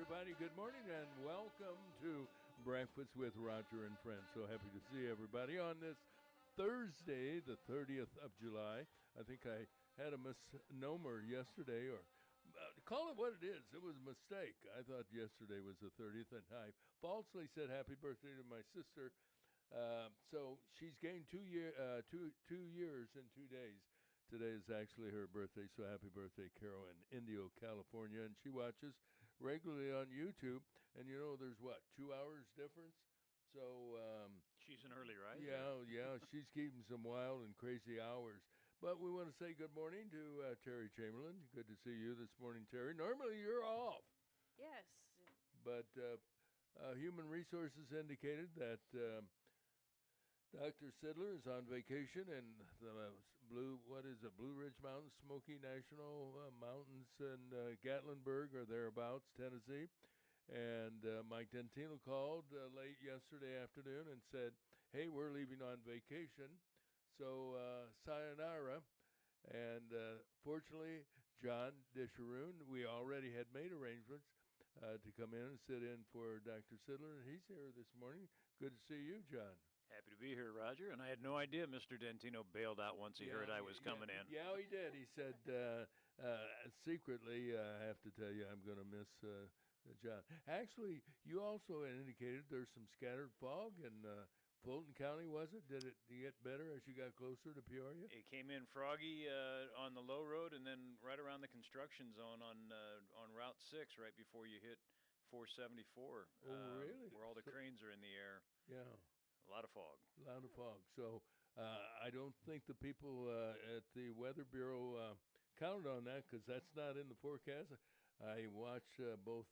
everybody. Good morning and welcome to Breakfast with Roger and Friends. So happy to see everybody on this Thursday, the 30th of July. I think I had a misnomer yesterday, or call it what it is. It was a mistake. I thought yesterday was the 30th, and I falsely said happy birthday to my sister. So she's gained 2 years in 2 days. Today is actually her birthday, so happy birthday, Carol, in Indio, California. And she watches regularly on YouTube. And you know, there's what, 2 hours difference? So she's an early riser. yeah, she's keeping some wild and crazy hours. But we want to say good morning to Teri Chamberlain. Good to see you this morning, Teri. Normally you're off. Yes. But Human Resources indicated that Dr. Sidler is on vacation in the Blue Ridge Mountains, Smoky National Mountains, and Gatlinburg or thereabouts, Tennessee. And Mike Dentino called late yesterday afternoon and said, hey, we're leaving on vacation, so sayonara. And fortunately, John Disharoon, we already had made arrangements to come in and sit in for Dr. Sidler, and he's here this morning. Good to see you, John. Happy to be here, Roger. And I had no idea Mr. Dentino bailed out once he heard I was coming in. Yeah, he did. He said, secretly, I have to tell you, I'm going to miss John. Actually, you also indicated there's some scattered fog in Fulton County, was it? Did it get better as you got closer to Peoria? It came in froggy on the low road and then right around the construction zone on Route 6 right before you hit 474. Oh, really? Where all the cranes are in the air. Yeah. A lot of fog. A lot of fog. So I don't think the people at the Weather Bureau counted on that because that's not in the forecast. I watched both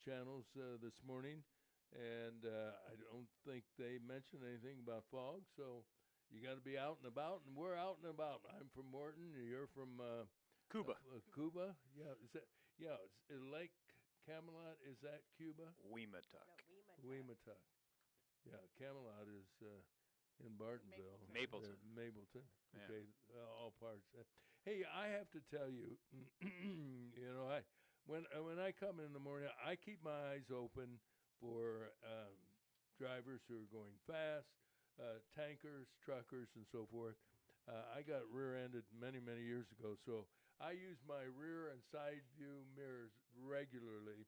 channels this morning, and I don't think they mentioned anything about fog. So you got to be out and about, and we're out and about. I'm from Morton. You're from Cuba. Cuba? Yeah. Is Lake Camelot, is that Cuba? Weematuck. No, Weematuck. Yeah, Camelot is in Bartonville. Mapleton. Okay, all parts. Hey, I have to tell you, when I come in the morning, I keep my eyes open for drivers who are going fast, tankers, truckers, and so forth. I got rear-ended many, many years ago, so I use my rear and side view mirrors regularly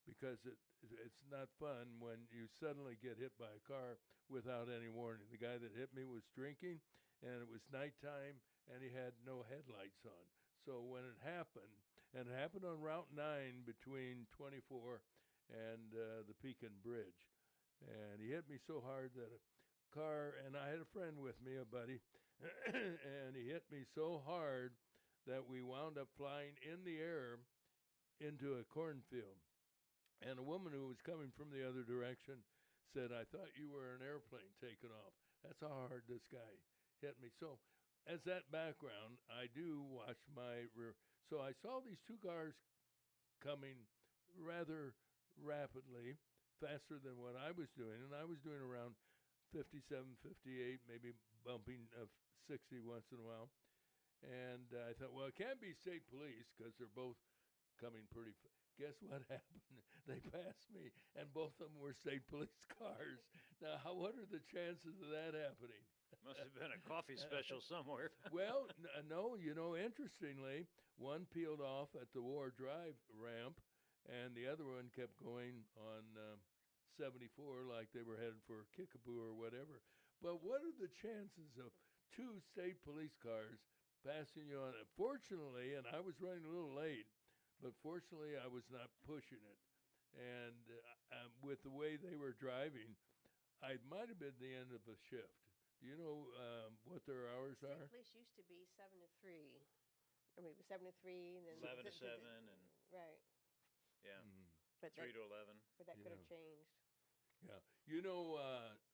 because it's not fun when you suddenly get hit by a car without any warning. The guy that hit me was drinking, and it was nighttime, and he had no headlights on. So when it happened, and it happened on Route 9 between 24 and the Pekin Bridge, and he hit me so hard that a car, and I had a friend with me, a buddy, and he hit me so hard that we wound up flying in the air into a cornfield. And a woman who was coming from the other direction said, I thought you were an airplane taking off. That's how hard this guy hit me. So as that background, I do watch my rear. So I saw these two cars coming rather rapidly, faster than what I was doing. And I was doing around 57, 58, maybe bumping 60 once in a while. And I thought, well, it can't be state police because they're both coming pretty fast. Guess what happened? They passed me, and both of them were state police cars. Now, what are the chances of that happening? Must have been a coffee special somewhere. Well, no, interestingly, one peeled off at the War Drive ramp, and the other one kept going on 74 like they were headed for Kickapoo or whatever. But what are the chances of two state police cars passing you on? Fortunately, and I was running a little late, but fortunately, I was not pushing it. And with the way they were driving, I might have been the end of a shift. Do you know what their hours are? State police used to be 7 to 3. Or maybe 7 to 3. And then 11 to 7. And right. Yeah. But 3 to 11. But that could have changed. Yeah.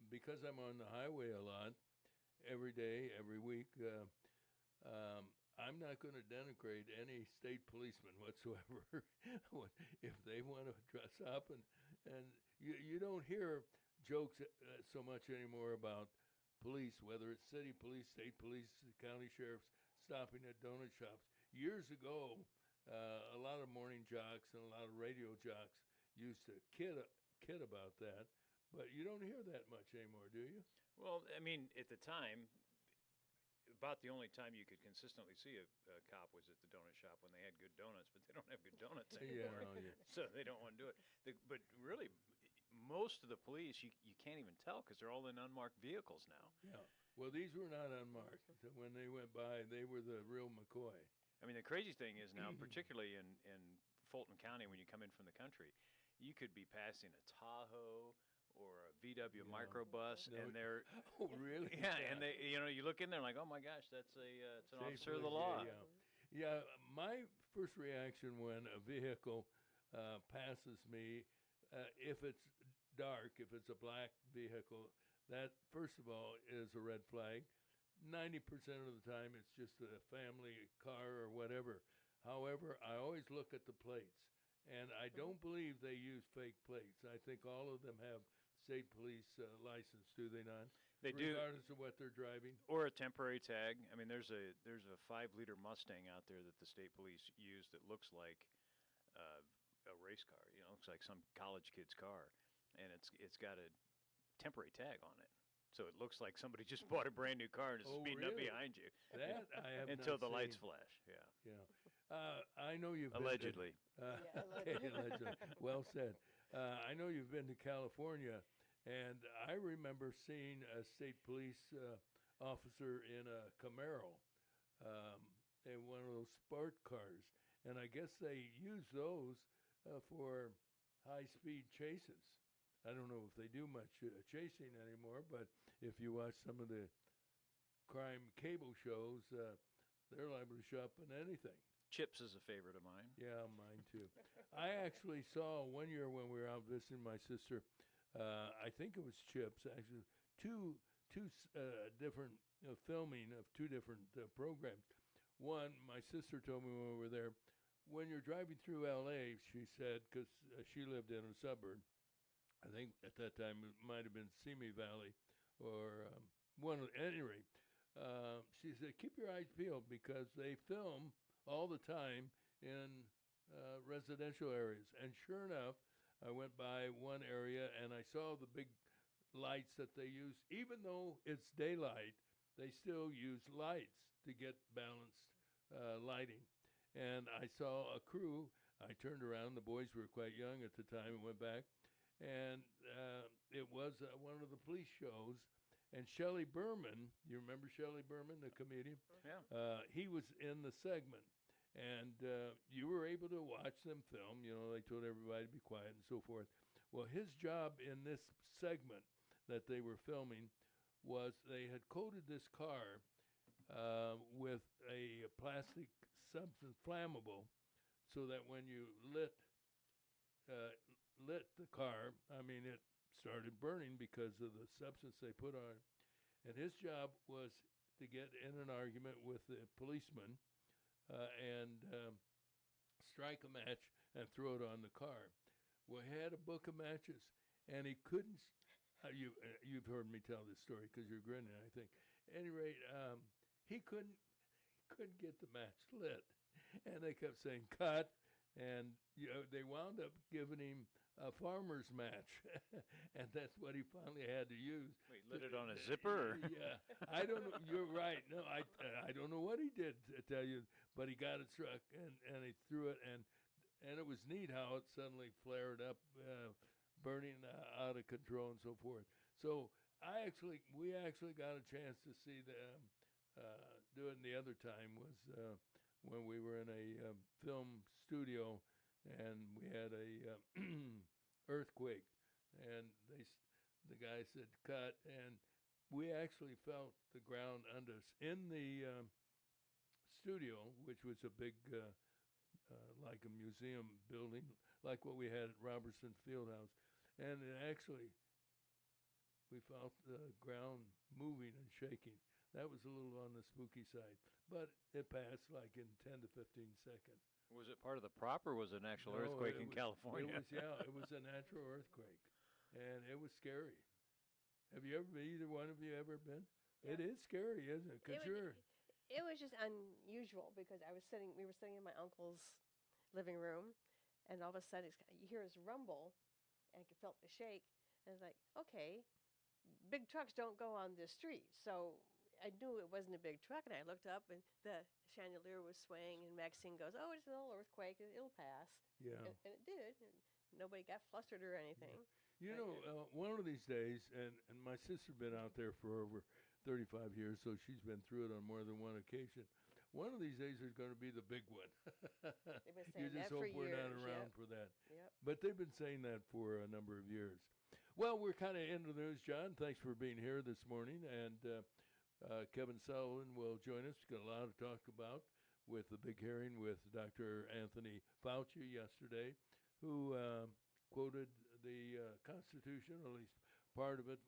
Because I'm on the highway a lot, every day, every week, I'm not going to denigrate any state policeman whatsoever. If they want to dress up, and you don't hear jokes so much anymore about police, whether it's city police, state police, county sheriffs, stopping at donut shops. Years ago, a lot of morning jocks and a lot of radio jocks used to kid about that, but you don't hear that much anymore, do you? Well, I mean, at the time, about the only time you could consistently see a cop was at the donut shop when they had good donuts, but they don't have good donuts Yeah, anymore. no, yeah. So they don't want to do it. But really, most of the police, you can't even tell because they're all in unmarked vehicles now. Yeah. Well, these were not unmarked. So when they went by, they were the real McCoy. I mean, the crazy thing is now, particularly in Fulton County, when you come in from the country, you could be passing a Tahoe or a VW Yeah. microbus, No, and they're Oh, really? yeah, and they you look in there like, oh my gosh, that's it's an Safe officer of the police, law. yeah. Yeah, my first reaction when a vehicle passes me, if it's dark, if it's a black vehicle, that first of all is a red flag. 90% of the time, it's just a family car or whatever. However, I always look at the plates, and I don't believe they use fake plates. I think all of them have state police license, do they not? They do, Regardless of what they're driving. or a temporary tag. I mean, there's a 5-liter Mustang out there that the state police use that looks like a race car. You know, looks like some college kid's car, and it's got a temporary tag on it. So it looks like somebody just bought a brand new car and is Oh, speeding up really? behind you That I have until not the lights seen. flash. Yeah, Yeah. I know you've allegedly. Been to, Yeah, okay, allegedly. allegedly. Well said. I know you've been to California, and I remember seeing a state police officer in a Camaro, in one of those sport cars, and I guess they use those for high-speed chases. I don't know if they do much chasing anymore, but if you watch some of the crime cable shows, they're liable to show up in anything. Chips is a favorite of mine. Yeah, mine too. I actually saw one year when we were out visiting my sister. I think it was Chips. Actually, two different filming of two different programs. One, my sister told me when we were there, when you're driving through L.A., she said, because she lived in a suburb. I think at that time it might have been Simi Valley, or one. At any rate, she said, keep your eyes peeled because they film all the time in residential areas. And sure enough, I went by one area and I saw the big lights that they use. Even though it's daylight, they still use lights to get balanced lighting. And I saw a crew. I turned around. The boys were quite young at the time and went back. And it was one of the police shows. And Shelley Berman, you remember Shelley Berman, the comedian? Yeah. He was in the segment. And you were able to watch them film. You know, they told everybody to be quiet and so forth. Well, his job in this segment that they were filming was they had coated this car with a plastic substance, flammable, so that when you lit the car, I mean, it started burning because of the substance they put on it. And his job was to get in an argument with the policeman and strike a match and throw it on the car. Well, he had a book of matches, and he couldn't. You've heard me tell this story because you're grinning, I think. At any rate, he couldn't get the match lit, and they kept saying cut, and they wound up giving him a farmer's match, and that's what he finally had to use. Wait, lit it on a zipper? Or? Yeah, I don't know. You're right. No, I don't know what he did to tell you, but he got it struck, and he threw it, and it was neat how it suddenly flared up, burning out of control and so forth. So we actually got a chance to see them do it. And the other time was when we were in a film studio, and we had a earthquake, and the guy said cut, and we actually felt the ground under us in the studio, which was a big like a museum building, like what we had at Robertson Fieldhouse. And it actually, we felt the ground moving and shaking. That was a little on the spooky side, but it passed like in 10 to 15 seconds. Was it part of the prop, or was it an actual No, earthquake in it was- California? It was a natural earthquake, and it was scary. Have you ever been? Either one of you ever been? Yeah. It is scary, isn't it? Because It was just unusual because we were sitting in my uncle's living room, and all of a sudden you hear his rumble, and I felt the shake, and it's like, okay, big trucks don't go on this street, so I knew it wasn't a big truck, and I looked up, and the chandelier was swaying, and Maxine goes, "Oh, it's a little earthquake. It'll pass." Yeah. And it did. And nobody got flustered or anything. You know, one of these days, and my sister's been out there for over 35 years, so she's been through it on more than one occasion. One of these days, there's going to be the big one. They've been You saying just that for hope we're not years. around Yep. for that. Yep. But they've been saying that for a number of years. Well, we're kind of into the news, John. Thanks for being here this morning. And Kevin Sullivan will join us. We've got a lot to talk about with the big hearing with Dr. Anthony Fauci yesterday, who quoted the Constitution, or at least part of it,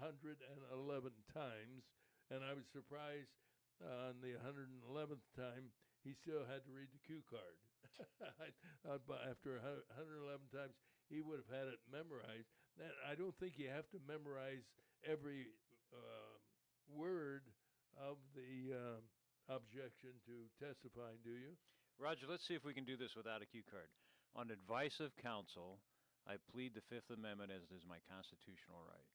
111 times. And I was surprised on the 111th time, he still had to read the cue card. After 111 times, he would have had it memorized. And I don't think you have to memorize every word of the objection to testifying, do you? Roger, let's see if we can do this without a cue card. On advice of counsel, I plead the Fifth Amendment as is my constitutional right.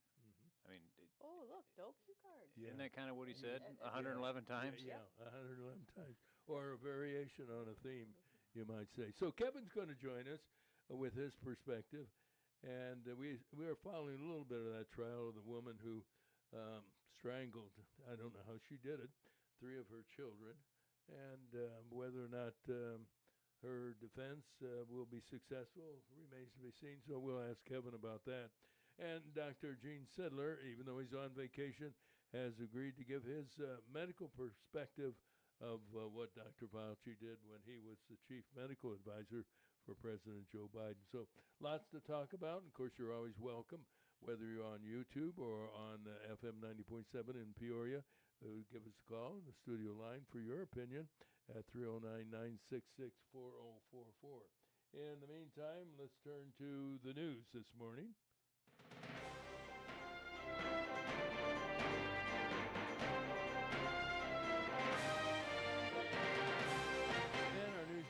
I mean, Oh, look, no cue card. isn't that kind of what he said? Yeah. 111 times? Yeah, 111 times. Or a variation on a theme, you might say. So Kevin's going to join us with his perspective. And we are following a little bit of that trial of the woman who strangled, I don't know how she did it, 3 of her children. And whether or not her defense will be successful remains to be seen. So we'll ask Kevin about that. And Dr. Gene Sidler, even though he's on vacation, has agreed to give his medical perspective of what Dr. Fauci did when he was the chief medical advisor for President Joe Biden. So lots to talk about. And of course, you're always welcome, whether you're on YouTube or on FM 90.7 in Peoria. Give us a call on the studio line for your opinion at 309-966-4044. In the meantime, let's turn to the news this morning.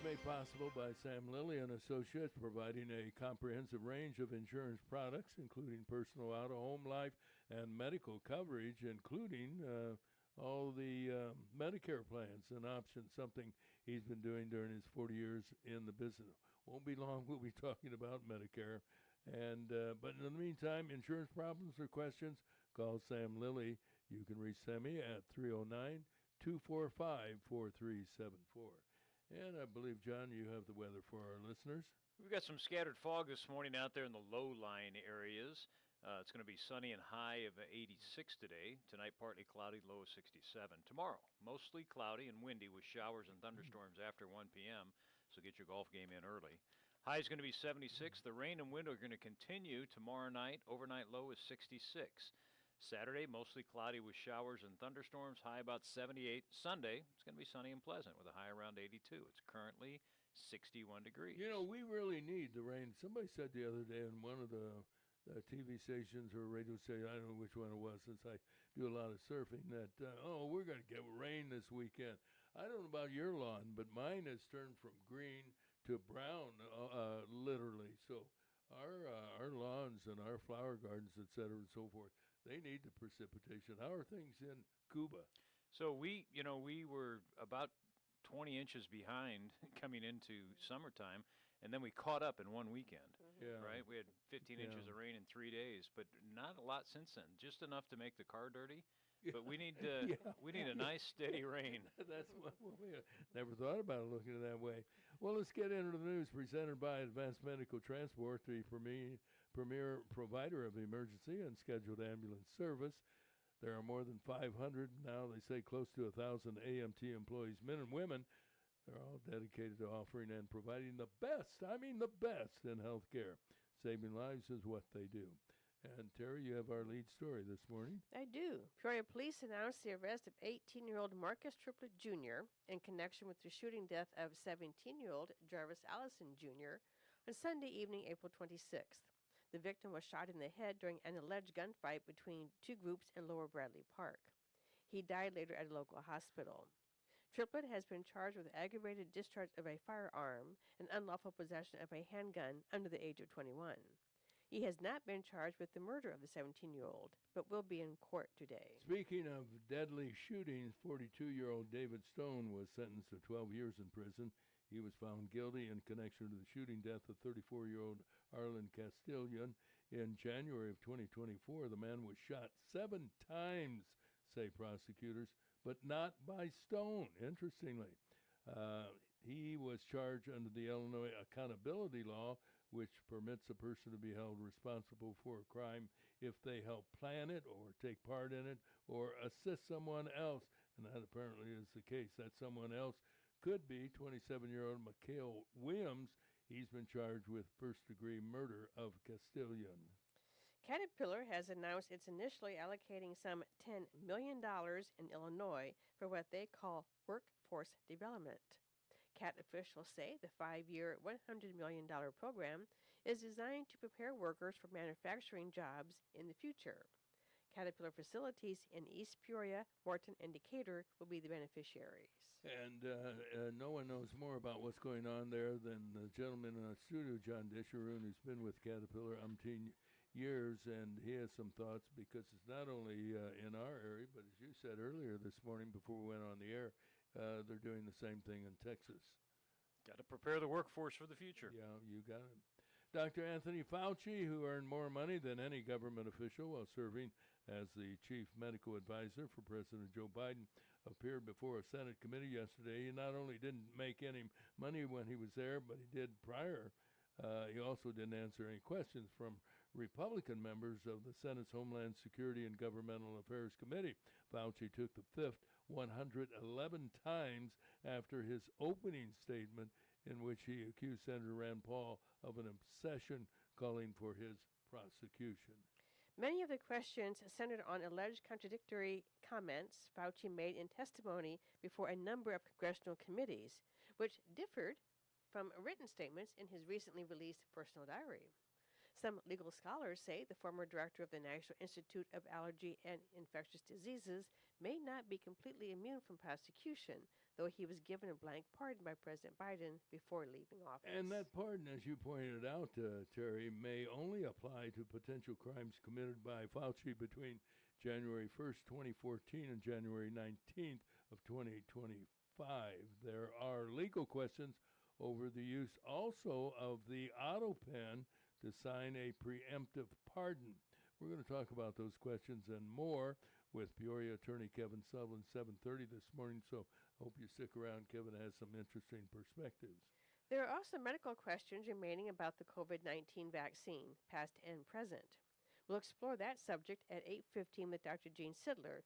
Made possible by Sam Lilly and Associates, providing a comprehensive range of insurance products, including personal auto, home life, and medical coverage, including all the Medicare plans and options, something he's been doing during his 40 years in the business. Won't be long, we'll be talking about Medicare. And but in the meantime, insurance problems or questions, call Sam Lilly. You can reach Sammy at 309-245-4374. And I believe, John, you have the weather for our listeners. We've got some scattered fog this morning out there in the low-lying areas. It's going to be sunny and high of 86 today. Tonight, partly cloudy, low of 67. Tomorrow, mostly cloudy and windy with showers and thunderstorms after 1 p.m., so get your golf game in early. High is going to be 76. The rain and wind are going to continue tomorrow night. Overnight low is 66. Saturday, mostly cloudy with showers and thunderstorms, high about 78. Sunday, it's going to be sunny and pleasant with a high around 82. It's currently 61 degrees. You know, we really need the rain. Somebody said the other day on one of the TV stations or radio stations, I don't know which one it was, since I do a lot of surfing, that, we're going to get rain this weekend. I don't know about your lawn, but mine has turned from green to brown, literally. So our lawns and our flower gardens, et cetera, and so forth, they need the precipitation. How are things in Cuba? So we were about 20 inches behind coming into summertime, and then we caught up in one weekend. Yeah. Right? We had 15 inches of rain in 3 days, but not a lot since then. Just enough to make the car dirty. But we need we need a nice steady rain. That's what we never thought about it looking at it that way. Well, let's get into the news presented by Advanced Medical Transport, the premier provider of emergency and scheduled ambulance service. There are more than 500 now. They say close to 1,000 AMT employees, men and women. They're all dedicated to offering and providing the best, I mean the best, in healthcare. Saving lives is what they do. And Terry, you have our lead story this morning. I do. Peoria police announced the arrest of 18-year-old Marcus Triplett Jr. in connection with the shooting death of 17-year-old Jarvis Allison Jr. on Sunday evening, April 26th. The victim was shot in the head during an alleged gunfight between two groups in Lower Bradley Park. He died later at a local hospital. Triplett has been charged with aggravated discharge of a firearm and unlawful possession of a handgun under the age of 21. He has not been charged with the murder of the 17-year-old, but will be in court today. Speaking of deadly shootings, 42-year-old David Stone was sentenced to 12 years in prison. He was found guilty in connection to the shooting death of 34-year-old Arlen Castellan in January of 2024. The man was shot 7 times, say prosecutors, but not by Stone, interestingly. He was charged under the Illinois accountability law, which permits a person to be held responsible for a crime if they help plan it or take part in it or assist someone else. And that apparently is the case. That someone else could be 27-year-old Mikhail Williams. He's been charged with first-degree murder of Castellan. Caterpillar has announced it's initially allocating some $10 million in Illinois for what they call workforce development. CAT officials say the 5-year, $100 million program is designed to prepare workers for manufacturing jobs in the future. Caterpillar facilities in East Peoria, Morton, and Decatur will be the beneficiaries. And no one knows more about what's going on there than the gentleman in our studio, John Disharoon, who's been with Caterpillar umpteen years, and he has some thoughts because it's not only in our area, but as you said earlier this morning before we went on the air, they're doing the same thing in Texas. Got to prepare the workforce for the future. Yeah, you got it. Dr. Anthony Fauci, who earned more money than any government official while serving as the chief medical advisor for President Joe Biden, appeared before a Senate committee yesterday. He not only didn't make any money when he was there, but he did prior. He also didn't answer any questions from Republican members of the Senate's Homeland Security and Governmental Affairs Committee. Fauci took the fifth 111 times after his opening statement in which he accused Senator Rand Paul of an obsession calling for his prosecution. Many of the questions centered on alleged contradictory comments Fauci made in testimony before a number of congressional committees, which differed from written statements in his recently released personal diary. Some legal scholars say the former director of the National Institute of Allergy and Infectious Diseases may not be completely immune from prosecution, though he was given a blank pardon by President Biden before leaving office. And that pardon, as you pointed out, Terry, may only apply to potential crimes committed by Fauci between January 1st, 2014 and January 19th of 2025. There are legal questions over the use also of the auto pen to sign a preemptive pardon. We're going to talk about those questions and more with Peoria attorney Kevin Sullivan, 7:30 this morning, so hope you stick around. Kevin has some interesting perspectives. There are also medical questions remaining about the COVID-19 vaccine, past and present. We'll explore that subject at 8:15 with Dr. Gene Sidler,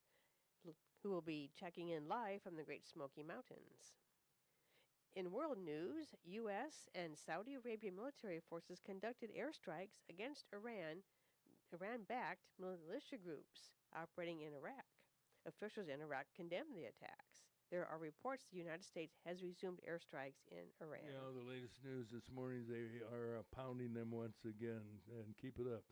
who will be checking in live from the Great Smoky Mountains. In world news, U.S. and Saudi Arabian military forces conducted airstrikes against Iran-backed militia groups operating in Iraq. Officials in Iraq condemned the attacks. There are reports the United States has resumed airstrikes in Iran. Yeah, the latest news this morning, they are pounding them once again, and keep it up.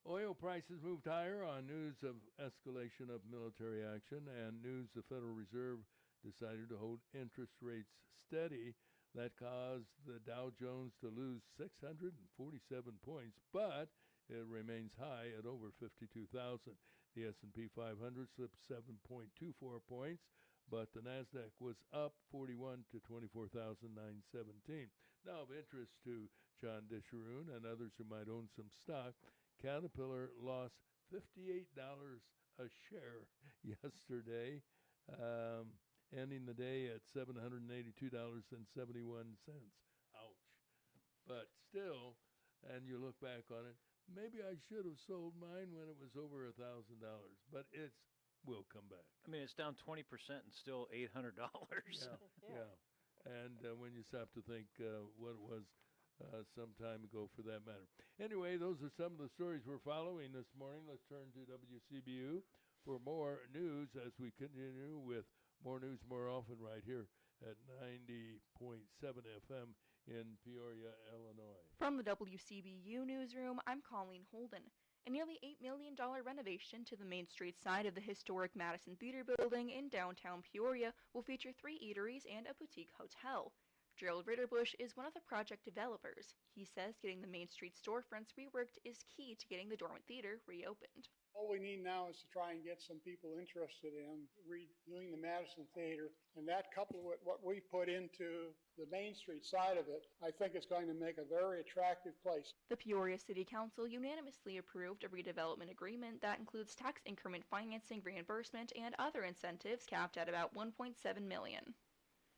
Oil prices moved higher on news of escalation of military action and news the Federal Reserve decided to hold interest rates steady. That caused the Dow Jones to lose 647 points, but it remains high at over 52,000. The S&P 500 slipped 7.24 points, but the NASDAQ was up 41 to 24,917. Now, of interest to John Disharoon and others who might own some stock, Caterpillar lost $58 a share yesterday, ending the day at $782.71. Ouch. But still, and you look back on it, maybe I should have sold mine when it was over $1,000, but it will come back. I mean, it's down 20% and still $800. Yeah. And when you stop to think what it was some time ago for that matter. Anyway, those are some of the stories we're following this morning. Let's turn to WCBU for more news as we continue with more news more often right here at 90.7 FM in Peoria, Illinois. From the WCBU newsroom, I'm Colleen Holden. A nearly $8 million renovation to the Main Street side of the historic Madison Theater building in downtown Peoria will feature 3 eateries and a boutique hotel. Gerald Ritterbush is one of the project developers. He says getting the Main Street storefronts reworked is key to getting the dormant theater reopened. All we need now is to try and get some people interested in redoing the Madison Theater, and that coupled with what we put into the Main Street side of it, I think it's going to make a very attractive place. The Peoria City Council unanimously approved a redevelopment agreement that includes tax increment financing reimbursement and other incentives capped at about $1.7 million.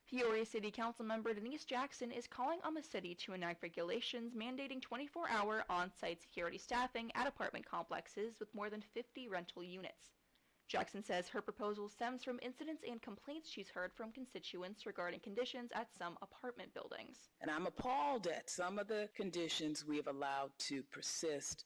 Peoria City Council member Denise Jackson is calling on the city to enact regulations mandating 24-hour on-site security staffing at apartment complexes with more than 50 rental units. Jackson says her proposal stems from incidents and complaints she's heard from constituents regarding conditions at some apartment buildings. And I'm appalled at some of the conditions we have allowed to persist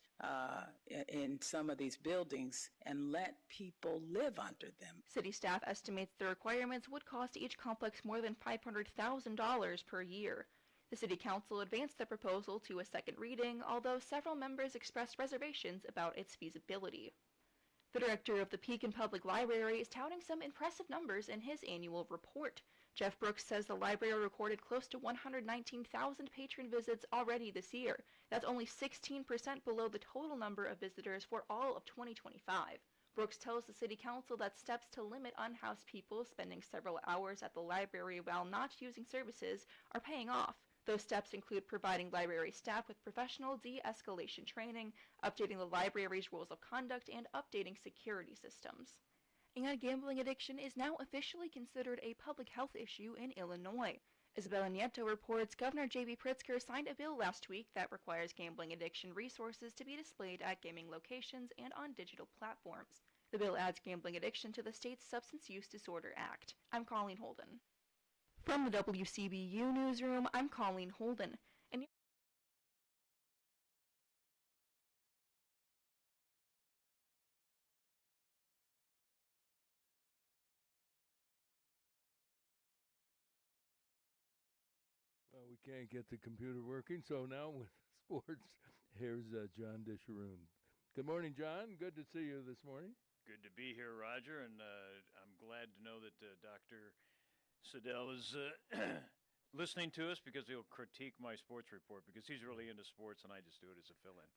in some of these buildings and let people live under them. City staff estimates the requirements would cost each complex more than $500,000 per year. The City Council advanced the proposal to a second reading, although several members expressed reservations about its feasibility. The director of the Pekin Public Library is touting some impressive numbers in his annual report. Jeff Brooks says the library recorded close to 119,000 patron visits already this year. That's only 16% below the total number of visitors for all of 2025. Brooks tells the City Council that steps to limit unhoused people spending several hours at the library while not using services are paying off. Those steps include providing library staff with professional de-escalation training, updating the library's rules of conduct, and updating security systems. And gambling addiction is now officially considered a public health issue in Illinois. Isabella Nieto reports Governor J.B. Pritzker signed a bill last week that requires gambling addiction resources to be displayed at gaming locations and on digital platforms. The bill adds gambling addiction to the state's Substance Use Disorder Act. I'm Colleen Holden. From the WCBU Newsroom, I'm Colleen Holden. Well, we can't get the computer working, so now with sports, here's John Disharoon. Good morning, John. Good to see you this morning. Good to be here, Roger, and I'm glad to know that Dr. Siddell is listening to us because he'll critique my sports report because he's really into sports and I just do it as a fill-in.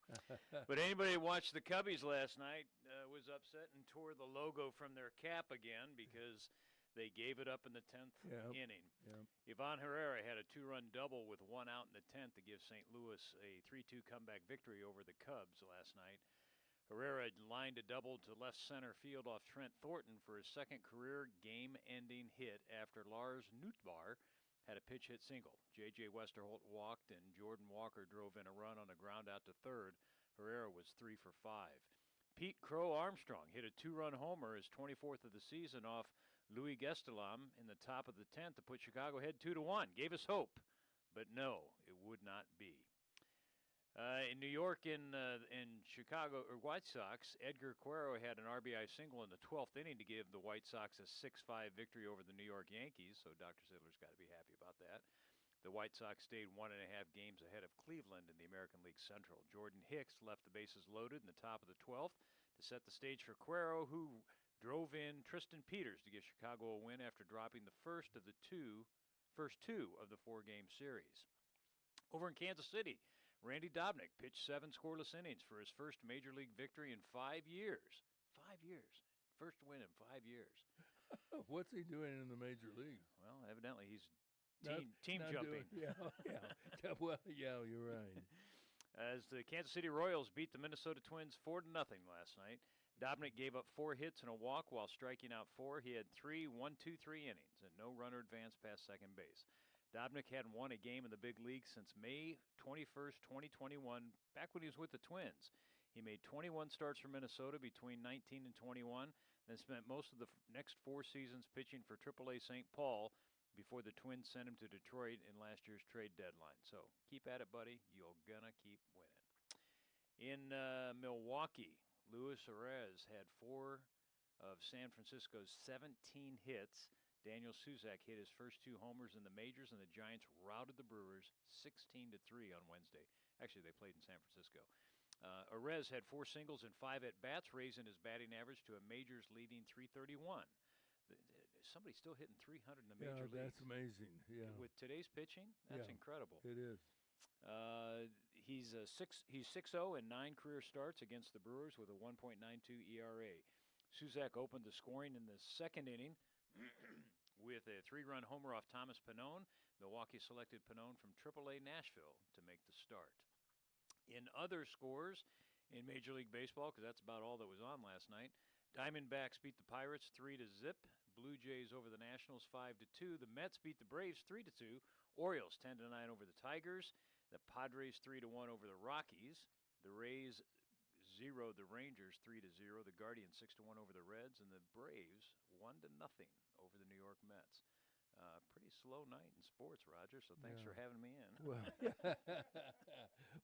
But anybody who watched the Cubbies last night was upset and tore the logo from their cap again because they gave it up in the 10th inning. Yep. Ivan Herrera had a 2-run double with 1 out in the 10th to give St. Louis a 3-2 comeback victory over the Cubs last night. Herrera lined a double to left center field off Trent Thornton for his second career game-ending hit after Lars Nootbaar had a pitch hit single. J.J. Westerholt walked and Jordan Walker drove in a run on a ground out to third. Herrera was 3 for 5. Pete Crow Armstrong hit a 2-run homer, his 24th of the season, off Louis Gestelum in the top of the 10th to put Chicago ahead 2-1. Gave us hope, but no, it would not be. In New York, in Chicago White Sox, Edgar Quero had an RBI single in the 12th inning to give the White Sox a 6-5 victory over the New York Yankees, so Dr. Sidler's got to be happy about that. The White Sox stayed 1.5 games ahead of Cleveland in the American League Central. Jordan Hicks left the bases loaded in the top of the 12th to set the stage for Quero, who drove in Tristan Peters to give Chicago a win after dropping the first two of the 4-game series. Over in Kansas City, Randy Dobnak pitched 7 scoreless innings for his first Major League victory in 5 years. 5 years. First win in 5 years. What's he doing in the Major League? Well, evidently he's team jumping. Well, yeah, you're right. As the Kansas City Royals beat the Minnesota Twins 4-0 last night, Dobnak gave up 4 hits and a walk while striking out 4. He had 3 1-2-3 innings and no runner advanced past second base. Dobnak hadn't won a game in the big league since May 21st, 2021, back when he was with the Twins. He made 21 starts for Minnesota between 19 and 21, then spent most of the next 4 seasons pitching for AAA St. Paul before the Twins sent him to Detroit in last year's trade deadline. So keep at it, buddy. You're gonna keep winning. In Milwaukee, Luis Arraez had 4 of San Francisco's 17 hits. Daniel Suzak hit his first 2 homers in the majors, and the Giants routed the Brewers 16-3 on Wednesday. Actually, they played in San Francisco. Arez had 4 singles and 5 at-bats, raising his batting average to a majors leading 331. Somebody's still hitting 300 in the major leagues. That's amazing. Yeah, With today's pitching, that's incredible. it is. He's 6-0 in 9 career starts against the Brewers with a 1.92 ERA. Suzak opened the scoring in the second inning with a 3-run homer off Thomas Pannone. Milwaukee selected Pannone from AAA Nashville to make the start. In other scores in Major League Baseball, because that's about all that was on last night, Diamondbacks beat the Pirates 3-0. Blue Jays over the Nationals 5-2. The Mets beat the Braves 3-2. Orioles 10-9 over the Tigers. The Padres 3-1 over the Rockies. The Rays 0 the Rangers 3-0. The Guardians 6-1 over the Reds, and the Braves 1-0 over the New York Mets. Pretty slow night in sports, Roger. So thanks for having me in. Well,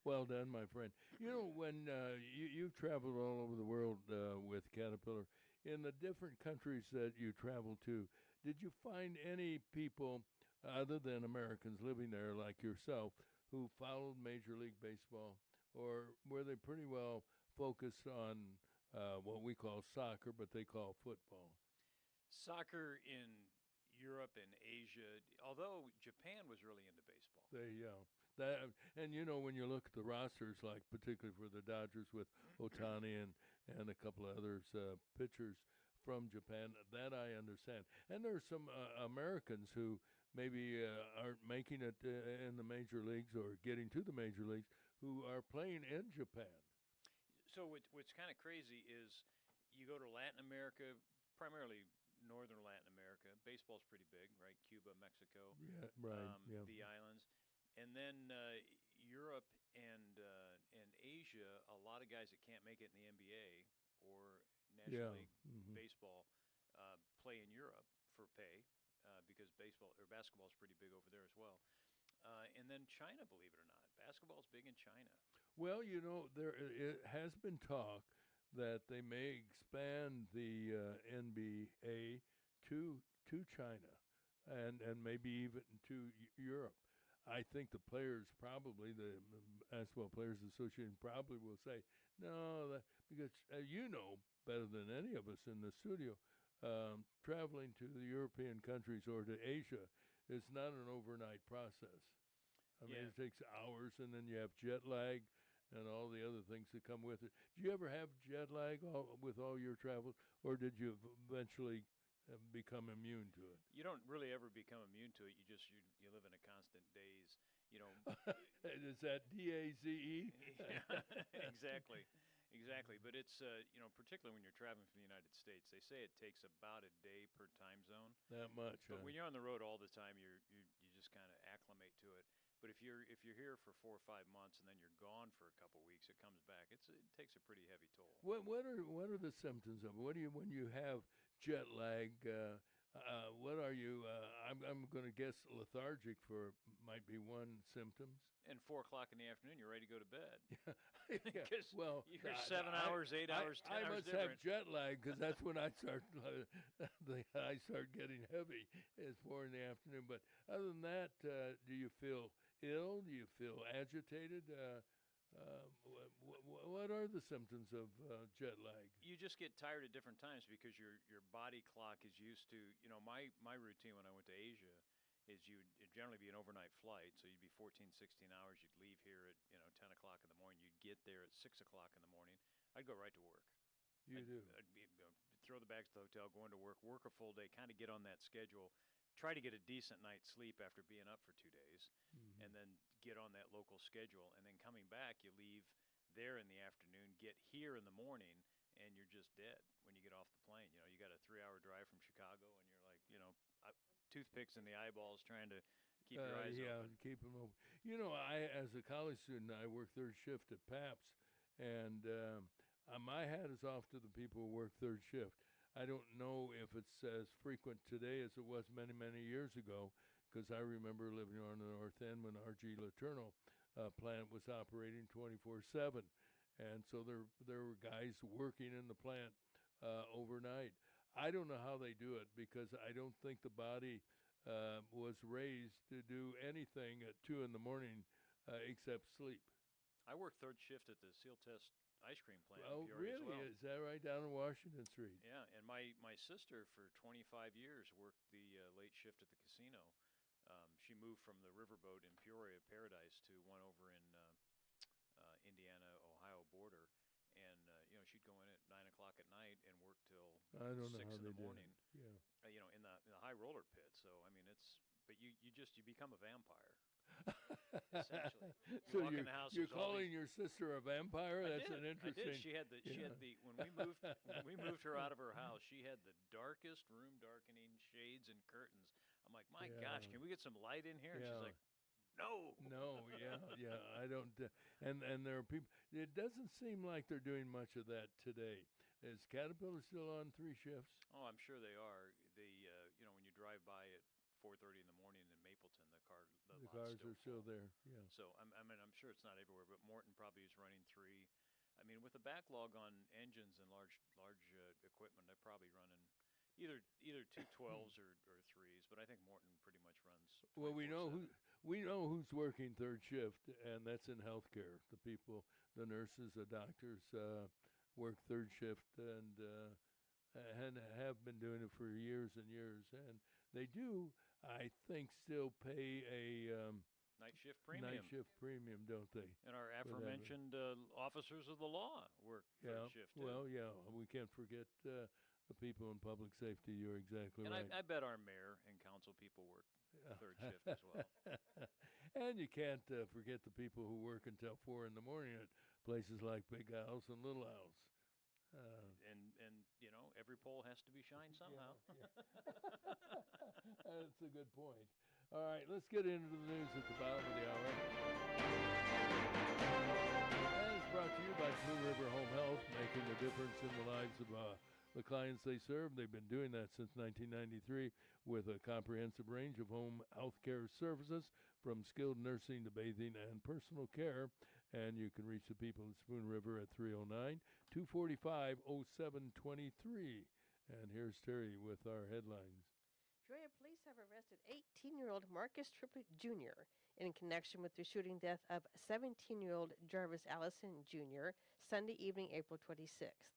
well done, my friend. You know, when you've traveled all over the world with Caterpillar, in the different countries that you traveled to, did you find any people other than Americans living there like yourself who followed Major League Baseball, or were they pretty well focused on what we call soccer, but they call football? Soccer in Europe and Asia, although Japan was really into baseball. And you know, when you look at the rosters, like particularly for the Dodgers with Otani and a couple of others pitchers from Japan, that I understand. And there's some Americans who maybe aren't making it in the major leagues or getting to the major leagues who are playing in Japan. So what's kind of crazy is you go to Latin America, primarily northern Latin America. Baseball's pretty big, right? Cuba, Mexico, the islands. And then Europe and Asia, a lot of guys that can't make it in the NBA or National League Baseball play in Europe for pay because baseball or basketball is pretty big over there as well. And then China, believe it or not, basketball's big in China. Well, you know, it has been talk that they may expand the NBA to China and maybe even to Europe. I think the players probably, the Basketball Players Association probably will say, no, because you know better than any of us in the studio, traveling to the European countries or to Asia is not an overnight process. I mean, it takes hours, and then you have jet lag and all the other things that come with it. Do you ever have jet lag with all your travels, or did you eventually become immune to it? You don't really ever become immune to it. You live in a constant daze. You know, is that DAZE? Yeah, exactly. But it's particularly when you're traveling from the United States, they say it takes about a day per time zone. That much. But when you're on the road all the time, you just kind of acclimate to it. But if you're here for 4 or 5 months and then you're gone for a couple weeks, it comes back. It takes a pretty heavy toll. What are the symptoms of it? What do you when you have jet lag? What are you? I'm going to guess lethargic might be one symptom. And 4 o'clock in the afternoon, you're ready to go to bed. Because well, you're 7 hours, 8 hours, 10 I hours must different. have jet lag because that's when I start. I start getting heavy. It's 4 in the afternoon. But other than that, do you feel ill? Do you feel agitated? What are the symptoms of jet lag? You just get tired at different times because your body clock is used to. You know, my routine when I went to Asia is it'd generally be an overnight flight, so you'd be 14, 16 hours. You'd leave here at 10 o'clock in the morning. You'd get there at 6 o'clock in the morning. I'd go right to work. I'd throw the bags to the hotel, go into work a full day, kind of get on that schedule. Try to get a decent night's sleep after being up for 2 days, and then get on that local schedule. And then coming back, you leave there in the afternoon, get here in the morning, and you're just dead when you get off the plane. You got a 3-hour drive from Chicago, and you're like, toothpicks in the eyeballs trying to keep your eyes open. Yeah, keep them open. I, as a college student, I worked third shift at PAPS, and my hat is off to the people who work third shift. I don't know if it's as frequent today as it was many, many years ago, because I remember living on the North End when R.G. Letourneau plant was operating 24/7, and so there were guys working in the plant overnight. I don't know how they do it because I don't think the body was raised to do anything at 2 in the morning except sleep. I worked third shift at the Seal Test ice cream plant Oh, in Peoria really? as well. Is that right down on Washington Street? Yeah, and my sister for 25 years worked the late shift at the casino. She moved from the riverboat in Peoria, Paradise, to one over in Indiana-Ohio border, and she'd go in at 9 o'clock at night and work till I don't know 6 how in they the did morning. it. Yeah. In the high roller pit. So I mean, but you become a vampire. Essentially. So walk in the house, you're there's all calling your sister a vampire? That's an I interesting. did. She had when we moved her out of her house, she had the darkest room darkening shades and curtains. I'm like, my gosh, can we get some light in here? And she's like, no. No, yeah, I don't. And there are people. It doesn't seem like they're doing much of that today. Is Caterpillar still on 3 shifts? Oh, I'm sure they are. When you drive by at 4:30 in the morning in Mapleton, the The lot's cars are still full. there. Yeah. So I'm sure it's not everywhere, but Morton probably is running 3. I mean, with the backlog on engines and large equipment, they're probably running either 212s or 3s. But I think Morton pretty much runs. Well, we know 24/7. who's working third shift, and that's in healthcare. The people, the nurses, the doctors, work third shift and have been doing it for years and years, and they do, I think, still pay a Night shift premium, don't they? And our aforementioned officers of the law work third shift. Well, yeah, we can't forget the people in public safety. You're exactly and right. I bet our mayor and council people work third shift as well. And you can't forget the people who work until 4 in the morning at places like Big Owl's and Little Owl's. And every pole has to be shined somehow. That's a good point. All right, let's get into the news at the bottom of the hour. And it's brought to you by Blue River Home Health, making a difference in the lives of the clients they serve. They've been doing that since 1993 with a comprehensive range of home health care services, from skilled nursing to bathing and personal care. And you can reach the people in Spoon River at 309-245-0723. And here's Terry with our headlines. Peoria police have arrested 18-year-old Marcus Triplett Jr. in connection with the shooting death of 17-year-old Jarvis Allison Jr. Sunday evening, April 26th.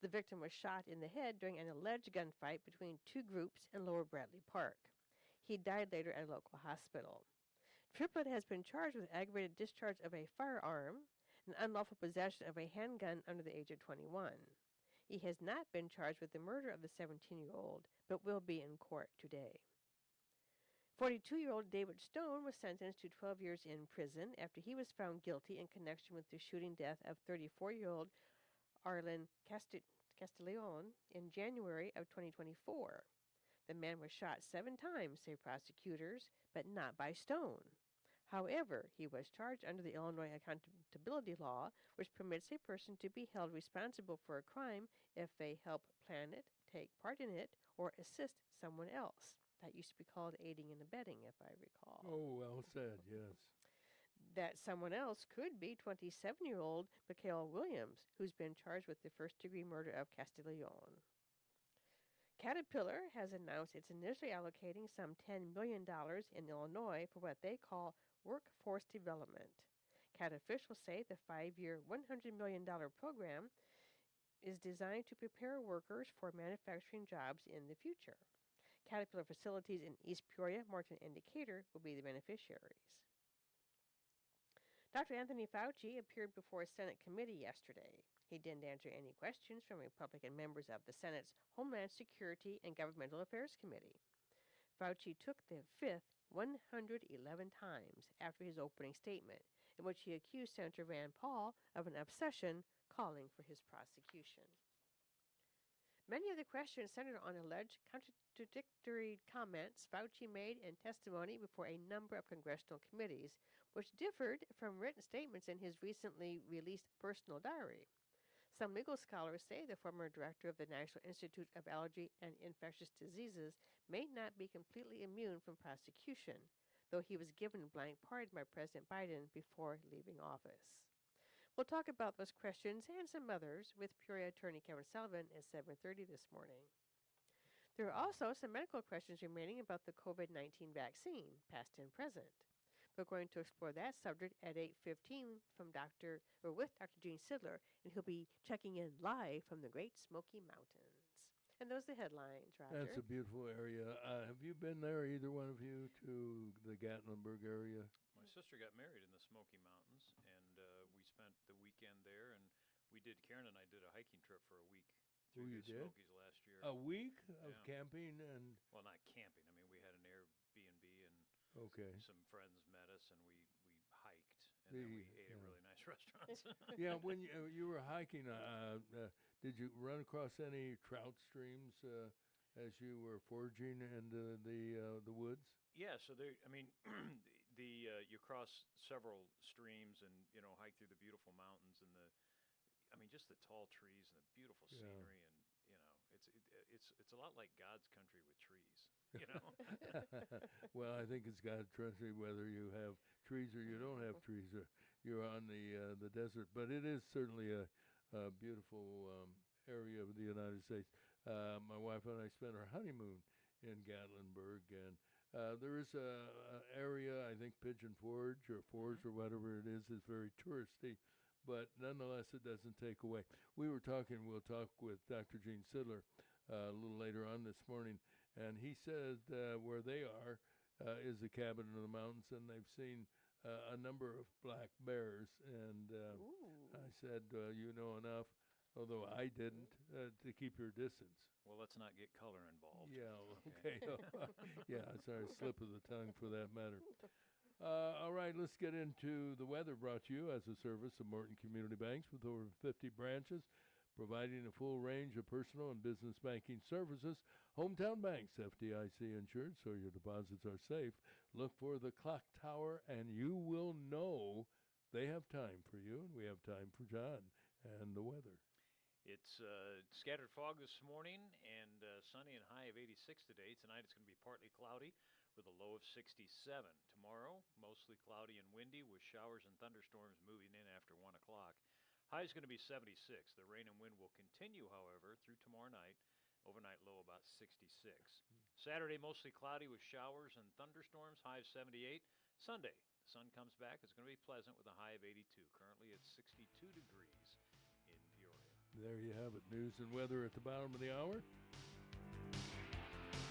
The victim was shot in the head during an alleged gunfight between 2 groups in Lower Bradley Park. He died later at a local hospital. Triplett has been charged with aggravated discharge of a firearm and unlawful possession of a handgun under the age of 21. He has not been charged with the murder of the 17-year-old, but will be in court today. 42-year-old David Stone was sentenced to 12 years in prison after he was found guilty in connection with the shooting death of 34-year-old Arlen Castiglione in January of 2024. The man was shot 7 times, say prosecutors, but not by Stone. However, he was charged under the Illinois accountability law, which permits a person to be held responsible for a crime if they help plan it, take part in it, or assist someone else. That used to be called aiding and abetting, if I recall. Oh, well said, yes. That someone else could be 27-year-old Mikhail Williams, who's been charged with the first-degree murder of Castiglione. Caterpillar has announced it's initially allocating some $10 million in Illinois for what they call workforce development. CAT officials say the 5-year, $100 million program is designed to prepare workers for manufacturing jobs in the future. Caterpillar facilities in East Peoria, Morton, and Decatur will be the beneficiaries. Dr. Anthony Fauci appeared before a Senate committee yesterday. He didn't answer any questions from Republican members of the Senate's Homeland Security and Governmental Affairs Committee. Fauci took the fifth 111 times after his opening statement, in which he accused Senator Rand Paul of an obsession calling for his prosecution. Many of the questions centered on alleged contradictory comments Fauci made in testimony before a number of congressional committees, which differed from written statements in his recently released personal diary. Some legal scholars say the former director of the National Institute of Allergy and Infectious Diseases may not be completely immune from prosecution, though he was given blank pardon by President Biden before leaving office. We'll talk about those questions and some others with Peoria attorney Kevin Sullivan at 7:30 this morning. There are also some medical questions remaining about the COVID-19 vaccine, past and present. We're going to explore that subject at 8:15 with Dr. Gene Sidler, and he'll be checking in live from the Great Smoky Mountains. And those are the headlines, Roger. That's a beautiful area. Have you been there, either one of you, to the Gatlinburg area? My sister got married in the Smoky Mountains, and we spent the weekend there, and Karen and I did a hiking trip for a week through the Smokies last year. A week of camping and... Well, not camping. I mean, we had an Airbnb, and some friends met us, and we hiked, and then we ate at really nice restaurants. Yeah, when you were hiking, did you run across any trout streams as you were foraging into the woods? Yeah, so there. I mean, you cross several streams, and hike through the beautiful mountains, and just the tall trees and the beautiful scenery, and it's a lot like God's country with trees. Well, I think it's God's country whether you have trees or you don't have trees, or you're on the desert. But it is certainly a beautiful area of the United States. My wife and I spent our honeymoon in Gatlinburg, and there is a area, I think Pigeon Forge or whatever it is very touristy, but nonetheless it doesn't take away. We'll talk with Dr. Gene Sidler a little later on this morning, and he said where they are is a cabin in the mountains, and they've seen a number of black bears, and I said, you know enough, although I didn't, to keep your distance. Well, let's not get color involved. Yeah, okay. Yeah, sorry, slip of the tongue for that matter. All right, let's get into the weather, brought to you as a service of Morton Community Banks with over 50 branches, providing a full range of personal and business banking services. Hometown Banks, FDIC insured, so your deposits are safe. Look for the clock tower, and you will know they have time for you, and we have time for John and the weather. It's scattered fog this morning, and sunny and high of 86 today. Tonight it's going to be partly cloudy with a low of 67. Tomorrow, mostly cloudy and windy with showers and thunderstorms moving in after 1 o'clock. High is going to be 76. The rain and wind will continue, however, through tomorrow night. Overnight low about 66. Saturday, mostly cloudy with showers and thunderstorms, high of 78. Sunday, the sun comes back. It's going to be pleasant with a high of 82. Currently, it's 62 degrees in Peoria. There you have it. News and weather at the bottom of the hour.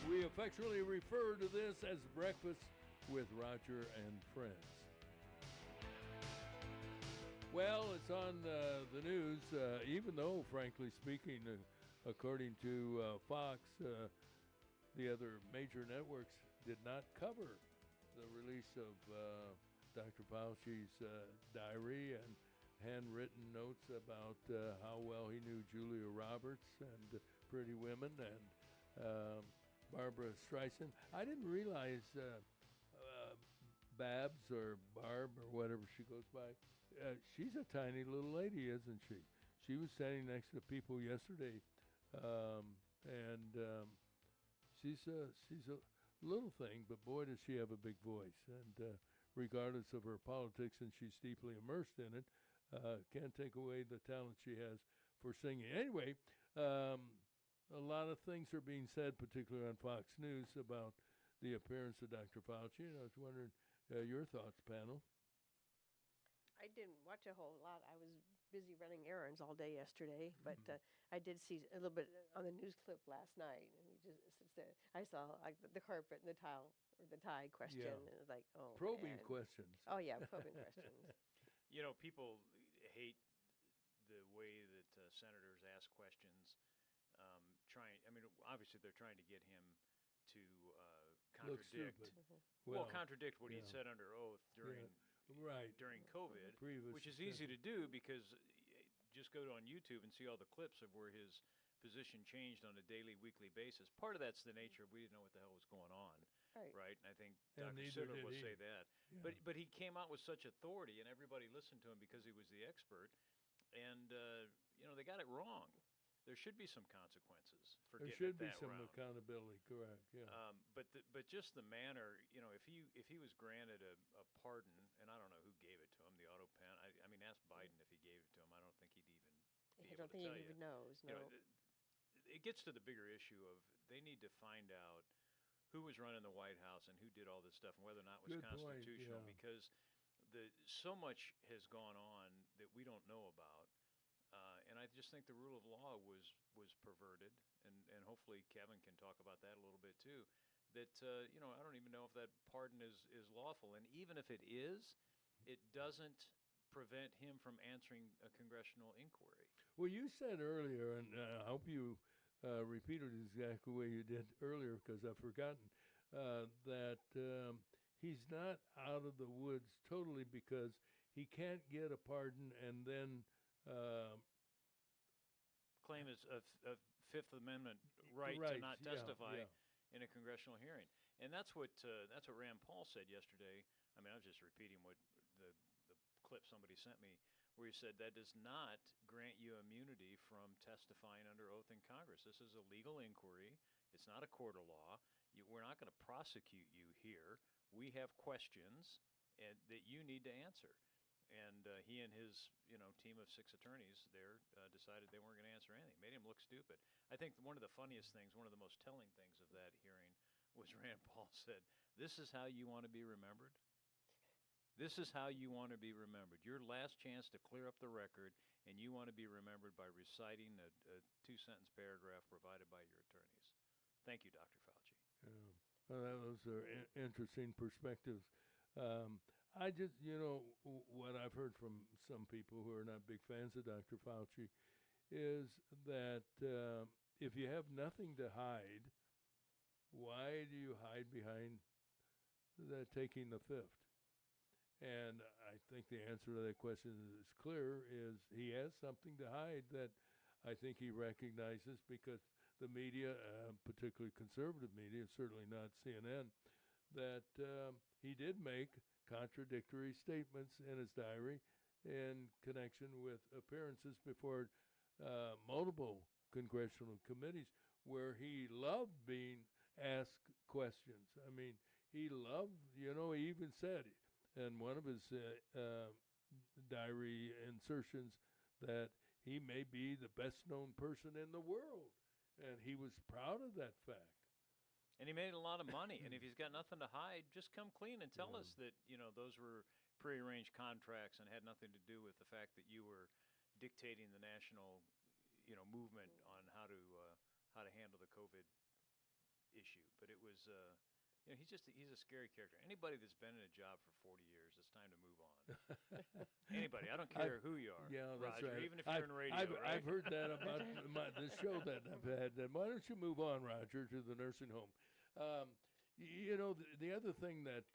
We affectionately refer to this as Breakfast with Roger and Friends. Well, it's on the news, even though, frankly speaking, according to Fox, the other major networks did not cover the release of Dr. Fauci's diary and handwritten notes about how well he knew Julia Roberts and Pretty Women and Barbara Streisand. I didn't realize Babs or Barb or whatever she goes by, she's a tiny little lady, isn't she? She was standing next to people yesterday, and she's a little thing, but boy, does she have a big voice. And regardless of her politics, and she's deeply immersed in it, can't take away the talent she has for singing. Anyway, a lot of things are being said, particularly on Fox News, about the appearance of Dr. Fauci, and I was wondering your thoughts, panel. I didn't watch a whole lot. I was busy running errands all day yesterday, but I did see a little bit on the news clip last night, and I saw like the carpet and the tile or the tie question, and it was like, oh, probing man. questions. Oh yeah, probing questions. People hate the way that senators ask questions. Obviously they're trying to get him to contradict. Contradict what he'd said under oath during COVID, which is easy to do because just go on YouTube and see all the clips of where his position changed on a daily, weekly basis. Part of that's the nature of we didn't know what the hell was going on, right? And I think Dr. Sidler will say that. Yeah. But he came out with such authority, and everybody listened to him because he was the expert. And they got it wrong. There should be some consequences for getting it that round. There should be some accountability, correct? Yeah. But just the manner, if he was granted a pardon, and I don't know who gave it to him, the auto pen. Ask Biden if he gave it to him. I don't think he'd even. I don't think he even knows. No. It gets to the bigger issue of they need to find out who was running the White House and who did all this stuff and whether or not it was Good point, constitutional, yeah. because so much has gone on that we don't know about. And I just think the rule of law was perverted, and hopefully Kevin can talk about that a little bit too. That I don't even know if that pardon is lawful, and even if it is, it doesn't prevent him from answering a congressional inquiry. Well, you said earlier, and I hope you repeated it exactly the way you did earlier because I've forgotten, that he's not out of the woods totally because he can't get a pardon and then Claim is a Fifth Amendment right to not testify in a congressional hearing, and that's what Rand Paul said yesterday. I mean, I was just repeating what the clip somebody sent me, where he said that does not grant you immunity from testifying under oath in Congress. This is a legal inquiry. It's not a court of law. We're not going to prosecute you here. We have questions that you need to answer. And he and his team of 6 attorneys there decided they weren't going to answer anything. Made him look stupid. I think one of the funniest things, one of the most telling things of that hearing was Rand Paul said, "This is how you want to be remembered? This is how you want to be remembered. Your last chance to clear up the record, and you want to be remembered by reciting a 2-sentence paragraph provided by your attorneys." Thank you, Dr. Fauci. Yeah. Well, those are interesting perspectives. I just, what I've heard from some people who are not big fans of Dr. Fauci is that if you have nothing to hide, why do you hide behind taking the fifth? And I think the answer to that question is clear, is he has something to hide that I think he recognizes because the media, particularly conservative media, certainly not CNN, that he did make contradictory statements in his diary in connection with appearances before multiple congressional committees where he loved being asked questions. I mean, he loved, he even said in one of his diary insertions that he may be the best known person in the world. And he was proud of that fact. And he made a lot of money. And if he's got nothing to hide, just come clean and tell us that, those were prearranged contracts and had nothing to do with the fact that you were dictating the national, movement on how to handle the COVID issue. But it was, he's a scary character. Anybody that's been in a job for 40 years, it's time to move on. Anybody, I don't care who you are. Yeah, that's Roger, right. even if you're in radio, right? I've heard that about the show that I've had. Then why don't you move on, Roger, to the nursing home? The other thing that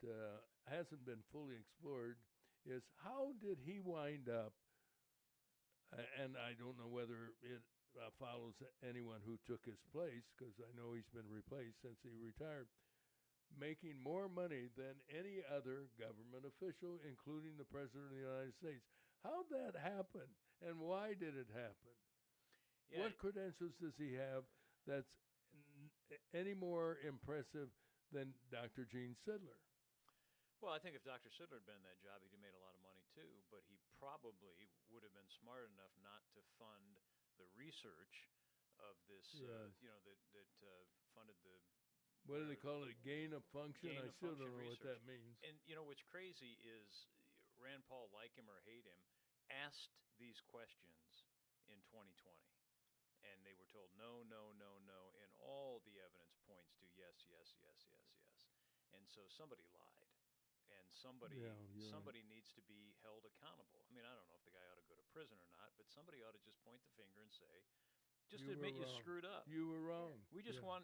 hasn't been fully explored is how did he wind up, and I don't know whether it follows anyone who took his place, because I know he's been replaced since he retired, making more money than any other government official, including the President of the United States. How'd that happen, and why did it happen? Yeah. What credentials does he have that's any more impressive than Dr. Gene Sidler? Well, I think if Dr. Sidler had been in that job, he'd have made a lot of money too, but he probably would have been smart enough not to fund the research of this, Yes. that funded the... What do they call it? Gain of function? I still don't know research. what that means. And, what's crazy is Rand Paul, like him or hate him, asked these questions in 2020. And they were told no, no, no, no, and all the evidence points to yes, yes, yes, yes, yes. And so somebody lied. And somebody needs to be held accountable. I mean, I don't know if the guy ought to go to prison or not, but somebody ought to just point the finger and say, just admit you screwed up. You were wrong. We just want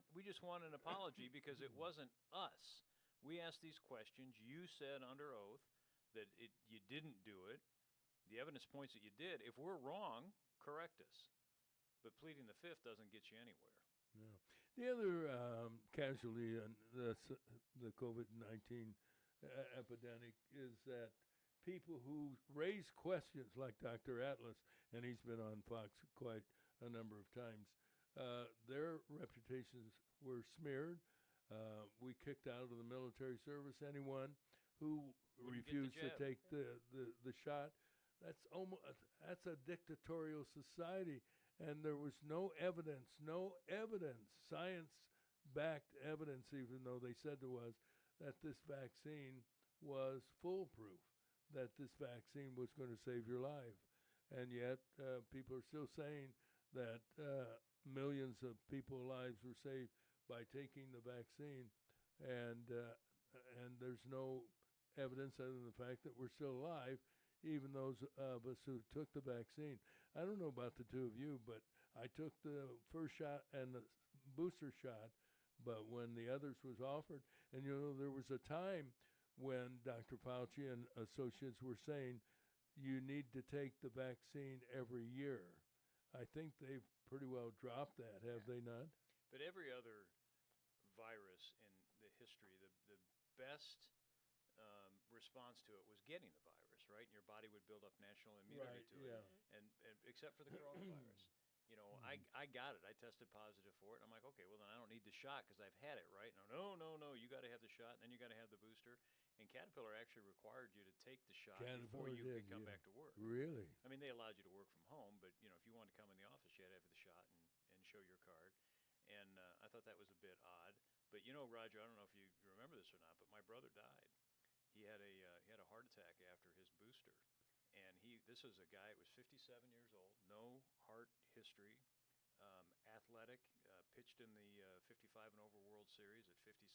an apology because it wasn't us. We asked these questions. You said under oath that you didn't do it. The evidence points that you did. If we're wrong, correct us. But pleading the fifth doesn't get you anywhere. Yeah. The other casualty in the COVID-19 epidemic is that people who raise questions, like Dr. Atlas, and he's been on Fox quite a number of times, their reputations were smeared. We kicked out of the military service anyone who refused to take the shot. That's a dictatorial society, and there was no evidence. Science backed evidence, even though they said there was, that this vaccine was foolproof, that this vaccine was going to save your life. And yet people are still saying that millions of people's lives were saved by taking the vaccine. And there's no evidence other than the fact that we're still alive, even those of us who took the vaccine. I don't know about the two of you, but I took the first shot and the booster shot, but when the others was offered, and there was a time when Dr. Fauci and associates were saying you need to take the vaccine every year. I think they've pretty well dropped that, have they not? But every other virus in the history, the best response to it was getting the virus, right? And your body would build up natural immunity to it. And except for the coronavirus. I got it. I tested positive for it. And I'm like, okay, well, then I don't need the shot because I've had it, right? No, you got to have the shot, and then you got to have the booster. And Caterpillar actually required you to take the shot before you could come back to work. Really? I mean, they allowed you to work from home, but, if you wanted to come in the office, you had to have the shot and show your card. And I thought that was a bit odd. But, Roger, I don't know if you remember this or not, but my brother died. He had a heart attack after his booster. And this was a guy who was 57 years old, no heart history, athletic, pitched in the 55 and over World Series at 56.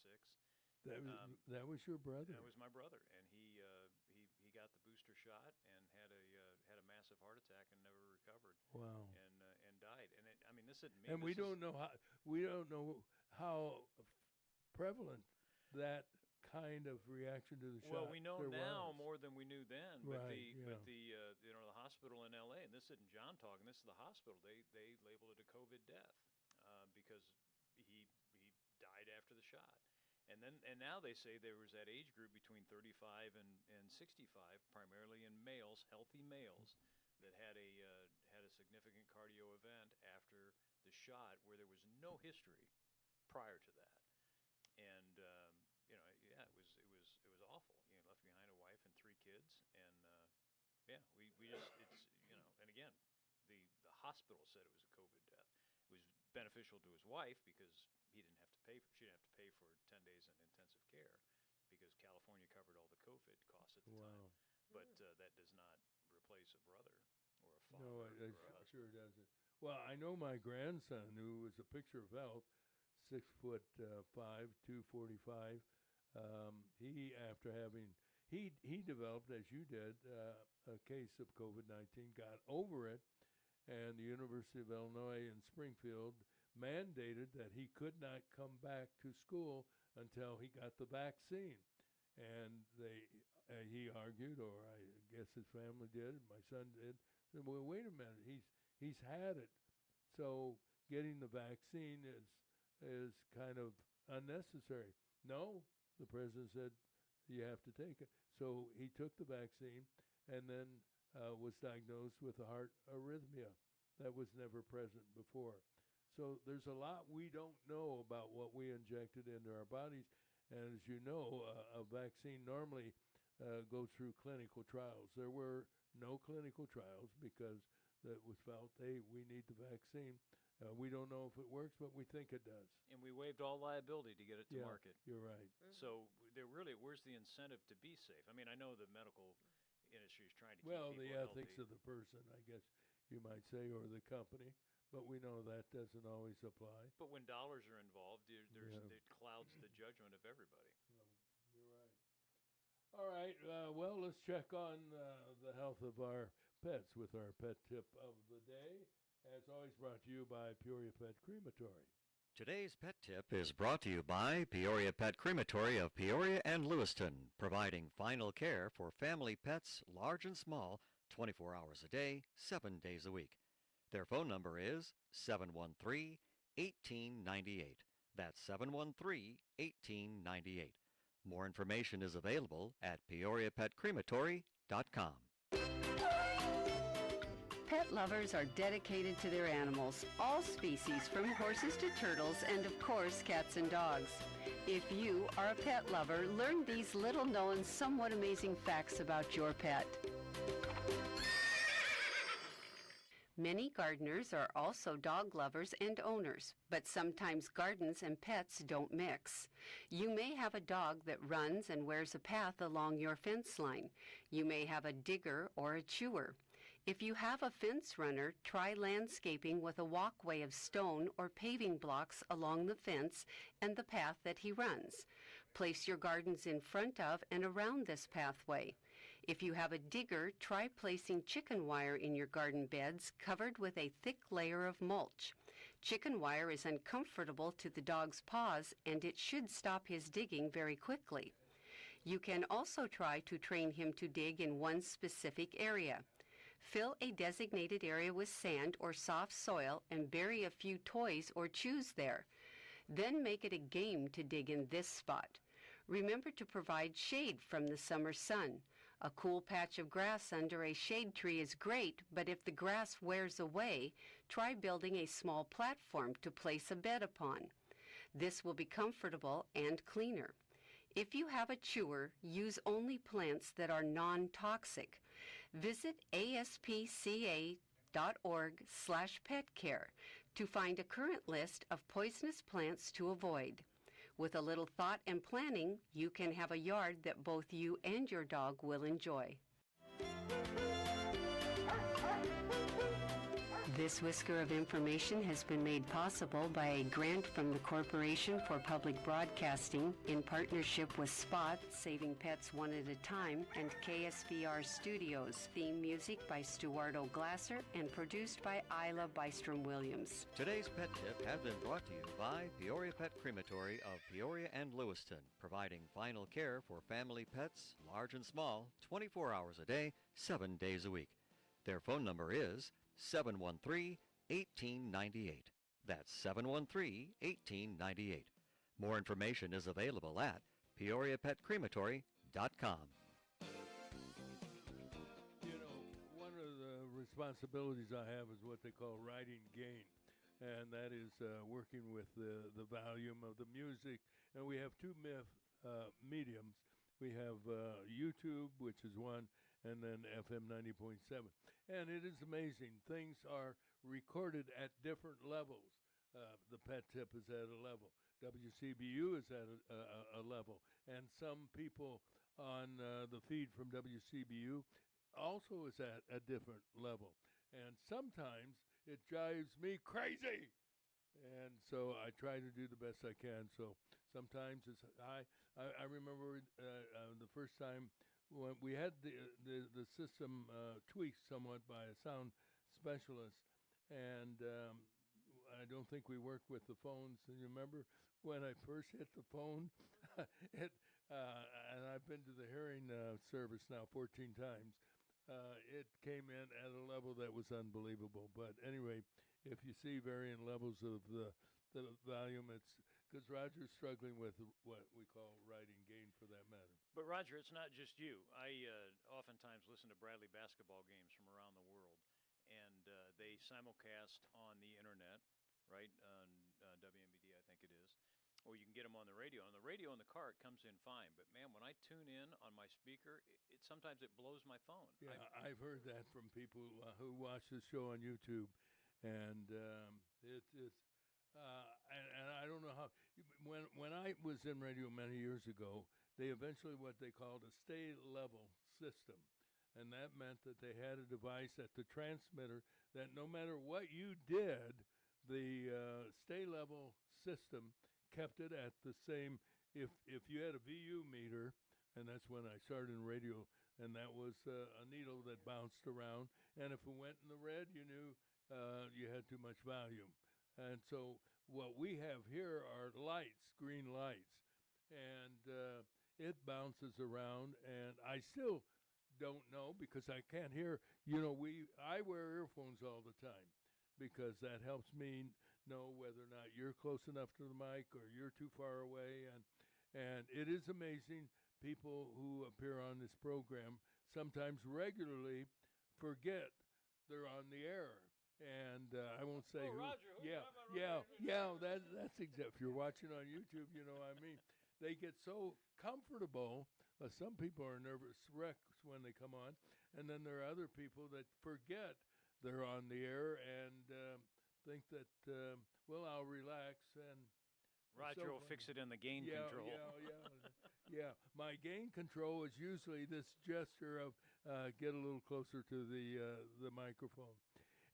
That was your brother. That was my brother, and he got the booster shot and had a massive heart attack and never recovered. Wow. And died. And this isn't me. And we don't know how prevalent that kind of reaction to the shot. Well, we know now more than we knew then. But Right, the hospital in L.A., and this isn't John talking, this is the hospital. They labeled it a COVID death because he died after the shot. And now they say there was that age group between 35 and 65, primarily in males, healthy males, that had a significant cardio event after the shot where there was no history prior to that. And it was awful. Left behind a wife and 3 kids, and and again, the hospital said it was a COVID death. It was beneficial to his wife because she didn't have to pay for 10 days in intensive care because California covered all the COVID costs at the time. But that does not replace a brother or a father. No, or a it sure doesn't. Well, I know my grandson, who was a picture of health, 6'5", 245. He developed, as you did, a case of COVID-19, got over it, and the University of Illinois in Springfield mandated that he could not come back to school until he got the vaccine. And he argued, or I guess his family did, my son did, said, well, wait a minute, he's had it. So getting the vaccine is kind of unnecessary. No, the president said, you have to take it. So he took the vaccine and then was diagnosed with a heart arrhythmia that was never present before. So there's a lot we don't know about what we injected into our bodies. And as you know, a vaccine normally goes through clinical trials. There were no clinical trials because it was felt, hey, we need the vaccine. We don't know if it works, but we think it does. And we waived all liability to get it to market. You're right. So where's the incentive to be safe? I mean, I know the medical industry is trying to keep Well, people the healthy. ethics of the person, I guess you might say, or the company, but we know that doesn't always apply. But when dollars are involved, it clouds the judgment of everybody. You're right. All right. Well, let's check on the health of our pets with our pet tip of the day. As always, brought to you by Peoria Pet Crematory. Today's pet tip is brought to you by Peoria Pet Crematory of Peoria and Lewiston, providing final care for family pets, large and small, 24 hours a day, 7 days a week. Their phone number is 713-1898. That's 713-1898. More information is available at peoriapetcrematory.com. Pet lovers are dedicated to their animals, all species from horses to turtles and of course cats and dogs. If you are a pet lover, learn these little known, somewhat amazing facts about your pet. Many gardeners are also dog lovers and owners, but sometimes gardens and pets don't mix. You may have a dog that runs and wears a path along your fence line. You may have a digger or a chewer. If you have a fence runner, try landscaping with a walkway of stone or paving blocks along the fence and the path that he runs. Place your gardens in front of and around this pathway. If you have a digger, try placing chicken wire in your garden beds covered with a thick layer of mulch. Chicken wire is uncomfortable to the dog's paws and it should stop his digging very quickly. You can also try to train him to dig in one specific area. Fill a designated area with sand or soft soil and bury a few toys or chews there. Then make it a game to dig in this spot. Remember to provide shade from the summer sun. A cool patch of grass under a shade tree is great, but if the grass wears away, try building a small platform to place a bed upon. This will be comfortable and cleaner. If you have a chewer, use only plants that are non-toxic. Visit aspca.org/petcare to find a current list of poisonous plants to avoid. With a little thought and planning, you can have a yard that both you and your dog will enjoy. This whisker of information has been made possible by a grant from the Corporation for Public Broadcasting in partnership with Spot, Saving Pets One at a Time, and KSVR Studios. Theme music by Stuardo Glasser and produced by Isla Bystrom-Williams. Today's Pet Tip has been brought to you by Peoria Pet Crematory of Peoria and Lewiston, providing final care for family pets, large and small, 24 hours a day, 7 days a week. Their phone number is 713-1898. That's 713-1898. More information is available at peoriapetcrematory.com. You know, one of the responsibilities I have is what they call writing gain, and that is working with the volume of the music. And we have two mediums. We have YouTube, which is one, and then FM 90.7. And it is amazing. Things are recorded at different levels. The Pet Tip is at a level. WCBU is at a level. And some people on the feed from WCBU also is at a different level. And sometimes it drives me crazy. And so I try to do the best I can. So sometimes it's high. I remember the first time when we had the system tweaked somewhat by a sound specialist, and I don't think we worked with the phones. And you remember when I first hit the phone, and I've been to the hearing service now 14 times. It came in at a level that was unbelievable. But anyway, if you see varying levels of the volume, it's because Roger's struggling with what we call writing gain for that matter. But Roger, it's not just you. I oftentimes listen to Bradley basketball games from around the world, and they simulcast on the internet, right, on WMBD, I think it is, or you can get them on the radio. On the radio in the car, it comes in fine, but man, when I tune in on my speaker, sometimes it blows my phone. Yeah, I've heard that from people who watch the show on YouTube, and it is. And I don't know how. When I was in radio many years ago, they eventually what they called a stay level system, and that meant that they had a device at the transmitter that no matter what you did, the stay level system kept it at the same. If you had a VU meter, and that's when I started in radio, and that was a needle that bounced around, and if it went in the red, you knew you had too much volume. And so what we have here are lights, green lights, and it bounces around, and I still don't know because I can't hear. You know, I wear earphones all the time because that helps me know whether or not you're close enough to the mic or you're too far away, and it is amazing. People who appear on this program sometimes regularly forget they're on the air. And I won't say who. Roger, That's exact. If you're watching on YouTube, you know what I mean. They get so comfortable. Some people are nervous wrecks when they come on, and then there are other people that forget they're on the air and think that well, I'll relax and Roger will fix it in the gain control. Yeah. My gain control is usually this gesture of get a little closer to the microphone.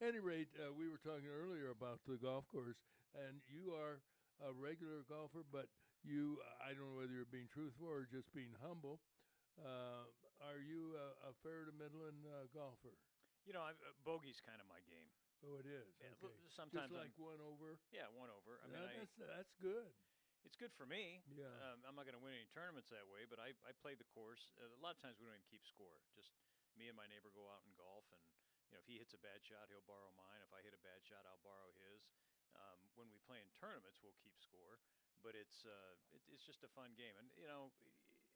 Any rate, we were talking earlier about the golf course, and you are a regular golfer, but you, I don't know whether you're being truthful or just being humble. Are you a fair to middling golfer? You know, bogey's kind of my game. Oh, it is. Yeah, Okay. sometimes just like one over. Yeah, one over. I mean, that's good. It's good for me. Yeah. I'm not going to win any tournaments that way, but I play the course. A lot of times we don't even keep score. Just me and my neighbor go out and golf, and if he hits a bad shot, he'll borrow mine. If I hit a bad shot, I'll borrow his. When we play in tournaments, we'll keep score, but it's just a fun game. And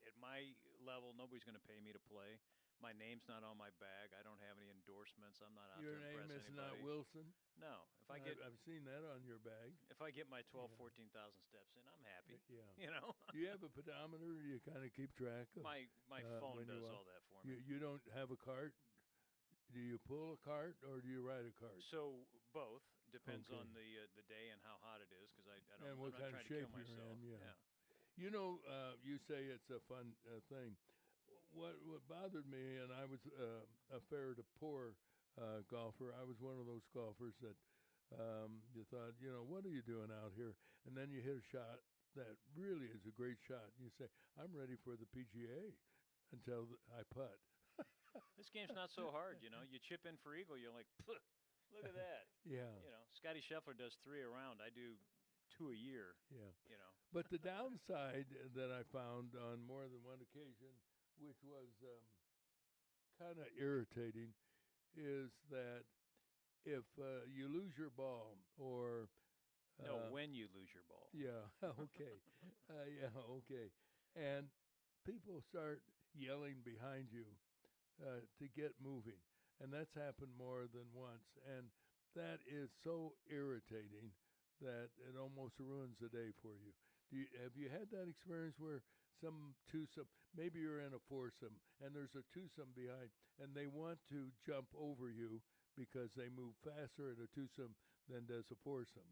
at my level, nobody's going to pay me to play. My name's not on my bag. I don't have any endorsements. I'm not out Your to impress name is anybody. not Wilson? No. I've seen that on your bag. If I get my 14,000 steps in, I'm happy. Yeah. Do you have a pedometer? You kind of keep track of my phone does all that for me. You don't have a cart? Do you pull a cart or do you ride a cart? So both depends on the day and how hot it is, because I don't. And what I'm not kind of trying to shape kill you're myself. in? Yeah. You say it's a fun thing. What bothered me, and I was a fair to poor golfer. I was one of those golfers that you thought, what are you doing out here? And then you hit a shot that really is a great shot. And you say, I'm ready for the PGA until I putt. This game's not so hard, You chip in for eagle, you're like, look at that. Yeah. Scotty Scheffler does 3 a round. I do 2 a year. Yeah. But the downside that I found on more than one occasion, which was kind of irritating, is that if you lose your ball or when you lose your ball. Yeah, okay. Okay. And people start yelling behind you to get moving. And that's happened more than once. And that is so irritating that it almost ruins the day for you. Have you had that experience where some twosome, maybe you're in a foursome, and there's a twosome behind, and they want to jump over you because they move faster at a twosome than does a foursome?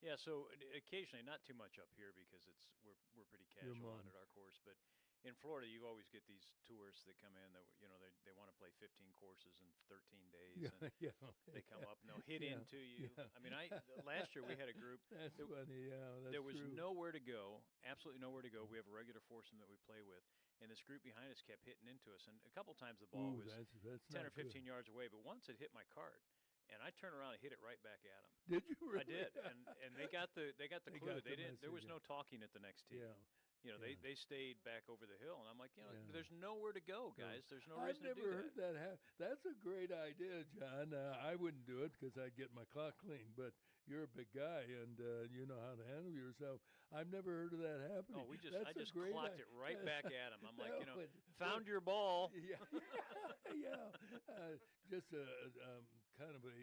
Yeah, so occasionally, not too much up here because we're pretty casual out at our course, but in Florida, you always get these tourists that come in that they want to play 15 courses in 13 days, and they come up and they'll hit into you. Yeah. I mean, last year we had a group. That's funny. Yeah, that's there was true. nowhere to go, absolutely nowhere to go. We have a regular foursome that we play with, and this group behind us kept hitting into us. And a couple times the ball was that's 10 or 15 good. yards away, but once it hit my cart. And I turned around and hit it right back at them. Did you really? I did, and they got the clue. got the They didn't. There was message, no talking at the next tee. Yeah. They stayed back over the hill, and I'm like, there's nowhere to go, guys. There's no I've reason to do never heard that happen. That's a great idea, John. I wouldn't do it because I'd get my clock clean, but you're a big guy, and you know how to handle yourself. I've never heard of that happening. Oh, I That's just great clocked it right back at him. I'm like, found but- your ball. Yeah, yeah. Just a kind of a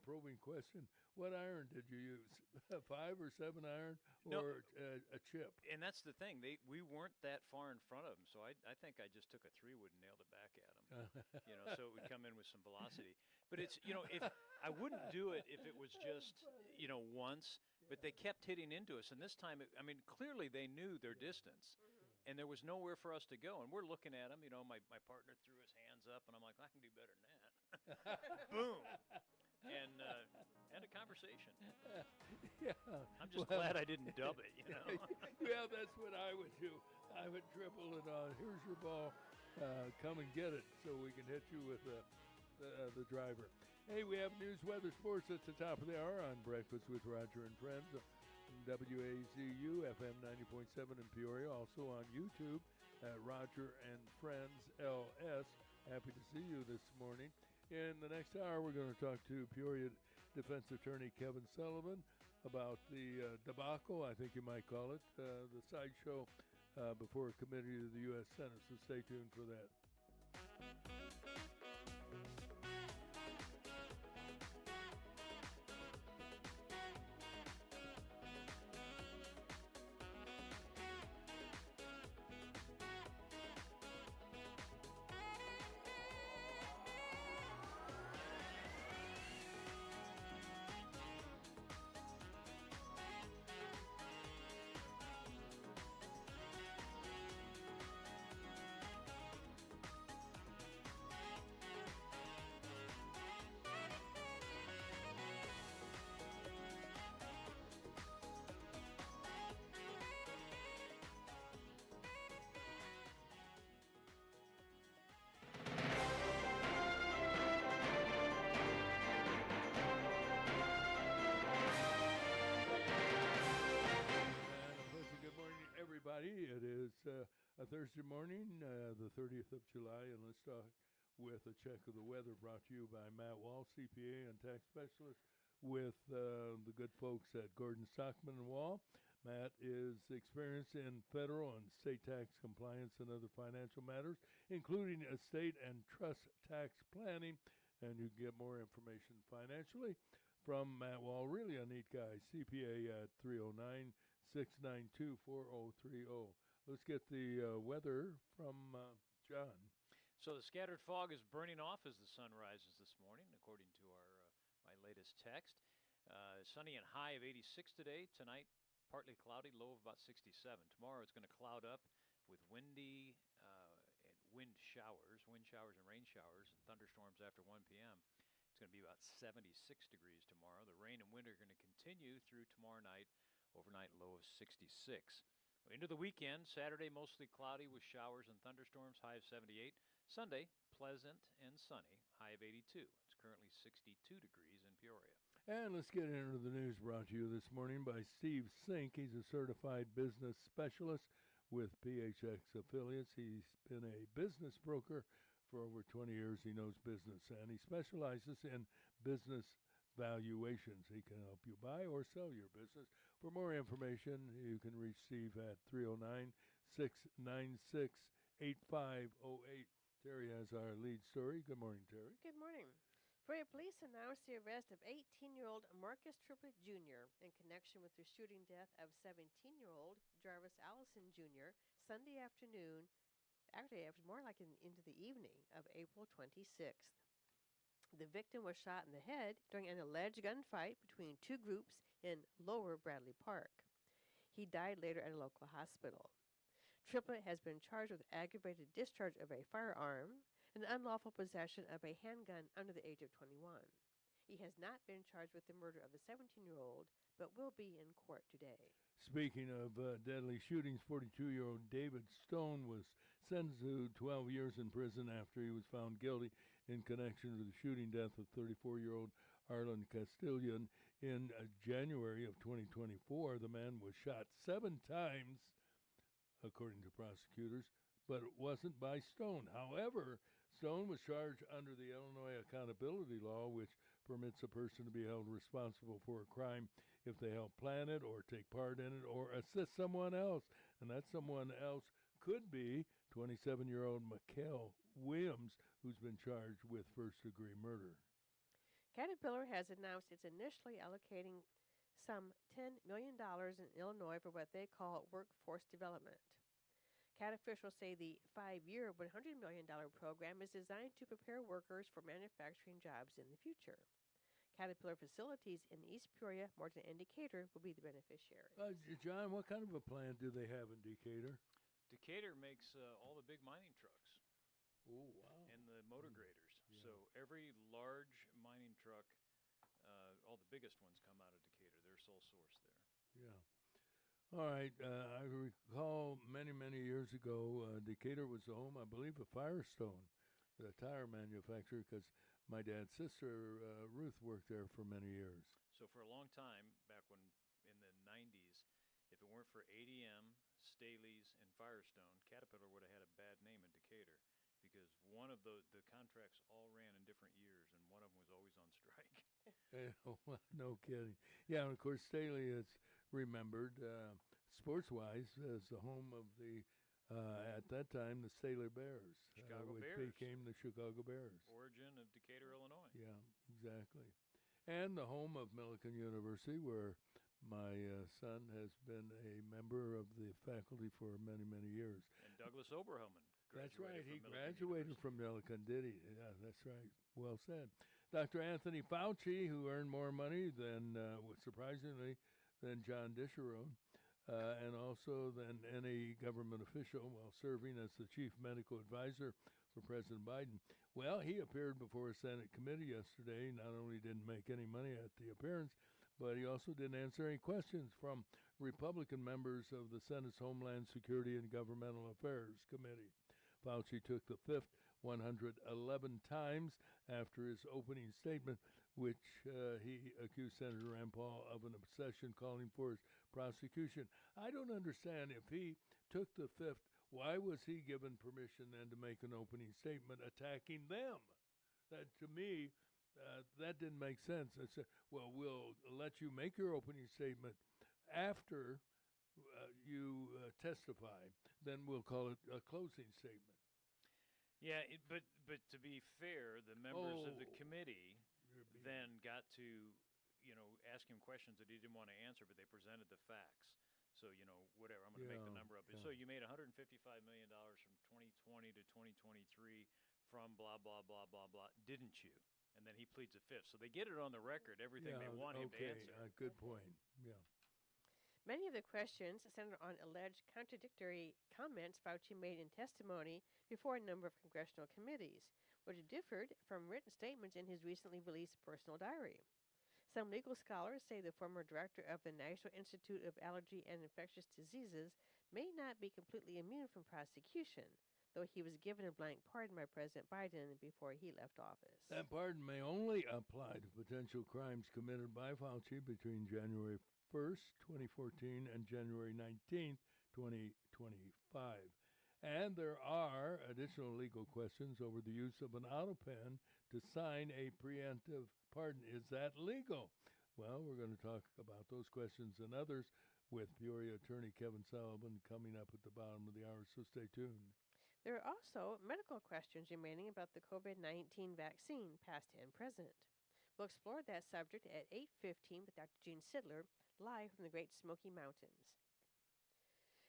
probing question. What iron did you use? A 5 or 7 iron, No. or a chip? And that's the thing. We weren't that far in front of him, so I think I just took a 3-wood and nailed it back at him. So it would come in with some velocity. But it's if I wouldn't do it if it was just once, but they kept hitting into us, and this time, clearly they knew their distance. And there was nowhere for us to go. And we're looking at him. My partner threw his hands up, and I'm like, I can do better than that. Boom. And had a conversation. Yeah. I'm just glad I didn't dub it, Yeah, that's what I would do. I would dribble it on. Here's your ball. Come and get it so we can hit you with the driver. Hey, we have news, weather, sports at the top of the hour on Breakfast with Roger and Friends. WAZU FM 90.7 in Peoria, also on YouTube at Roger and Friends LS. Happy to see you this morning. In the next hour, we're going to talk to Peoria Defense Attorney Kevin Sullivan about the debacle, I think you might call it, the sideshow before a committee of the U.S. Senate. So stay tuned for that. Thursday morning, the 30th of July, and let's start with a check of the weather brought to you by Matt Wall, CPA and tax specialist, with the good folks at Gordon Stockman and Wall. Matt is experienced in federal and state tax compliance and other financial matters, including estate and trust tax planning, and you can get more information financially from Matt Wall. Really a neat guy, CPA at 309-692-4030. Let's get the weather from John. So the scattered fog is burning off as the sun rises this morning, according to my latest text. Sunny and high of 86 today. Tonight, partly cloudy, low of about 67. Tomorrow it's going to cloud up with windy and wind showers and rain showers and thunderstorms after 1 p.m. It's going to be about 76 degrees tomorrow. The rain and wind are going to continue through tomorrow night. Overnight low of 66. Into the weekend, Saturday mostly cloudy with showers and thunderstorms, high of 78. Sunday, pleasant and sunny, high of 82. It's currently 62 degrees in Peoria. And let's get into the news brought to you this morning by Steve Sink. He's a certified business specialist with PHX affiliates. He's been a business broker for over 20 years. He knows business, and he specializes in business valuations. He can help you buy or sell your business. For more information, you can reach Steve at 309-696-8508. Terry has our lead story. Good morning, Terry. Good morning. Peoria police announced the arrest of 18-year-old Marcus Triplett Jr. in connection with the shooting death of 17-year-old Jarvis Allison Jr. Sunday afternoon, actually it was more like into the evening of April 26th. The victim was shot in the head during an alleged gunfight between two groups in Lower Bradley Park. He died later at a local hospital. Triplett has been charged with aggravated discharge of a firearm and unlawful possession of a handgun under the age of 21. He has not been charged with the murder of the 17-year-old, but will be in court today. Speaking of deadly shootings, 42-year-old David Stone was sentenced to 12 years in prison after he was found guilty in connection to the shooting death of 34-year-old Arlen Castillion in January of 2024. The man was shot 7 times, according to prosecutors, but it wasn't by Stone. However, Stone was charged under the Illinois accountability law, which permits a person to be held responsible for a crime if they help plan it or take part in it or assist someone else. And that someone else could be 27-year-old Mikhail Williams, who's been charged with first-degree murder. Caterpillar has announced it's initially allocating some $10 million in Illinois for what they call workforce development. CAT officials say the 5-year, $100 million program is designed to prepare workers for manufacturing jobs in the future. Caterpillar facilities in East Peoria, Morton, and Decatur will be the beneficiaries. John, what kind of a plant do they have in Decatur? Decatur makes all the big mining trucks. Oh, wow. And the motor graders. Yeah. So every large mining truck, all the biggest ones come out of Decatur. They're sole source there. Yeah. All right. I recall many, many years ago, Decatur was the home, I believe, of Firestone, the tire manufacturer, because my dad's sister, Ruth, worked there for many years. So for a long time, back when in the 90s, if it weren't for ADM, Staley's, and Firestone, Caterpillar would have had a bad name in Decatur, because one of the contracts all ran in different years, and one of them was always on strike. No kidding. Yeah, and of course, Staley is remembered sports-wise as the home of the, at that time, the Staley Bears, Chicago which Bears. became the Chicago Bears. Origin of Decatur, Illinois. Yeah, exactly. And the home of Millikan University, where my son has been a member of the faculty for many, many years. And Douglas Oberhelman. That's right. He from Millikan graduated University. from Millikan, did he? Yeah, that's right. Well said. Dr. Anthony Fauci, who earned more money than, surprisingly, than John Disharoon, and also than any government official while serving as the chief medical advisor for President Biden. Well, he appeared before a Senate committee yesterday. Not only didn't make any money at the appearance, but he also didn't answer any questions from Republican members of the Senate's Homeland Security and Governmental Affairs Committee. Fauci took the fifth 111 times after his opening statement, which he accused Senator Rand Paul of an obsession calling for his prosecution. I don't understand if he took the fifth why was he given permission then to make an opening statement attacking them? That, to me, that didn't make sense. I said, well, we'll let you make your opening statement after you testify. Then we'll call it a closing statement. Yeah, but to be fair, the members of the committee then got to, ask him questions that he didn't want to answer, but they presented the facts. So, whatever, I'm going to make the number up. Yeah. So you made $155 million from 2020 to 2023 from blah, blah, blah, blah, blah, didn't you? And then he pleads the fifth. So they get it on the record, everything they want him to answer. Good point. Yeah. Many of the questions centered on alleged contradictory comments Fauci made in testimony before a number of congressional committees, which differed from written statements in his recently released personal diary. Some legal scholars say the former director of the National Institute of Allergy and Infectious Diseases may not be completely immune from prosecution, though he was given a blank pardon by President Biden before he left office. That pardon may only apply to potential crimes committed by Fauci between January 1st, 2014 and January 19th, 2025. And there are additional legal questions over the use of an auto pen to sign a preemptive pardon. Is that legal? Well, we're going to talk about those questions and others with Peoria attorney Kevin Sullivan coming up at the bottom of the hour, so stay tuned. There are also medical questions remaining about the COVID-19 vaccine, past and present. We'll explore that subject at 8:15 with Dr. Gene Sidler, live from the Great Smoky Mountains.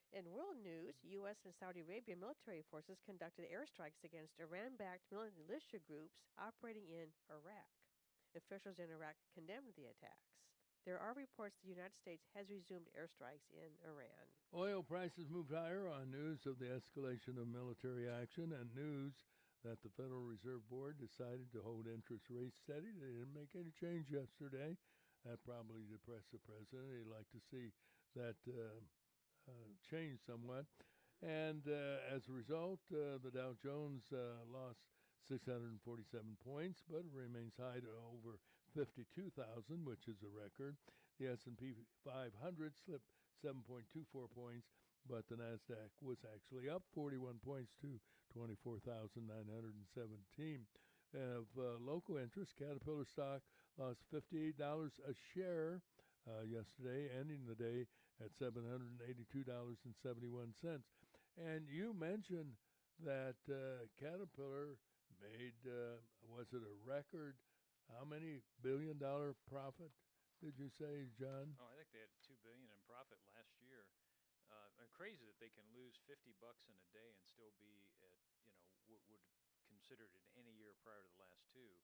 In world news, U.S. and Saudi Arabia military forces conducted airstrikes against Iran-backed militia groups operating in Iraq. Officials in Iraq condemned the attacks. There are reports the United States has resumed airstrikes in Iran. Oil prices moved higher on news of the escalation of military action and news that the Federal Reserve Board decided to hold interest rates steady. They didn't make any change yesterday. That probably depressed the president. He'd like to see that change somewhat. And as a result, the Dow Jones lost 647 points, but remains high to over 52,000, which is a record. The S&P 500 slipped 7.24 points, but the NASDAQ was actually up 41 points to 24,917. Of local interest, Caterpillar stock lost $58 a share yesterday, ending the day at $782.71. And you mentioned that Caterpillar made, was it a record? How many billion-dollar profit did you say, John? Oh, I think they had $2 billion in profit last year. And crazy that they can lose $50 in a day and still be at, what would considered in any year prior to the last two an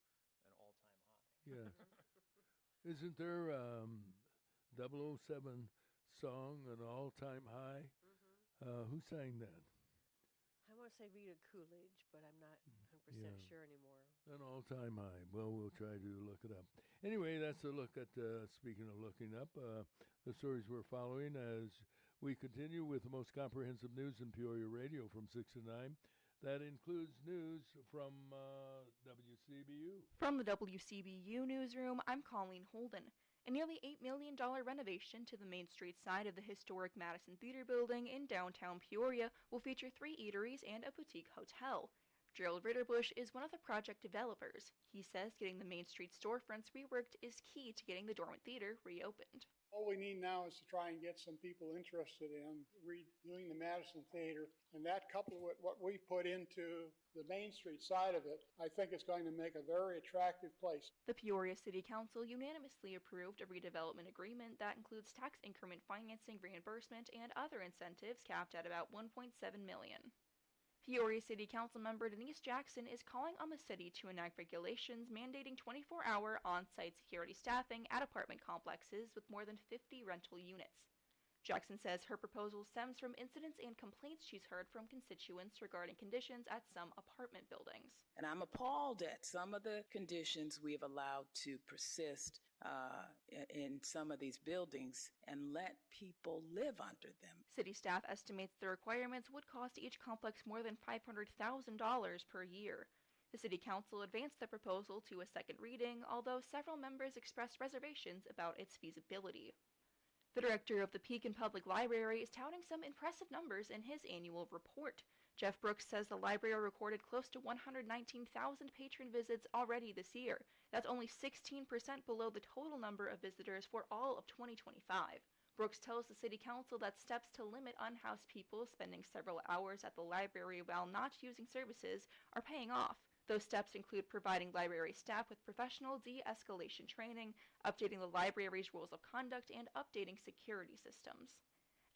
all-time high. Yeah. Isn't there 007 song an all-time high? Mm-hmm. Who sang that? I want to say Rita Coolidge, but I'm not 100% sure anymore. An all-time high. Well, we'll try to look it up. Anyway, that's a look at, speaking of looking up, the stories we're following as we continue with the most comprehensive news in Peoria Radio from 6 to 9. That includes news from WCBU. From the WCBU newsroom, I'm Colleen Holden. A nearly $8 million renovation to the Main Street side of the historic Madison Theater building in downtown Peoria will feature 3 eateries and a boutique hotel. Gerald Ritterbush is one of the project developers. He says getting the Main Street storefronts reworked is key to getting the dormant theater reopened. All we need now is to try and get some people interested in redoing the Madison Theater, and that coupled with what we put into the Main Street side of it, I think it's going to make a very attractive place. The Peoria City Council unanimously approved a redevelopment agreement that includes tax increment financing reimbursement and other incentives capped at about $1.7 million. Peoria City Council member Denise Jackson is calling on the city to enact regulations mandating 24-hour on-site security staffing at apartment complexes with more than 50 rental units. Jackson says her proposal stems from incidents and complaints she's heard from constituents regarding conditions at some apartment buildings. And I'm appalled at some of the conditions we have allowed to persist in some of these buildings and let people live under them. City staff estimates the requirements would cost each complex more than $500,000 per year. The City Council advanced the proposal to a second reading, although several members expressed reservations about its feasibility. The director of the Pekin Public Library is touting some impressive numbers in his annual report. Jeff Brooks says the library recorded close to 119,000 patron visits already this year. That's only 16% below the total number of visitors for all of 2025. Brooks tells the city council that steps to limit unhoused people spending several hours at the library while not using services are paying off. Those steps include providing library staff with professional de-escalation training, updating the library's rules of conduct, and updating security systems.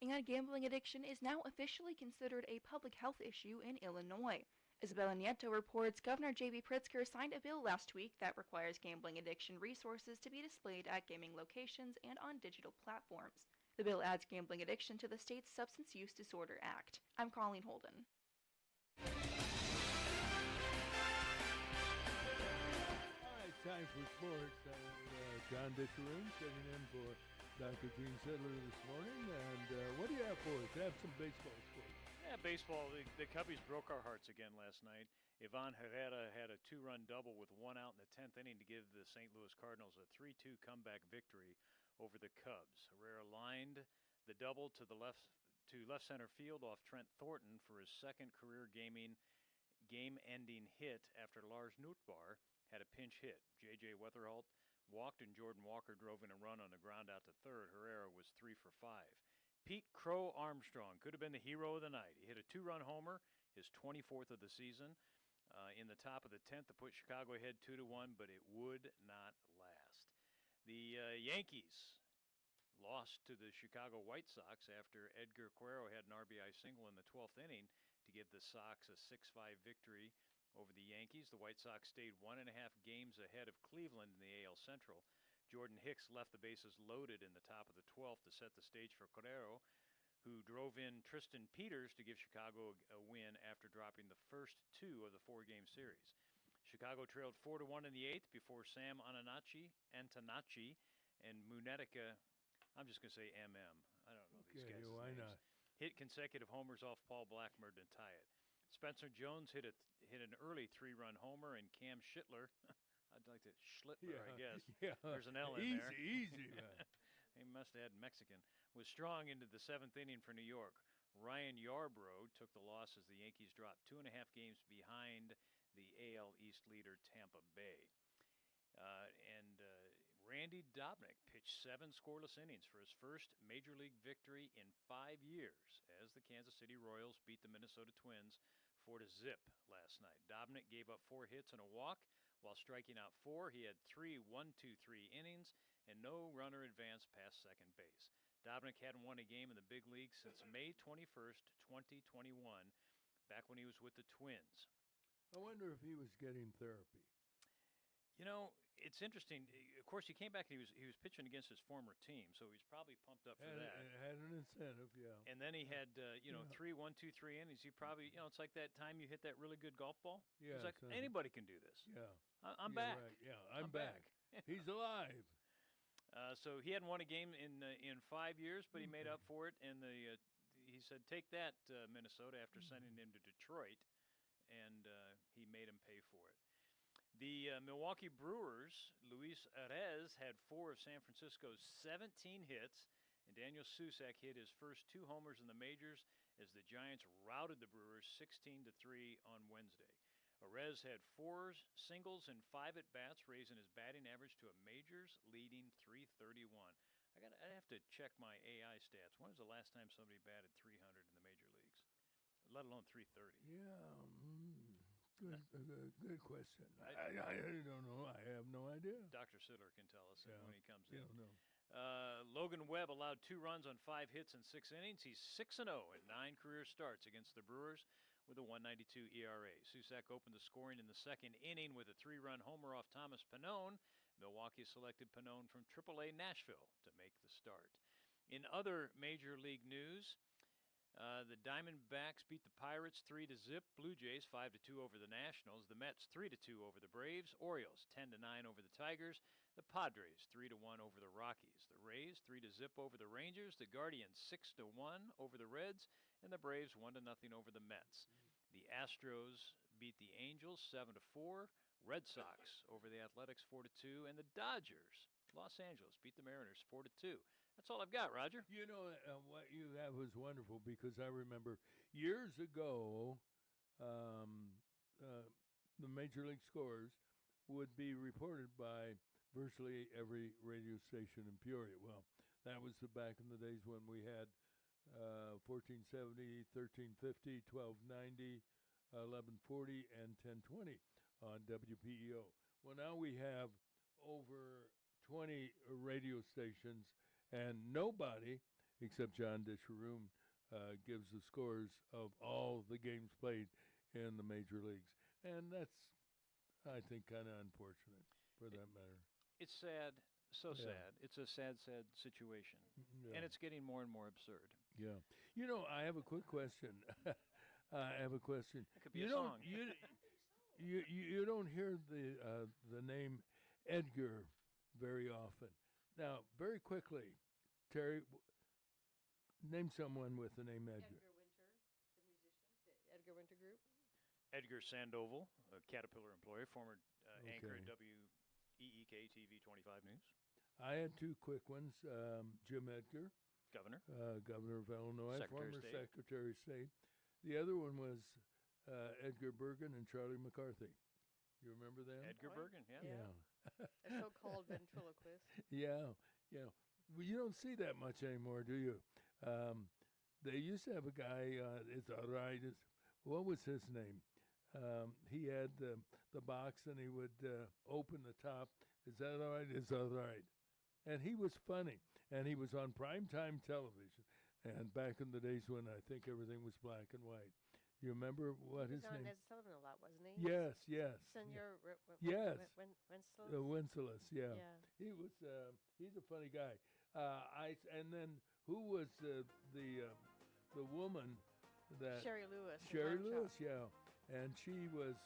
And gambling addiction is now officially considered a public health issue in Illinois. Isabella Nieto reports Governor J.B. Pritzker signed a bill last week that requires gambling addiction resources to be displayed at gaming locations and on digital platforms. The bill adds gambling addiction to the state's Substance Use Disorder Act. I'm Colleen Holden. It's time for sports. John Disharoon sitting in for Dr. Gene Sidler this morning. And what do you have for us? Have some baseball sports. Yeah, baseball. The Cubbies broke our hearts again last night. Ivan Herrera had a two-run double with one out in the 10th inning to give the St. Louis Cardinals a 3-2 comeback victory over the Cubs. Herrera lined the double to left center field off Trent Thornton for his second career game-ending hit after Lars Nootbaar had a pinch hit. J.J. Weatherholt walked and Jordan Walker drove in a run on a ground out to third. Herrera was 3 for 5. Pete Crow Armstrong could have been the hero of the night. He hit a two-run homer, his 24th of the season, in the top of the 10th to put Chicago ahead 2-1, but it would not last. The Yankees lost to the Chicago White Sox after Edgar Quero had an RBI single in the 12th inning to give the Sox a 6-5 victory over the Yankees. The White Sox stayed 1.5 games ahead of Cleveland in the AL Central. Jordan Hicks left the bases loaded in the top of the 12th to set the stage for Quero, who drove in Tristan Peters to give Chicago a win after dropping the first two of the four-game series. Chicago trailed 4-1 in the 8th before Sam Antonacci and Munetica, I'm just going to say MM. I don't know these guys' why names. not? Hit consecutive homers off Paul Blackmer to tie it. Spencer Jones hit an early three-run homer, and Cam Schittler, I'd like to Schlittler, I guess. Yeah. There's an L in there. Easy, man. He must have had Mexican. Was strong into the 7th inning for New York. Ryan Yarbrough took the loss as the Yankees dropped 2.5 games behind the AL East leader Tampa Bay. Randy Dobnak pitched 7 scoreless innings for his first Major League victory in 5 years as the Kansas City Royals beat the Minnesota Twins 4-0 last night. Dobnak gave up 4 hits and a walk while striking out 4. He had 3 1-2-3 innings and no runner advanced past second base. Dobnak hadn't won a game in the big league since May 21st, 2021, back when he was with the Twins. I wonder if he was getting therapy. You know, it's interesting. Of course, he came back and he was pitching against his former team, so he's probably pumped up for that. Had an incentive, yeah. And then he had, 3 1-2-3 innings. He probably, it's like that time you hit that really good golf ball. Yeah, it's like anybody can do this. Yeah, I'm back. Right. Yeah, I'm back. He's alive. So he hadn't won a game in 5 years, but he made up for it. And he said, "Take that, Minnesota," after sending him to Detroit, and he made him pay for it. The Milwaukee Brewers, Luis Arez, had 4 of San Francisco's 17 hits, and Daniel Susac hit his first 2 homers in the majors as the Giants routed the Brewers 16-3 on Wednesday. Arez had 4 singles and 5 at-bats, raising his batting average to a majors-leading .331. I have to check my AI stats. When was the last time somebody batted 300 in the major leagues, let alone 330? Yeah. Good question. I don't know. I have no idea. Dr. Sidler can tell us when he comes in. Logan Webb allowed 2 runs on 5 hits in 6 innings. He's 6-0 in 9 career starts against the Brewers with a 1.92 ERA. Susac opened the scoring in the 2nd inning with a 3-run homer off Thomas Pannone. Milwaukee selected Pannone from AAA Nashville to make the start. In other Major League news, the Diamondbacks beat the Pirates 3-0. Blue Jays 5-2 over the Nationals. The Mets 3-2 over the Braves. Orioles 10-9 over the Tigers. The Padres 3-1 over the Rockies. The Rays 3-0 over the Rangers. The Guardians 6-1 over the Reds, and the Braves 1-0 over the Mets. The Astros beat the Angels 7-4. Red Sox over the Athletics 4-2, and the Dodgers Los Angeles beat the Mariners 4-2. That's all I've got, Roger. You know, what you have was wonderful because I remember years ago, the Major League scores would be reported by virtually every radio station in Peoria. Well, that was back in the days when we had 1470, 1350, 1290, 1140, and 1020 on WPEO. Well, now we have over 20 radio stations, and nobody except John Disharoon gives the scores of all the games played in the major leagues. And that's, I think, kind of unfortunate for that matter. It's sad, so Yeah. sad. It's a sad, sad situation. Yeah. And it's getting more and more absurd. Yeah. You know, I have a quick question. I have a question. It could be You a don't song. you don't hear the name Edgar very often. Now, very quickly, Terry, name someone with the name Edgar. Edgar Winter, the musician, the Edgar Winter Group. Edgar Sandoval, a Caterpillar employee, former anchor at Okay. WEEK TV 25 News, I had two quick ones. Jim Edgar, governor. governor of Illinois, Secretary of former State. Secretary of State. The other one was Edgar Bergen and Charlie McCarthy. You remember them? Edgar Oh, Bergen, yeah. Yeah. A so-called ventriloquist. Yeah, yeah. Well, you don't see that much anymore, do you? They used to have a guy. It's all right. What was his name? He had the box, and he would open the top. Is that all right? It's all right. And he was funny, and he was on primetime television. And back in the days when I think everything was black and white. You remember what He his was on name? Ed Sullivan a lot, wasn't he? Yes, yes. Senor Yes. Wenceslao? Wenceslao, yeah. Yeah. He was. He's a funny guy. And then who was the woman that Sherry Lewis. and Sherry Lamb Lewis? Chop. Yeah, and she was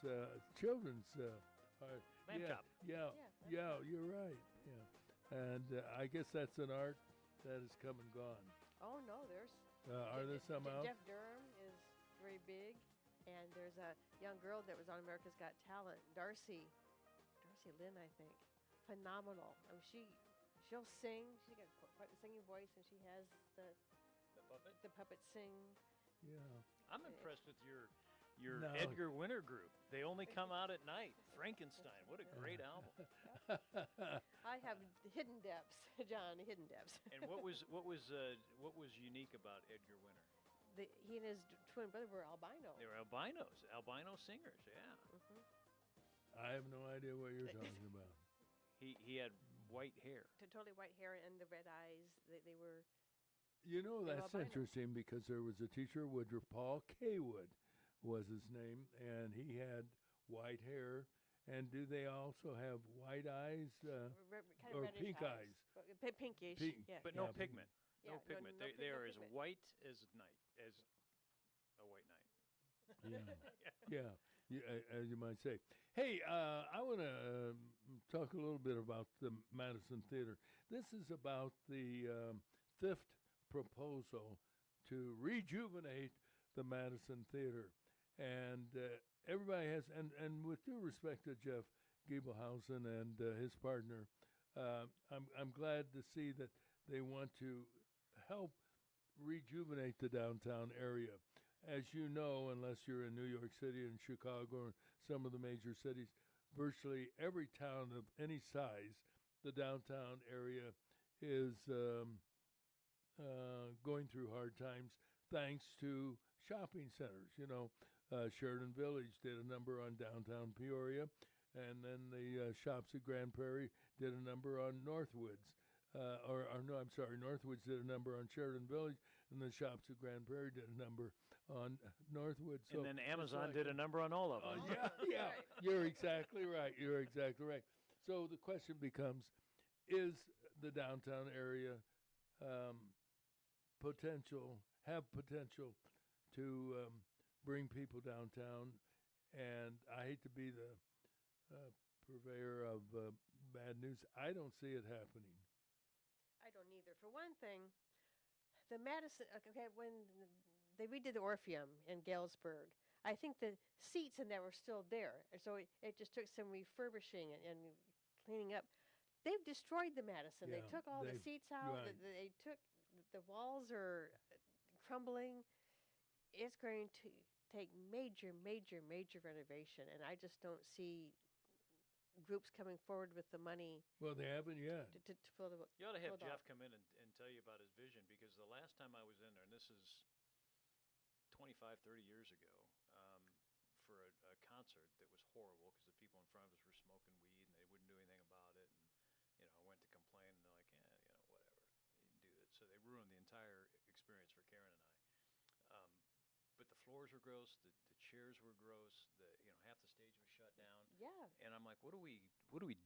children's. Lamb yeah, chop. yeah, Yeah, yeah. You're right. Yeah, and I guess that's an art that has come and gone. Oh no, there's. Are there some out? Jeff Durham is very big, and there's a young girl that was on America's Got Talent, Darcy Lynn, I think. Phenomenal. I mean, she'll sing. She got quite a singing voice, and she has The puppet. the puppet sing. Yeah. I'm impressed with your No. Edgar Winter group. They only come out at night. Frankenstein. What a great album. I have hidden depths, John, hidden depths. And what was unique about Edgar Winter? He and his twin brother were albino. They were albino singers. Yeah. Mhm. I have no idea what you're talking about. He had white hair. Totally white hair and the red eyes. They were. You know, They were that's albino. interesting because there was a teacher, Woodruff Paul Kaywood was his name, and he had white hair. And do they also have white eyes? Kind or of reddish pink eyes. Pinkish. Pink. Yeah. But no Yeah, pigment. Yeah, No pigment. They no are as pigment. white as night, as a white night. Yeah, as you might say. Hey, I want to talk a little bit about the Madison Theater. This is about the fifth proposal to rejuvenate the Madison Theater. And everybody has, and with due respect to Jeff Giebelhausen and his partner, I'm glad to see that they want to help rejuvenate the downtown area. As you know, unless you're in New York City and Chicago or some of the major cities, virtually every town of any size, the downtown area is going through hard times thanks to shopping centers. You know, Sheridan Village did a number on downtown Peoria, and then the shops at Grand Prairie did a number on Northwoods. Northwoods did a number on Sheridan Village, and the shops at Grand Prairie did a number on Northwoods. So And then it's Amazon like did a number on all of them. yeah, you're exactly right. You're exactly right. So the question becomes, is the downtown area potential to bring people downtown? And I hate to be the purveyor of bad news. I don't see it happening. I don't either. For one thing, the Madison, when they redid the Orpheum in Galesburg, I think the seats in there were still there. And so it just took some refurbishing and cleaning up they've destroyed the Madison. They Yeah, took all the they've- seats out. right. They took the walls are crumbling. It's going to take major, major, major renovation, and I just don't see groups coming forward with the money Well, they haven't yet. to fill the. You ought to have fill it Jeff up. come in and tell you about his vision, because the last time I was in there, and this is 25, 30 years ago, for a concert that was horrible because the people in front of us were smoking weed and they wouldn't do anything about it. And, I went to complain and they're like, whatever, you do it. So they ruined the entire experience for Karen and I. But the floors were gross, the chairs were gross, half the stage was shut down. Yeah. And I'm like, what are we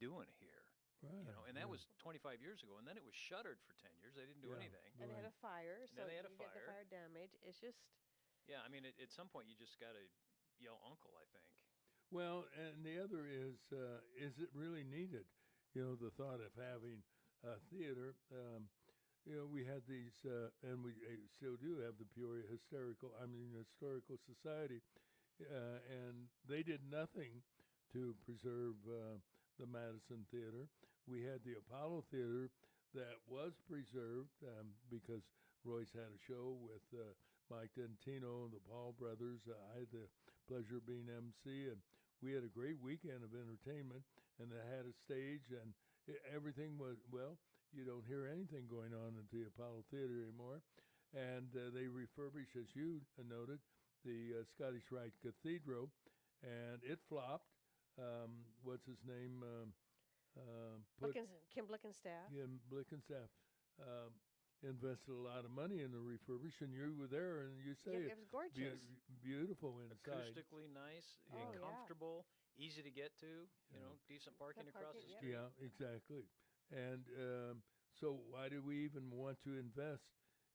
doing here? Right. And that was 25 years ago, and then it was shuttered for 10 years. They didn't do Yeah. anything. And they had a fire, And so then they had a you get the fire. fire damage. It's just. Yeah, I mean, at some point you just got to yell uncle, I think. Well, and the other is it really needed? The thought of having a theater. We had these, and we still do have the Peoria Historical Society, and they did nothing to preserve the Madison Theater. We had the Apollo Theater that was preserved because Royce had a show with Mike Dentino and the Paul brothers. I had the pleasure of being MC, and we had a great weekend of entertainment, and they had a stage, and everything was, well, you don't hear anything going on at the Apollo Theater anymore. And they refurbished, as you noted, the Scottish Rite Cathedral, and it flopped. What's his name? Kim Blickenstaff. Kim Blickenstaff invested a lot of money in the refurbishment. You were there, and you say It was gorgeous. beautiful inside. Acoustically nice, Oh, yeah. comfortable, easy to get to, Yeah. decent parking Good across parking, the yep. street. Yeah, exactly. And so why do we even want to invest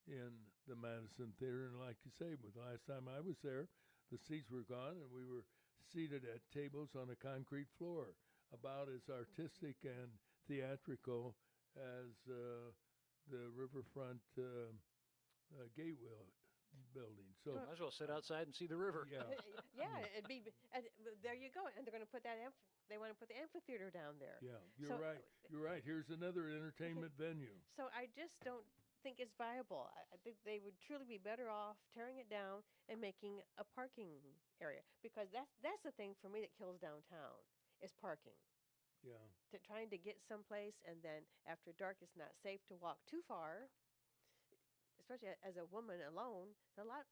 in the Madison Theater? And like you say, with the last time I was there, the seats were gone, and we were seated at tables on a concrete floor, about as artistic and theatrical as the riverfront gateway building. So Might as well sit outside and see the river. yeah, Yeah, it'd be. And there you go. And they're going to put that. They want to put the amphitheater down there. yeah, you're So- right. You're right. Here's another entertainment venue. So I just don't think it's viable. I think they would truly be better off tearing it down and making a parking area, because that's the thing for me that kills downtown is parking. Yeah. Trying to get someplace, and then after dark, it's not safe to walk too far. Especially as a woman alone,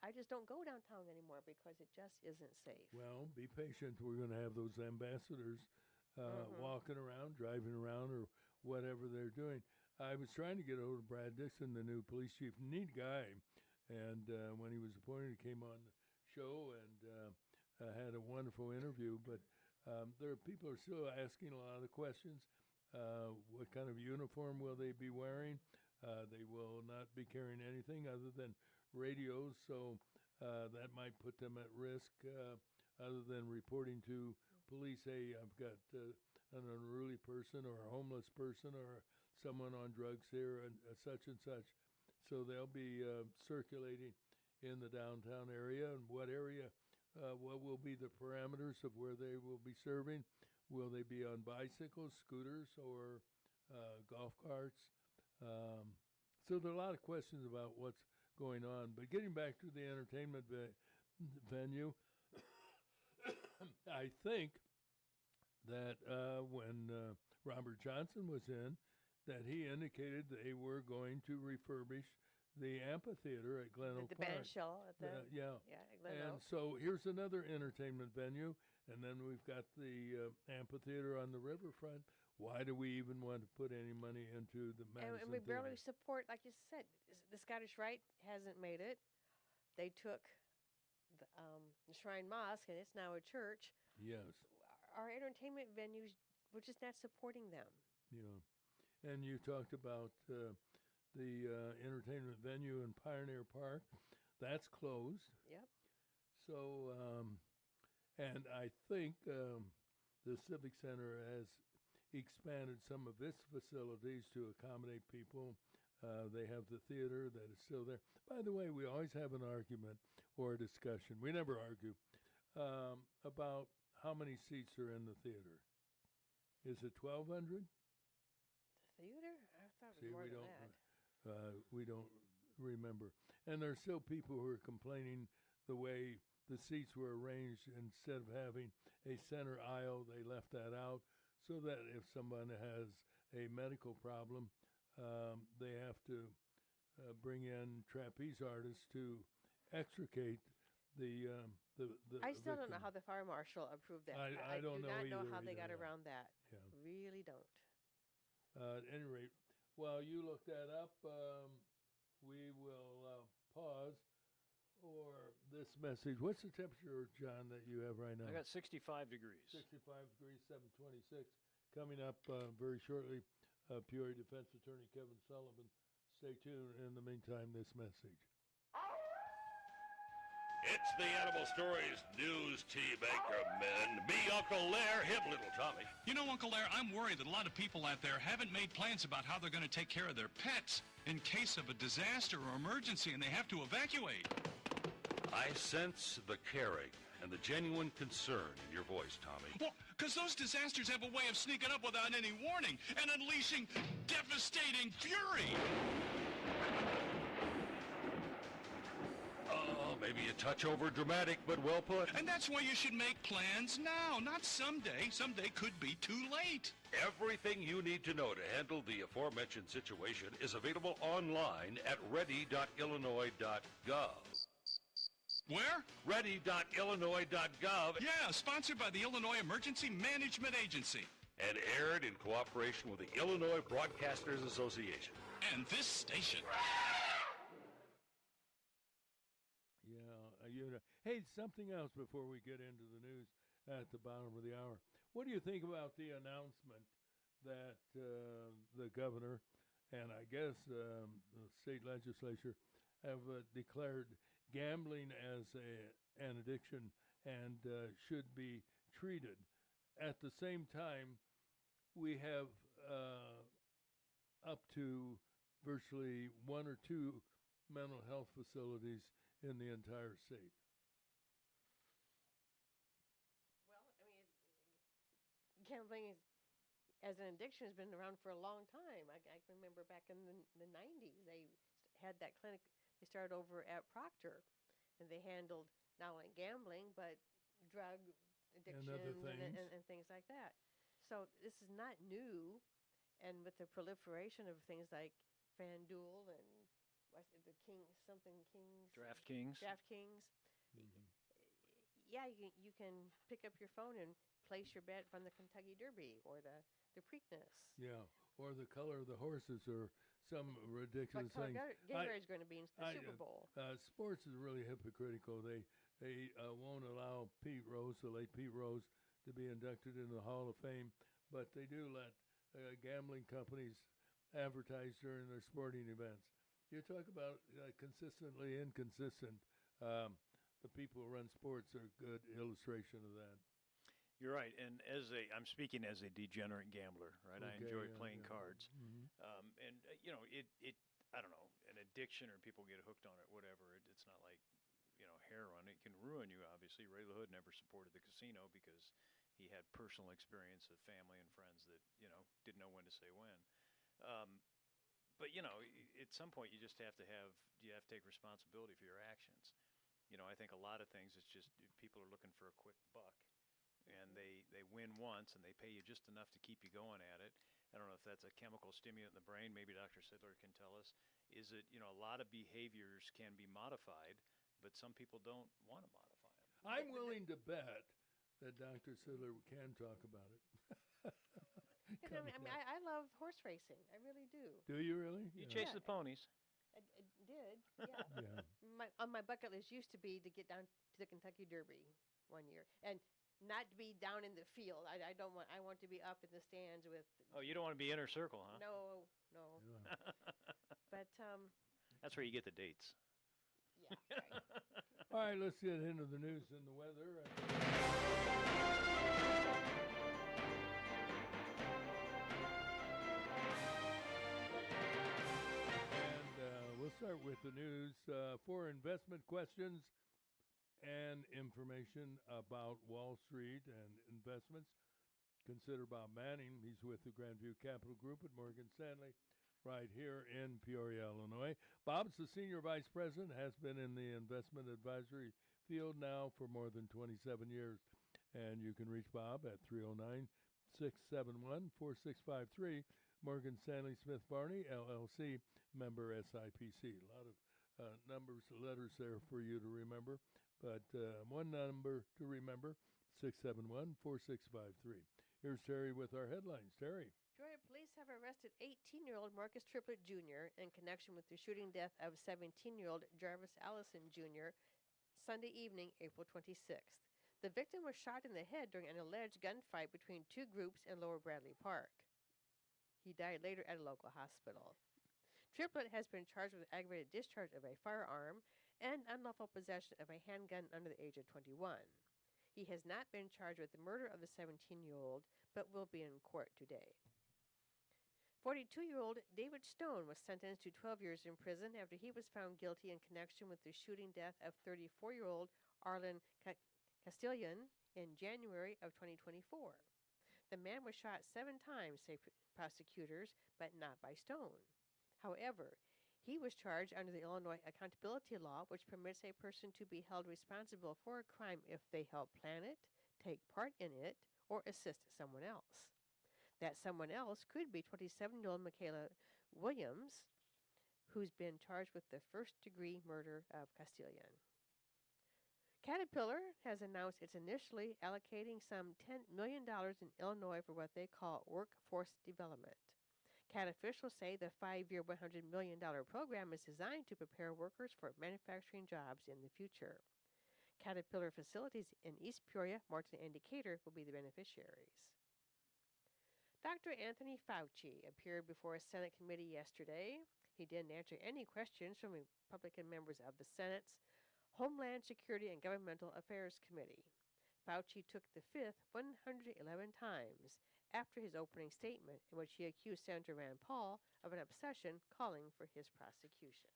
I just don't go downtown anymore because it just isn't safe. Well, be patient. We're going to have those ambassadors walking around, driving around, or whatever they're doing. I was trying to get over to Brad Dixon, the new police chief. Neat guy. And when he was appointed, he came on the show and had a wonderful interview. But there are people are still asking a lot of questions. What kind of uniform will they be wearing? They will not be carrying anything other than radios, so that might put them at risk, other than reporting to police, hey, I've got an unruly person or a homeless person or someone on drugs here and such and such. So they'll be circulating in the downtown area. And what will be the parameters of where they will be serving? Will they be on bicycles, scooters, or golf carts? So there are a lot of questions about what's going on. But getting back to the entertainment venue, I think that when Robert Johnson was in, that he indicated they were going to refurbish the amphitheater at Glen Oak The Park. band shell at the Yeah. at Glen And Oak. so here's another entertainment venue, and then we've got the amphitheater on the riverfront. Why do we even want to put any money into the Madison And we barely Theater? support, like you said, the Scottish Rite hasn't made it. They took the Shrine Mosque, and it's now a church. Yes, Our entertainment venues, we're just not supporting them. yeah. And you talked about the entertainment venue in Pioneer Park. That's closed. Yep. So, and I think the Civic Center has expanded some of its facilities to accommodate people. They have the theater that is still there. By the way, we always have an argument or a discussion. We never argue about how many seats are in the theater. Is it 1,200? Theater? I thought it See, was more we than don't that. we don't remember. And there's still people who are complaining the way the seats were arranged. Instead of having a center aisle, they left that out so that if someone has a medical problem, they have to bring in trapeze artists to extricate the I still don't know victim. how the fire marshal approved that. I don't do know not know either, how they got yeah. around that. Yeah. Really don't. At any rate, while you look that up, we will pause for this message. What's the temperature, John, that you have right now? I got 65 degrees. 65 degrees, 726. Coming up very shortly, Peoria Defense Attorney Kevin Sullivan. Stay tuned. In the meantime, this message. It's the Animal Stories News Team Anchorman. Me, Uncle Lair, him, Little Tommy. You know, Uncle Lair, I'm worried that a lot of people out there haven't made plans about how they're going to take care of their pets in case of a disaster or emergency and they have to evacuate. I sense the caring and the genuine concern in your voice, Tommy. Well, because those disasters have a way of sneaking up without any warning and unleashing devastating fury. Oh, maybe a touch over dramatic, but well put. And that's why you should make plans now, not someday. Someday could be too late. Everything you need to know to handle the aforementioned situation is available online at ready.illinois.gov. Where? Ready.illinois.gov. Yeah, sponsored by the Illinois Emergency Management Agency. And aired in cooperation with the Illinois Broadcasters Association. And this station. Hey, something else before we get into the news at the bottom of the hour. What do you think about the announcement that the governor and I guess the state legislature have declared gambling as an addiction and should be treated? At the same time, we have up to virtually one or two mental health facilities in the entire state. Well, I mean, gambling as an addiction has been around for a long time. I can remember back in the 90s, they had that clinic. They started over at Proctor, and they handled not only gambling, but drug addiction other things. And things like that. So this is not new. And with the proliferation of things like FanDuel and what's it, the Kings, DraftKings. Yeah, you can pick up your phone and place your bet on the Kentucky Derby or the Preakness. Yeah, or the color of the horses or some ridiculous What things. color Gatorade is going to be in the Super Bowl? Sports is really hypocritical. They won't allow Pete Rose, the late Pete Rose, to be inducted into the Hall of Fame, but they do let gambling companies advertise during their sporting events. You talk about consistently inconsistent. The people who run sports are a good illustration of that. You're right, and I'm speaking as a degenerate gambler, right? I Okay, enjoy yeah, playing yeah. cards, Mhm. and I don't know, an addiction or people get hooked on it, whatever. It's not like heroin. It can ruin you. Obviously, Ray LaHood never supported the casino because he had personal experience of family and friends that didn't know when to say when. But at some point you have to take responsibility for your actions. I think a lot of things it's just people are looking for a quick buck. And they win once, and they pay you just enough to keep you going at it. I don't know if that's a chemical stimulant in the brain. Maybe Dr. Sidler can tell us. Is it, a lot of behaviors can be modified, but some people don't want to modify them. I'm willing to bet that Dr. Sidler can talk about it. I love horse racing. I really do. Do you really? You Yeah. chase the ponies. I did, yeah. Yeah. On my bucket list used to be to get down to the Kentucky Derby one year. And not to be down in the field. I don't want. I want to be up in the stands with. Oh, you don't want to be inner circle, huh? No. Yeah. But That's where you get the dates. yeah. Right. All right, let's get into the news and the weather. And we'll start with the news. For investment questions and information about Wall Street and investments, consider Bob Manning. He's with the Grandview Capital Group at Morgan Stanley right here in Peoria, Illinois. Bob's the senior vice president, has been in the investment advisory field now for more than 27 years. And you can reach Bob at 309-671-4653. Morgan Stanley Smith Barney, LLC, member SIPC. A lot of letters there for you to remember. But one number to remember, 671-4653. Here's Terry with our headlines. Terry. Peoria police have arrested 18-year-old Marcus Triplett Jr. in connection with the shooting death of 17-year-old Jarvis Allison Jr. Sunday evening, April 26th. The victim was shot in the head during an alleged gunfight between two groups in Lower Bradley Park. He died later at a local hospital. Triplett has been charged with aggravated discharge of a firearm and unlawful possession of a handgun under the age of 21. He has not been charged with the murder of the 17-year-old, but will be in court today. 42-year-old David Stone was sentenced to 12 years in prison after he was found guilty in connection with the shooting death of 34-year-old Arlen Castellan in January of 2024. The man was shot 7 times, say prosecutors, but not by Stone. However, he was charged under the Illinois accountability law, which permits a person to be held responsible for a crime if they help plan it, take part in it, or assist someone else. That someone else could be 27-year-old Michaela Williams, who's been charged with the first-degree murder of Castellan. Caterpillar has announced it's initially allocating some $10 million in Illinois for what they call workforce development. CAT officials say the 5-year, $100 million program is designed to prepare workers for manufacturing jobs in the future. Caterpillar facilities in East Peoria, Martin, and Decatur will be the beneficiaries. Dr. Anthony Fauci appeared before a Senate committee yesterday. He didn't answer any questions from Republican members of the Senate's Homeland Security and Governmental Affairs Committee. Fauci took the fifth 111 times after his opening statement, in which he accused Senator Rand Paul of an obsession calling for his prosecution.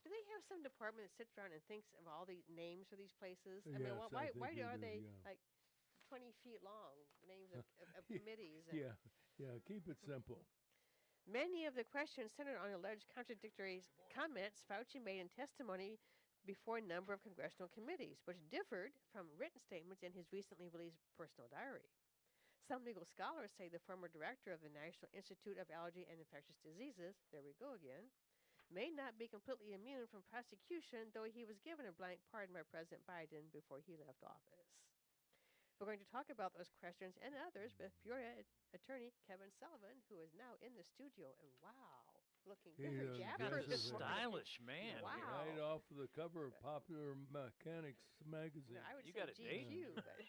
Do they have some department that sits around and thinks of all the names for these places? I mean, why are they like 20 feet long, names of committees? And Keep it simple. Many of the questions centered on alleged contradictory comments Fauci made in testimony before a number of congressional committees, which differed from written statements in his recently released personal diary. Some legal scholars say the former director of the National Institute of Allergy and Infectious Diseases, there we go again, may not be completely immune from prosecution, though he was given a blank pardon by President Biden before he left office. We're going to talk about those questions and others with Peoria attorney Kevin Sullivan, who is now in the studio. And wow, looking different. Stylish man. Wow. Right off the cover of Popular Mechanics magazine. No, I would You say got a date? GQ, but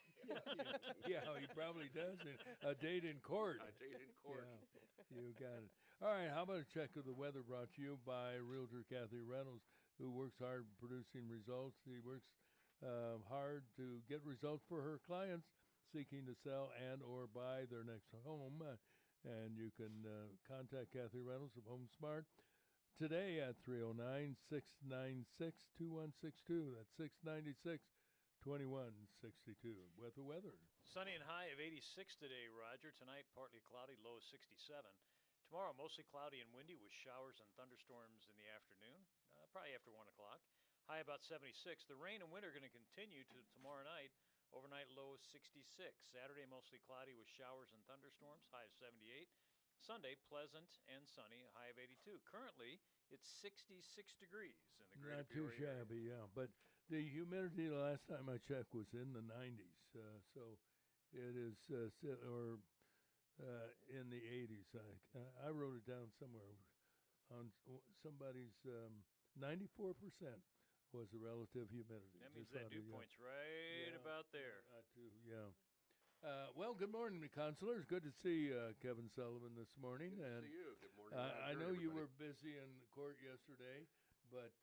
Yeah, he probably does. A date in court. A date in court. Yeah, you got it. All right, how about a check of the weather brought to you by Realtor Kathy Reynolds, who works hard producing results. He works hard to get results for her clients seeking to sell and or buy their next home. And you can contact Kathy Reynolds of Home Smart today at 309-696-2162. That's 696-2162. With the weather. Sunny and high of 86 today, Roger. Tonight, partly cloudy, low of 67. Tomorrow, mostly cloudy and windy with showers and thunderstorms in the afternoon, probably after 1 o'clock. High about 76. The rain and wind are going to continue to tomorrow night. Overnight low of 66. Saturday, mostly cloudy with showers and thunderstorms, high of 78. Sunday, pleasant and sunny, high of 82. Currently, it's 66 degrees in the greater Not too Peoria shabby, yeah. But the humidity the last time I checked was in the 90s. So it is, in the 80s. I wrote it down somewhere on somebody's 94% was the relative humidity. That means that dew point's right about there. Well, good morning to counselors. Good to see Kevin Sullivan this morning. Good to see you. Good morning. I know you were busy in court yesterday, but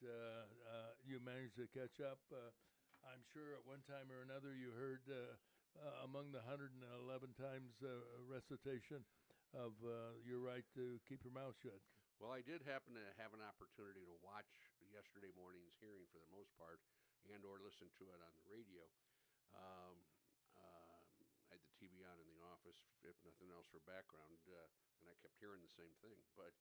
you managed to catch up. I'm sure at one time or another you heard among the 111 times recitation of your right to keep your mouth shut. Well, I did happen to have an opportunity to watch yesterday morning's hearing for the most part, and or listen to it on the radio. I had the TV on in the office. office, if nothing else for background, and I kept hearing the same thing. But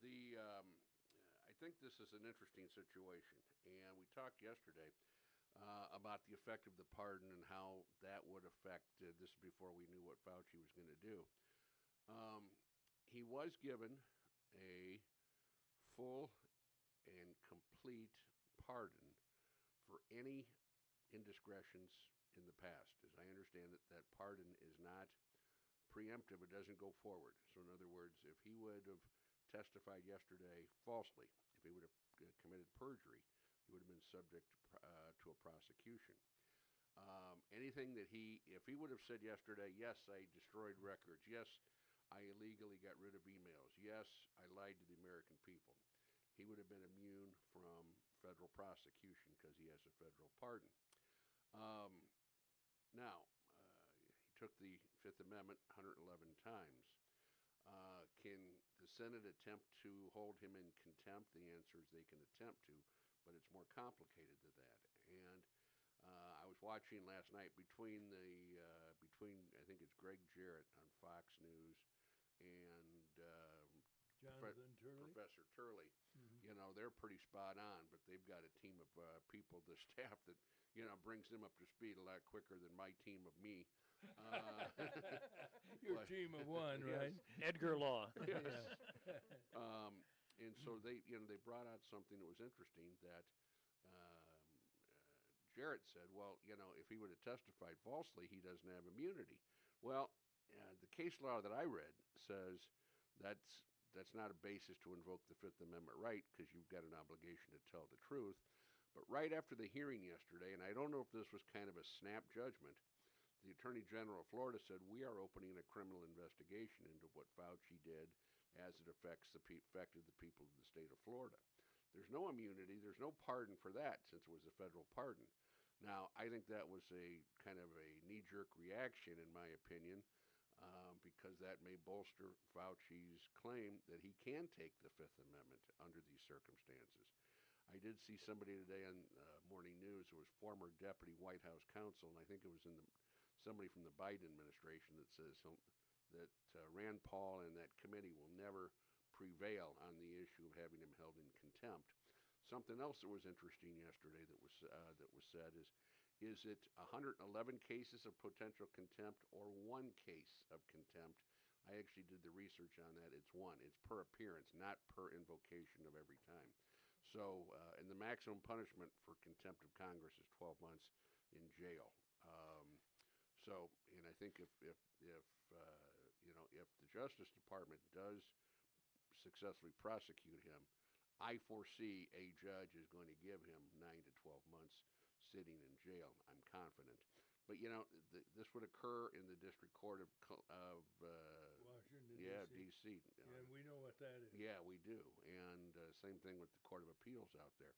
I think this is an interesting situation, and we talked yesterday about the effect of the pardon and how that would affect this before we knew what Fauci was going to do. He was given a full and complete pardon for any indiscretions in the past. As I understand it, that pardon is not preemptive. It doesn't go forward. So in other words, if he would have testified yesterday falsely, if he would have committed perjury, he would have been subject to a prosecution. Anything that if he would have said yesterday, yes, I destroyed records, yes, I illegally got rid of emails, yes, I lied to the American people, he would have been immune from federal prosecution because he has a federal pardon. Now, he took the Fifth Amendment 111 times. Can the Senate attempt to hold him in contempt? The answer is they can attempt to, but it's more complicated than that. And I was watching last night between I think it's Greg Jarrett on Fox News and Jonathan Turley? Professor Turley. Mm-hmm. You know, they're pretty spot on, but they've got a team of people, the staff that, you know, brings them up to speed a lot quicker than my team of me. Your team of one, right? Edgar Law. Yes. And so they brought out something that was interesting that Jarrett said, well, you know, if he would have testified falsely, he doesn't have immunity. Well, the case law that I read says that's not a basis to invoke the Fifth Amendment right because you've got an obligation to tell the truth. But right after the hearing yesterday, and I don't know if this was kind of a snap judgment, the Attorney General of Florida said, we are opening a criminal investigation into what Fauci did as it affected the people of the state of Florida. There's no immunity. There's no pardon for that since it was a federal pardon. Now, I think that was a kind of a knee-jerk reaction, in my opinion, because that may bolster Fauci's claim that he can take the Fifth Amendment under these circumstances. I did see somebody today on Morning News who was former deputy White House counsel, and I think it was somebody from the Biden administration that says that Rand Paul and that committee will never prevail on the issue of having him held in contempt. Something else that was interesting yesterday that was said is it 111 cases of potential contempt or one case of contempt? I actually did the research on that. It's one. It's per appearance, not per invocation of every time. So, and the maximum punishment for contempt of Congress is 12 months in jail. And I think if the Justice Department does successfully prosecute him, I foresee a judge is going to give him 9 to 12 months sitting in jail. I'm confident. But, you know, this would occur in the District Court of Washington, D.C. And we know what that is. Yeah, we do. And same thing with the Court of Appeals out there.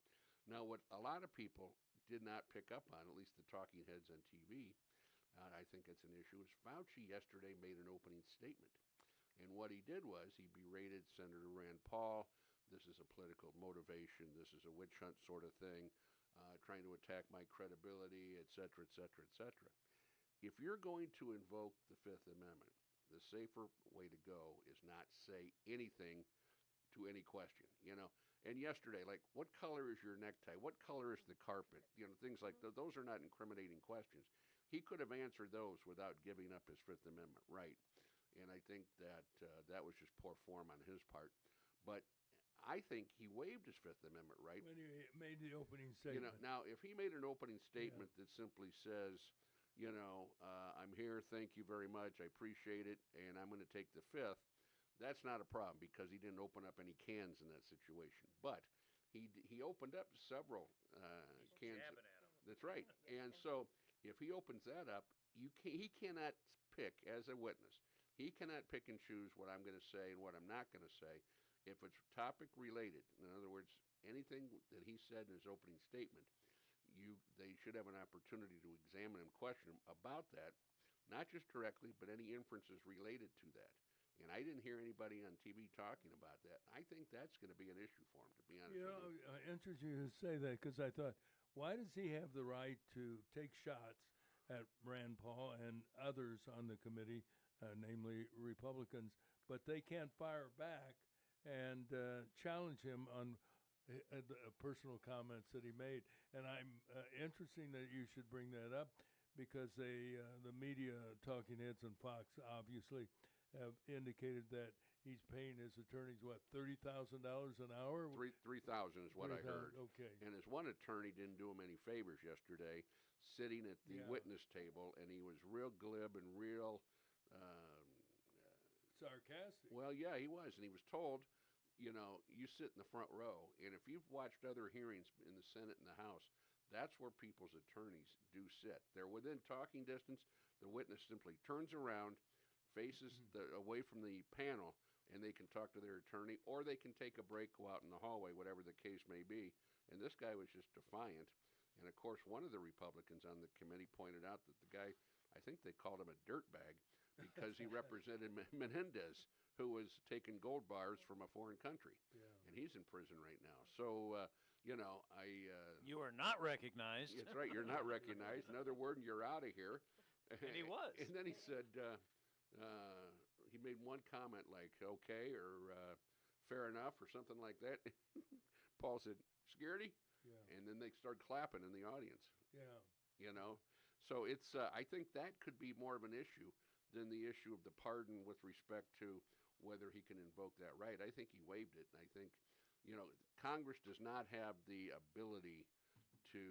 Now, what a lot of people did not pick up on, at least the talking heads on TV, I think it's an issue, is Fauci yesterday made an opening statement. And what he did was he berated Senator Rand Paul. This is a political motivation. This is a witch hunt sort of thing, trying to attack my credibility, et cetera, et cetera, et cetera. If you're going to invoke the Fifth Amendment, the safer way to go is not say anything to any question, you know. And yesterday, like, what color is your necktie? What color is the carpet? You know, things like those are not incriminating questions. He could have answered those without giving up his Fifth Amendment right. And I think that that was just poor form on his part. But I think he waived his Fifth Amendment right. When he made the opening statement. You know, now, if he made an opening statement that simply says, you know, I'm here, thank you very much, I appreciate it, and I'm going to take the Fifth, that's not a problem because he didn't open up any cans in that situation. But he opened up several cans. Jabbing at him. That's right. And so if he opens that up, he cannot pick, as a witness, he cannot pick and choose what I'm going to say and what I'm not going to say. If it's topic related, in other words, anything that he said in his opening statement, they should have an opportunity to examine and question him about that, not just directly, but any inferences related to that. And I didn't hear anybody on TV talking about that. I think that's going to be an issue for him, to be honest with you. Interesting you say that because I thought, why does he have the right to take shots at Rand Paul and others on the committee, namely Republicans, but they can't fire back and challenge him on personal comments that he made. And I'm interesting that you should bring that up because the media talking heads and Fox obviously have indicated that he's paying his attorneys, what, $30,000 an hour? 3,000 is what I heard. Okay. And his one attorney didn't do him any favors yesterday, sitting at the witness table, and he was real glib and real sarcastic. Well, yeah, he was, and he was told, you know, you sit in the front row, and if you've watched other hearings in the Senate and the House, that's where people's attorneys do sit. They're within talking distance. The witness simply turns around, faces away from the panel, and they can talk to their attorney, or they can take a break, go out in the hallway, whatever the case may be. And this guy was just defiant. And, of course, one of the Republicans on the committee pointed out that the guy, I think they called him a dirtbag because he represented Menendez, who was taking gold bars from a foreign country. Yeah. And he's in prison right now. So, you know, You are not recognized. That's right, you're not recognized. Another word, and you're out of here. And he was. And then he said, he made one comment like, okay, or fair enough, or something like that. Paul said, security? Yeah. And then they started clapping in the audience. Yeah. You know? So it's, I think that could be more of an issue than the issue of the pardon with respect to whether he can invoke that right. I think he waived it, and I think, you know, Congress does not have the ability to,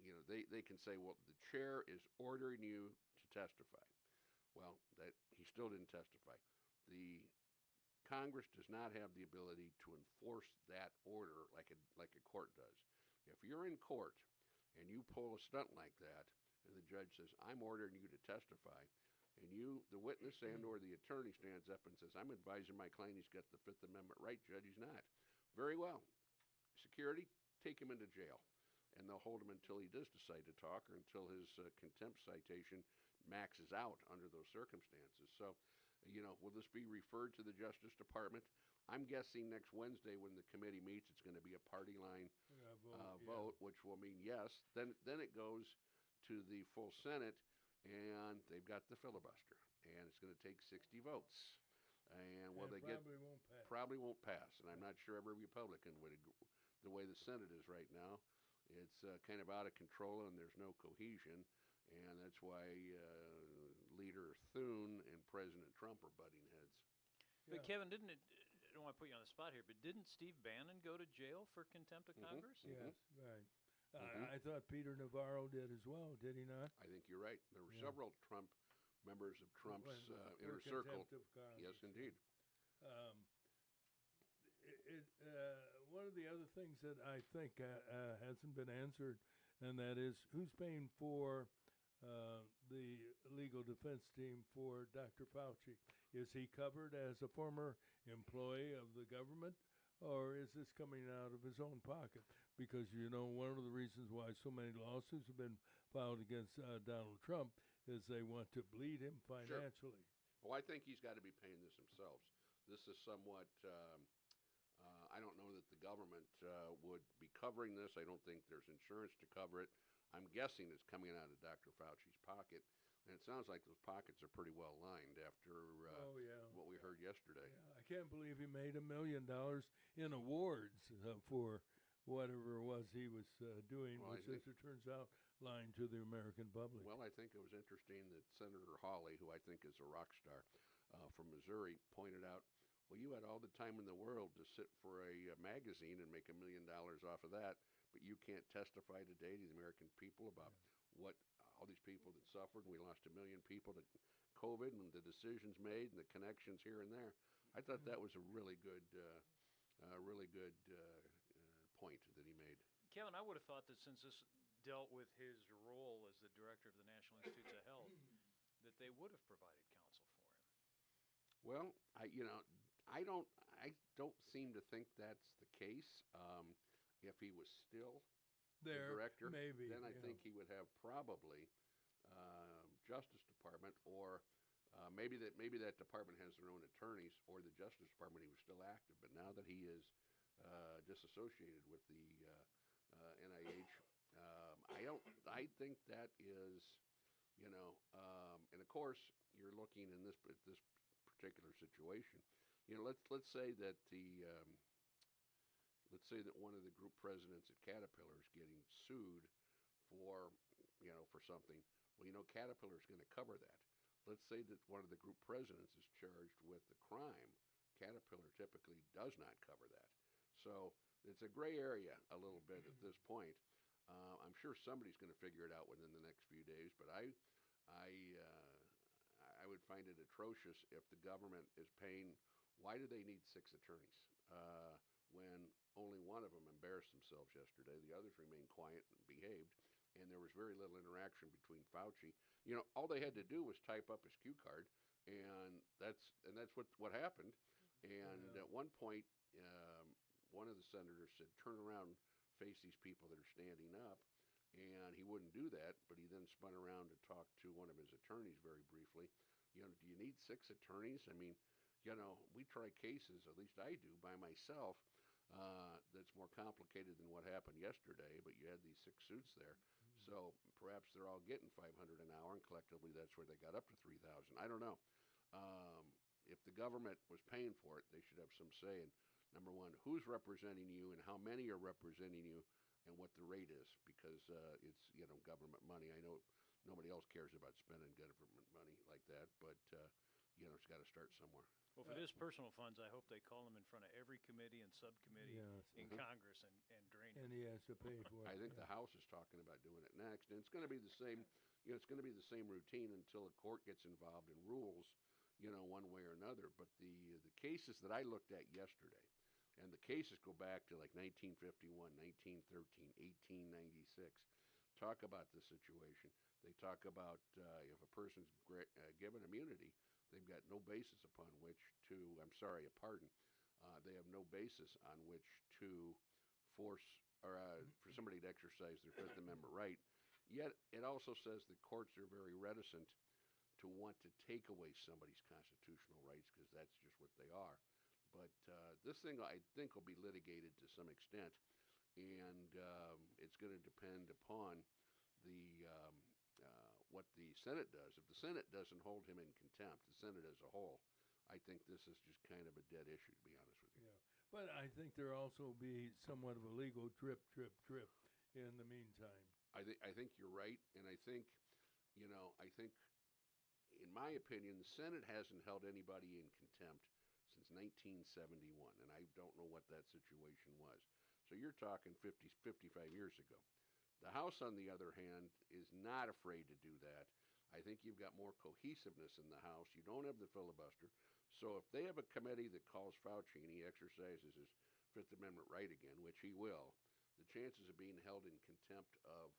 you know, they can say, well, the chair is ordering you to testify. Well, that he still didn't testify. The Congress does not have the ability to enforce that order like a court does. If you're in court and you pull a stunt like that, and the judge says, I'm ordering you to testify, and the witness and or the attorney stands up and says, I'm advising my client he's got the Fifth Amendment right, Judge, he's not. Very well. Security, take him into jail. And they'll hold him until he does decide to talk or until his contempt citation maxes out under those circumstances. So, you know, will this be referred to the Justice Department? I'm guessing next Wednesday when the committee meets, it's going to be a party line vote, which will mean yes. Then it goes to the full Senate, and they've got the filibuster, and it's going to take 60 votes. And will they probably won't pass. And I'm not sure every Republican would agree. The way the Senate is right now, it's kind of out of control, and there's no cohesion, and that's why Leader Thune and President Trump are butting heads. But Kevin, I don't want to put you on the spot here, but didn't Steve Bannon go to jail for contempt of Congress? Yes, right. I thought Peter Navarro did as well, did he not? I think you're right. There were several members of Trump's inner circle. Yes, indeed. One of the other things that I think hasn't been answered, and that is who's paying for the legal defense team for Dr. Fauci? Is he covered as a former employee of the government, or is this coming out of his own pocket? Because, you know, one of the reasons why so many lawsuits have been filed against Donald Trump is they want to bleed him financially. Sure. Well, I think he's got to be paying this himself. This is somewhat, I don't know that the government would be covering this. I don't think there's insurance to cover it. I'm guessing it's coming out of Dr. Fauci's pocket. And it sounds like those pockets are pretty well lined after what we heard yesterday. Yeah, I can't believe he made $1 million in awards for whatever it was he was doing, which, as it turns out, lying to the American public. Well, I think it was interesting that Senator Hawley, who I think is a rock star from Missouri, pointed out, well, you had all the time in the world to sit for a magazine and make $1 million off of that, but you can't testify today to the American people about what all these people that suffered, and we lost 1 million people to COVID, and the decisions made and the connections here and there. I thought that was a really good point that he made. Kevin, I would have thought that since this dealt with his role as the director of the National Institutes of Health, that they would have provided counsel for him. Well, I don't seem to think that's the case. If he was still the director, maybe, then I think he would have probably Justice Department, or maybe that department has their own attorneys, or the Justice Department, he was still active. But now that he is disassociated with the NIH, I think that is And of course, you're looking in this particular situation. Let's say that let's say that one of the group presidents at Caterpillar is getting sued for for something. Well, Caterpillar is going to cover that. Let's say that one of the group presidents is charged with a crime. Caterpillar typically does not cover that. So it's a gray area a little bit at this point. I'm sure somebody's going to figure it out within the next few days, but I would find it atrocious if the government is paying. Why do they need 6 attorneys when only one of them embarrassed themselves yesterday? The others remained quiet and behaved, and there was very little interaction between Fauci. All they had to do was type up his cue card, and that's what happened. And at one point, one of the senators said, "Turn around, face these people that are standing up." And he wouldn't do that, but he then spun around to talk to one of his attorneys very briefly. Do you need 6 attorneys? I mean, we try cases, at least I do, by myself, that's more complicated than what happened yesterday, but you had these 6 suits there. So perhaps they're all getting $500 an hour, and collectively that's where they got up to $3,000. I don't know. If the government was paying for it, they should have some say in, number one, who's representing you and how many are representing you, and what the rate is, because it's government money. I know nobody else cares about spending government money like that, but it's got to start somewhere. Well, for his personal funds, I hope they call him in front of every committee and subcommittee in Congress and drain it. And he has to pay for it. I think the House is talking about doing it next, and it's going to be the same. It's going to be the same routine until a court gets involved and rules, one way or another. But the cases that I looked at yesterday. And the cases go back to like 1951, 1913, 1896. Talk about the situation. They talk about if a person's given immunity, they've got no basis upon which to, a pardon. They have no basis on which to force or for somebody to exercise their Fifth Amendment right. Yet it also says that courts are very reticent to want to take away somebody's constitutional rights because that's just what they are. But this thing, I think, will be litigated to some extent, and it's going to depend upon what the Senate does. If the Senate doesn't hold him in contempt, the Senate as a whole, I think this is just kind of a dead issue, to be honest with you. Yeah, but I think there also be somewhat of a legal drip in the meantime. I think you're right, and I think, in my opinion, the Senate hasn't held anybody in contempt since 1971, and I don't know what that situation was. So you're talking 55 years ago. The House, on the other hand, is not afraid to do that. I think you've got more cohesiveness in the House. You don't have the filibuster. So if they have a committee that calls Fauci and he exercises his Fifth Amendment right again, which he will, the chances of being held in contempt of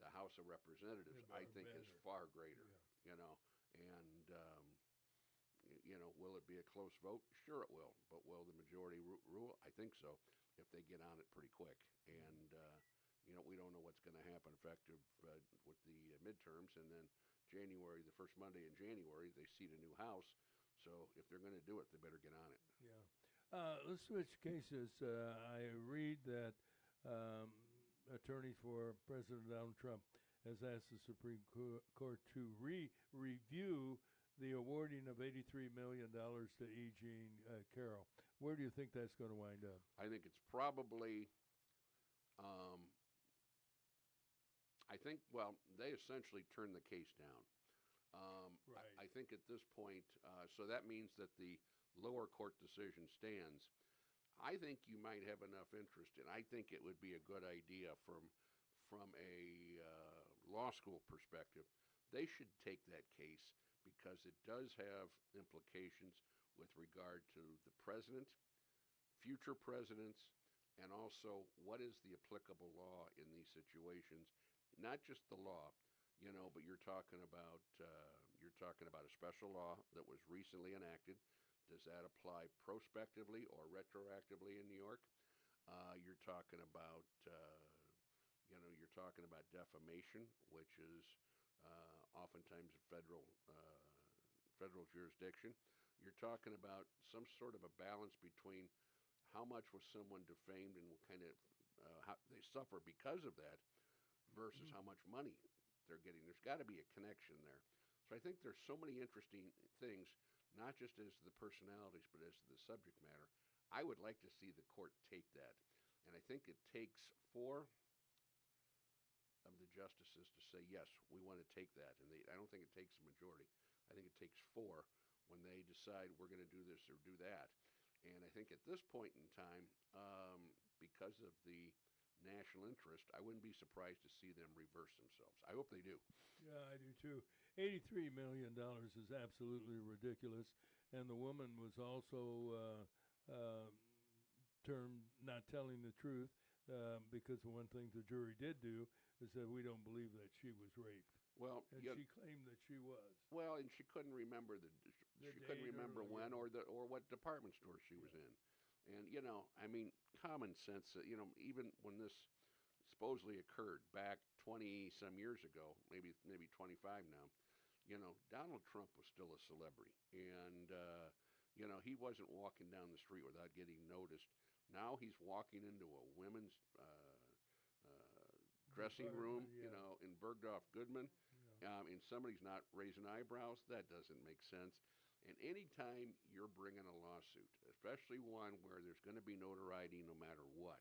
the House of Representatives, I think, is far greater. And will it be a close vote? Sure it will. But will the majority rule? I think so, if they get on it pretty quick. And, we don't know what's going to happen effective with the midterms. And then the first Monday in January, they seat a new House. So if they're going to do it, they better get on it. Yeah. Let's switch cases. I read that attorney for President Donald Trump has asked the Supreme Court to review the awarding of $83 million to E. Jean Carroll. Where do you think that's going to wind up? I think it's probably, they essentially turned the case down. Right. I think at this point, so that means that the lower court decision stands. I think you might have enough interest, and I think it would be a good idea from a law school perspective. They should take that case because it does have implications with regard to the president, future presidents, and also what is the applicable law in these situations. Not just the law, but you're talking about a special law that was recently enacted. Does that apply prospectively or retroactively in New York? You're talking about defamation, which is oftentimes a federal jurisdiction. You're talking about some sort of a balance between how much was someone defamed and what kind of how they suffer because of that, versus how much money they're getting. There's got to be a connection there. So I think there's so many interesting things, not just as to the personalities, but as to the subject matter. I would like to see the court take that. And I think it takes 4 of the justices to say, yes, we want to take that. And I don't think it takes a majority. I think it takes 4 when they decide we're going to do this or do that. And I think at this point in time, because of the national interest, I wouldn't be surprised to see them reverse themselves. I hope they do. Yeah, I do too. $83 million is absolutely ridiculous. And the woman was also termed not telling the truth because the one thing the jury did do is that we don't believe that she was raped. Well, and she claimed that she was. Well, and she couldn't remember she couldn't remember when or what department store she was in. And I mean, common sense. Even when this supposedly occurred back 20 some years ago, maybe 25 now, Donald Trump was still a celebrity, and he wasn't walking down the street without getting noticed. Now he's walking into a women's dressing room, in Bergdorf Goodman, and somebody's not raising eyebrows. That doesn't make sense. And anytime you're bringing a lawsuit, especially one where there's going to be notoriety no matter what,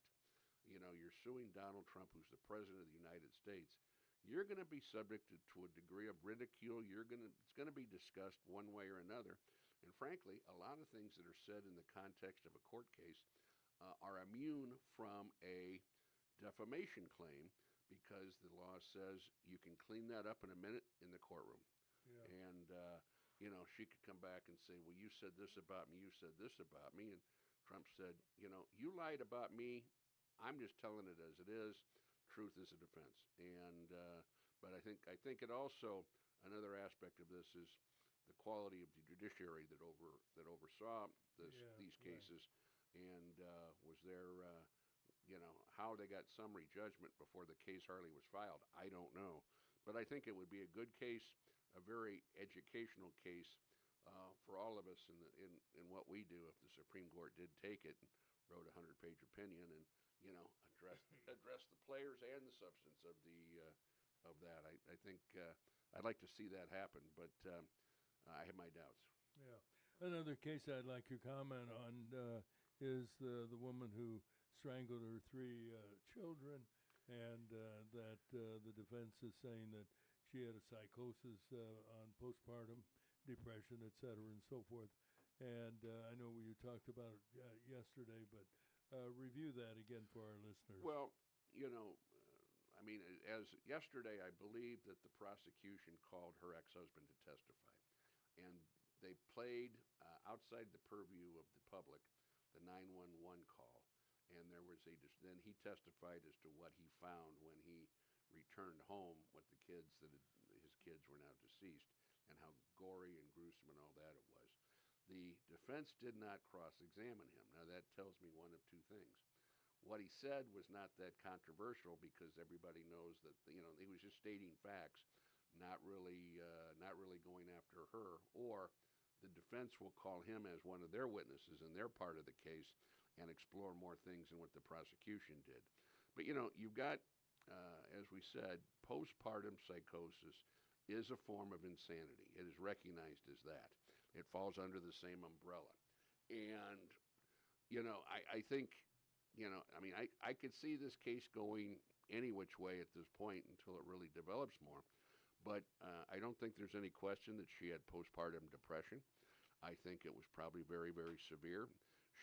you're suing Donald Trump, who's the president of the United States, you're going to be subjected to a degree of ridicule. It's going to be discussed one way or another. And frankly, a lot of things that are said in the context of a court case are immune from a defamation claim because the law says you can clean that up in a minute in the courtroom. Yeah. And, she could come back and say, well, you said this about me, you said this about me. And Trump said, you lied about me. I'm just telling it as it is. Truth is a defense. And but I think it also, another aspect of this is the quality of the judiciary that oversaw these cases, and was there, how they got summary judgment before the case hardly was filed. I don't know, but I think it would be a good case, a very educational case for all of us in what we do if the Supreme Court did take it and wrote a 100-page opinion and address the players and the substance of that. I think I'd like to see that happen, but I have my doubts. Yeah. Another case I'd like your comment on is the woman who strangled her 3 children, and that the defense is saying that she had a psychosis on postpartum depression, et cetera, and so forth. And I know you talked about it yesterday, but review that again for our listeners. Well, as yesterday, I believe that the prosecution called her ex-husband to testify. And they played outside the purview of the public the 911 call. And there was then he testified as to what he found when he returned home with the kids, his kids were now deceased, and how gory and gruesome and all that it was. The defense did not cross-examine him. Now, that tells me one of 2 things. What he said was not that controversial because everybody knows that, he was just stating facts, not really going after her, or the defense will call him as one of their witnesses in their part of the case and explore more things than what the prosecution did. But, you've got, as we said, postpartum psychosis is a form of insanity. It is recognized as that. It falls under the same umbrella. And, I think, I could see this case going any which way at this point until it really develops more. But I don't think there's any question that she had postpartum depression. I think it was probably very, very severe.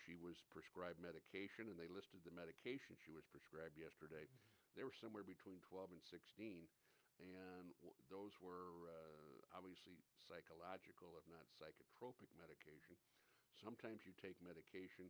She was prescribed medication, and they listed the medication she was prescribed yesterday. They were somewhere between 12 and 16, and those were obviously psychological, if not psychotropic medication. Sometimes you take medication,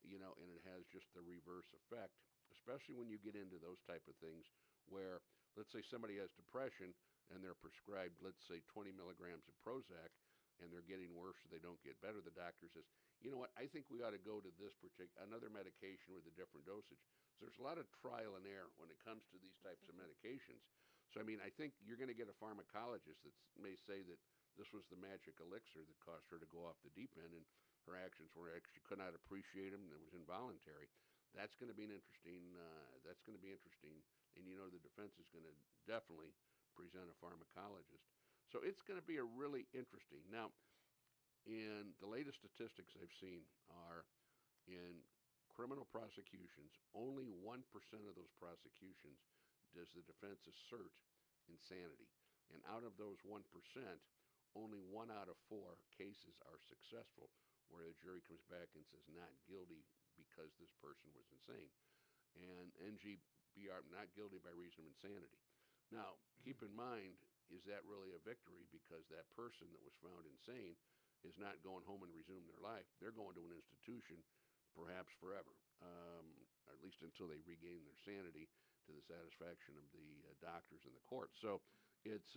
and it has just the reverse effect, especially when you get into those type of things where, let's say somebody has depression and they're prescribed, let's say 20 milligrams of Prozac, and they're getting worse or they don't get better. The doctor says, you know what, I think we ought to go to this another medication with a different dosage. So there's a lot of trial and error when it comes to these types of medications. So, I think you're going to get a pharmacologist that may say that this was the magic elixir that caused her to go off the deep end, and her actions were she could not appreciate them, and it was involuntary. That's going to be interesting. And the defense is going to definitely present a pharmacologist. So it's going to be a really interesting. Now, in the latest statistics I've seen are in criminal prosecutions, only 1% of those prosecutions does the defense assert insanity. And out of those 1%, only 1 out of 4 cases are successful, where the jury comes back and says not guilty because this person was insane. And NGBR, not guilty by reason of insanity. Now, keep in mind, is that really a victory? Because that person that was found insane is not going home and resuming their life. They're going to an institution, perhaps forever, at least until they regain their sanity to the satisfaction of the doctors and the court. So it's,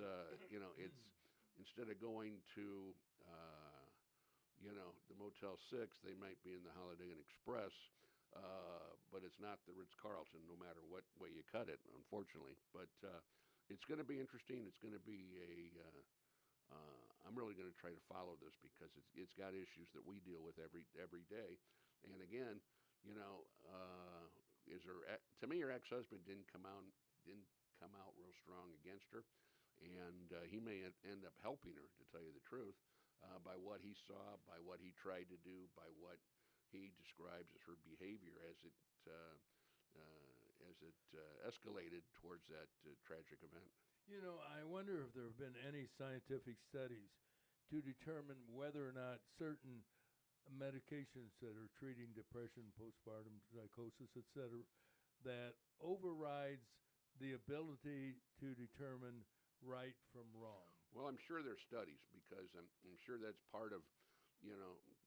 it's instead of going to, the Motel 6, they might be in the Holiday Inn Express, but it's not the Ritz-Carlton, no matter what way you cut it, unfortunately. But it's going to be interesting. It's going to be I'm really going to try to follow this because it's got issues that we deal with every day. And again, to me, her ex-husband didn't come out real strong against her, and he may end up helping her, to tell you the truth, by what he saw, by what he tried to do, by what he describes as her behavior as it escalated towards that tragic event. I wonder if there have been any scientific studies to determine whether or not certain medications that are treating depression, postpartum psychosis, etc., that overrides the ability to determine right from wrong. Well, I'm sure there's studies, because I'm sure that's part of,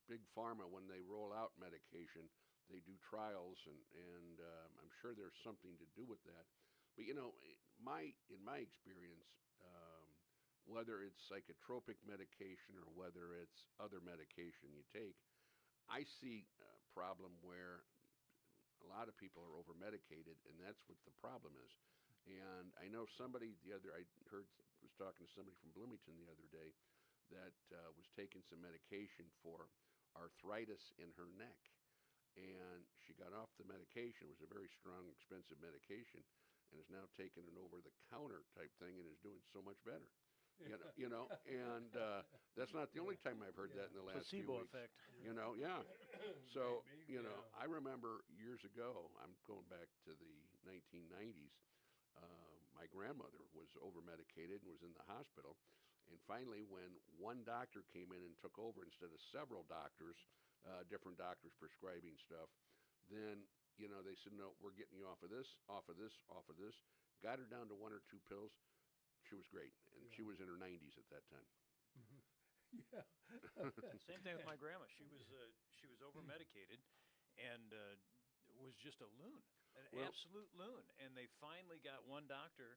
big pharma. When they roll out medication, they do trials, and I'm sure there's something to do with that. But in my experience, whether it's psychotropic medication or whether it's other medication you take, I see a problem where a lot of people are over medicated, and that's what the problem is. And I know somebody was talking to somebody from Bloomington the other day that was taking some medication for arthritis in her neck. And she got off the medication. It was a very strong, expensive medication, and is now taking an over-the-counter type thing and is doing so much better. And that's not the only time I've heard that in the last few weeks. Placebo effect. Yeah. So, Maybe, I remember years ago, I'm going back to the 1990s, my grandmother was over-medicated and was in the hospital. And finally, when one doctor came in and took over instead of several doctors, different doctors prescribing stuff, then, they said, no, we're getting you off of this, off of this, off of this. Got her down to 1 or 2 pills. She was great. And she was in her 90s at that time. Yeah. Same thing with my grandma. She was over-medicated and was just a loon, an absolute loon. And they finally got one doctor,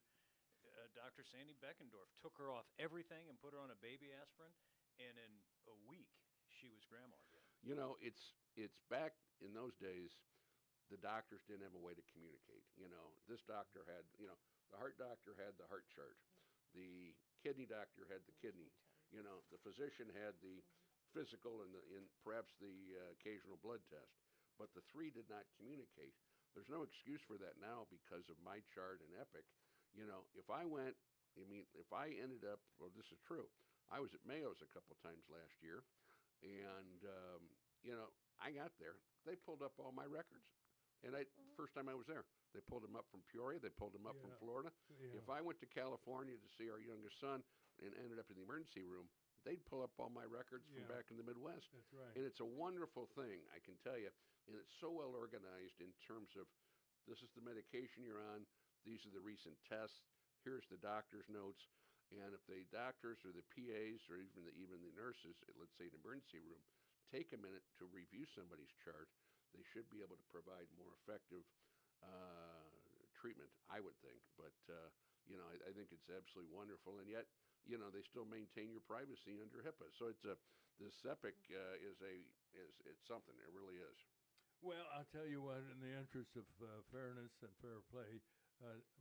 Dr. Sandy Beckendorf, took her off everything and put her on a baby aspirin, and in a week she was grandma again. It's back in those days, the doctors didn't have a way to communicate. This doctor had, the heart doctor had the heart chart. The kidney doctor had the kidney. The physician had the physical and perhaps the occasional blood test. But the three did not communicate. There's no excuse for that now because of my chart and Epic. If I ended up, well, this is true. I was at Mayo's a couple times last year, and, I got there. They pulled up all my records. And first time I was there, they pulled them up from Peoria. They pulled them up from Florida. Yeah. If I went to California to see our youngest son and ended up in the emergency room, they'd pull up all my records from back in the Midwest. That's right. And it's a wonderful thing, I can tell you. And it's so well organized in terms of, this is the medication you're on. These are the recent tests. Here's the doctor's notes. And if the doctors or the PAs or even the nurses, let's say an emergency room, take a minute to review somebody's chart, they should be able to provide more effective treatment, I would think. But, I think it's absolutely wonderful. And yet, they still maintain your privacy under HIPAA. So this Epic it's something. It really is. Well, I'll tell you what, in the interest of fairness and fair play,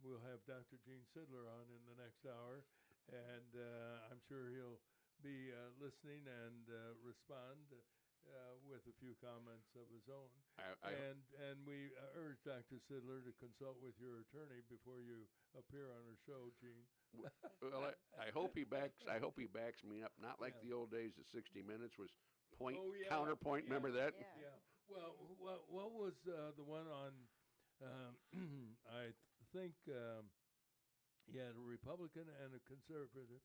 we'll have Dr. Gene Sidler on in the next hour, and I'm sure he'll be listening and respond with with a few comments of his own. I And we urge Dr. Sidler to consult with your attorney before you appear on our show, Gene. well, I hope he backs. I hope he backs me up. Not like Yeah. the old days of 60 Minutes was point Oh, yeah, counterpoint. yeah, Remember that? Yeah. Yeah. Well, what was the one on? I think he had a Republican and a conservative,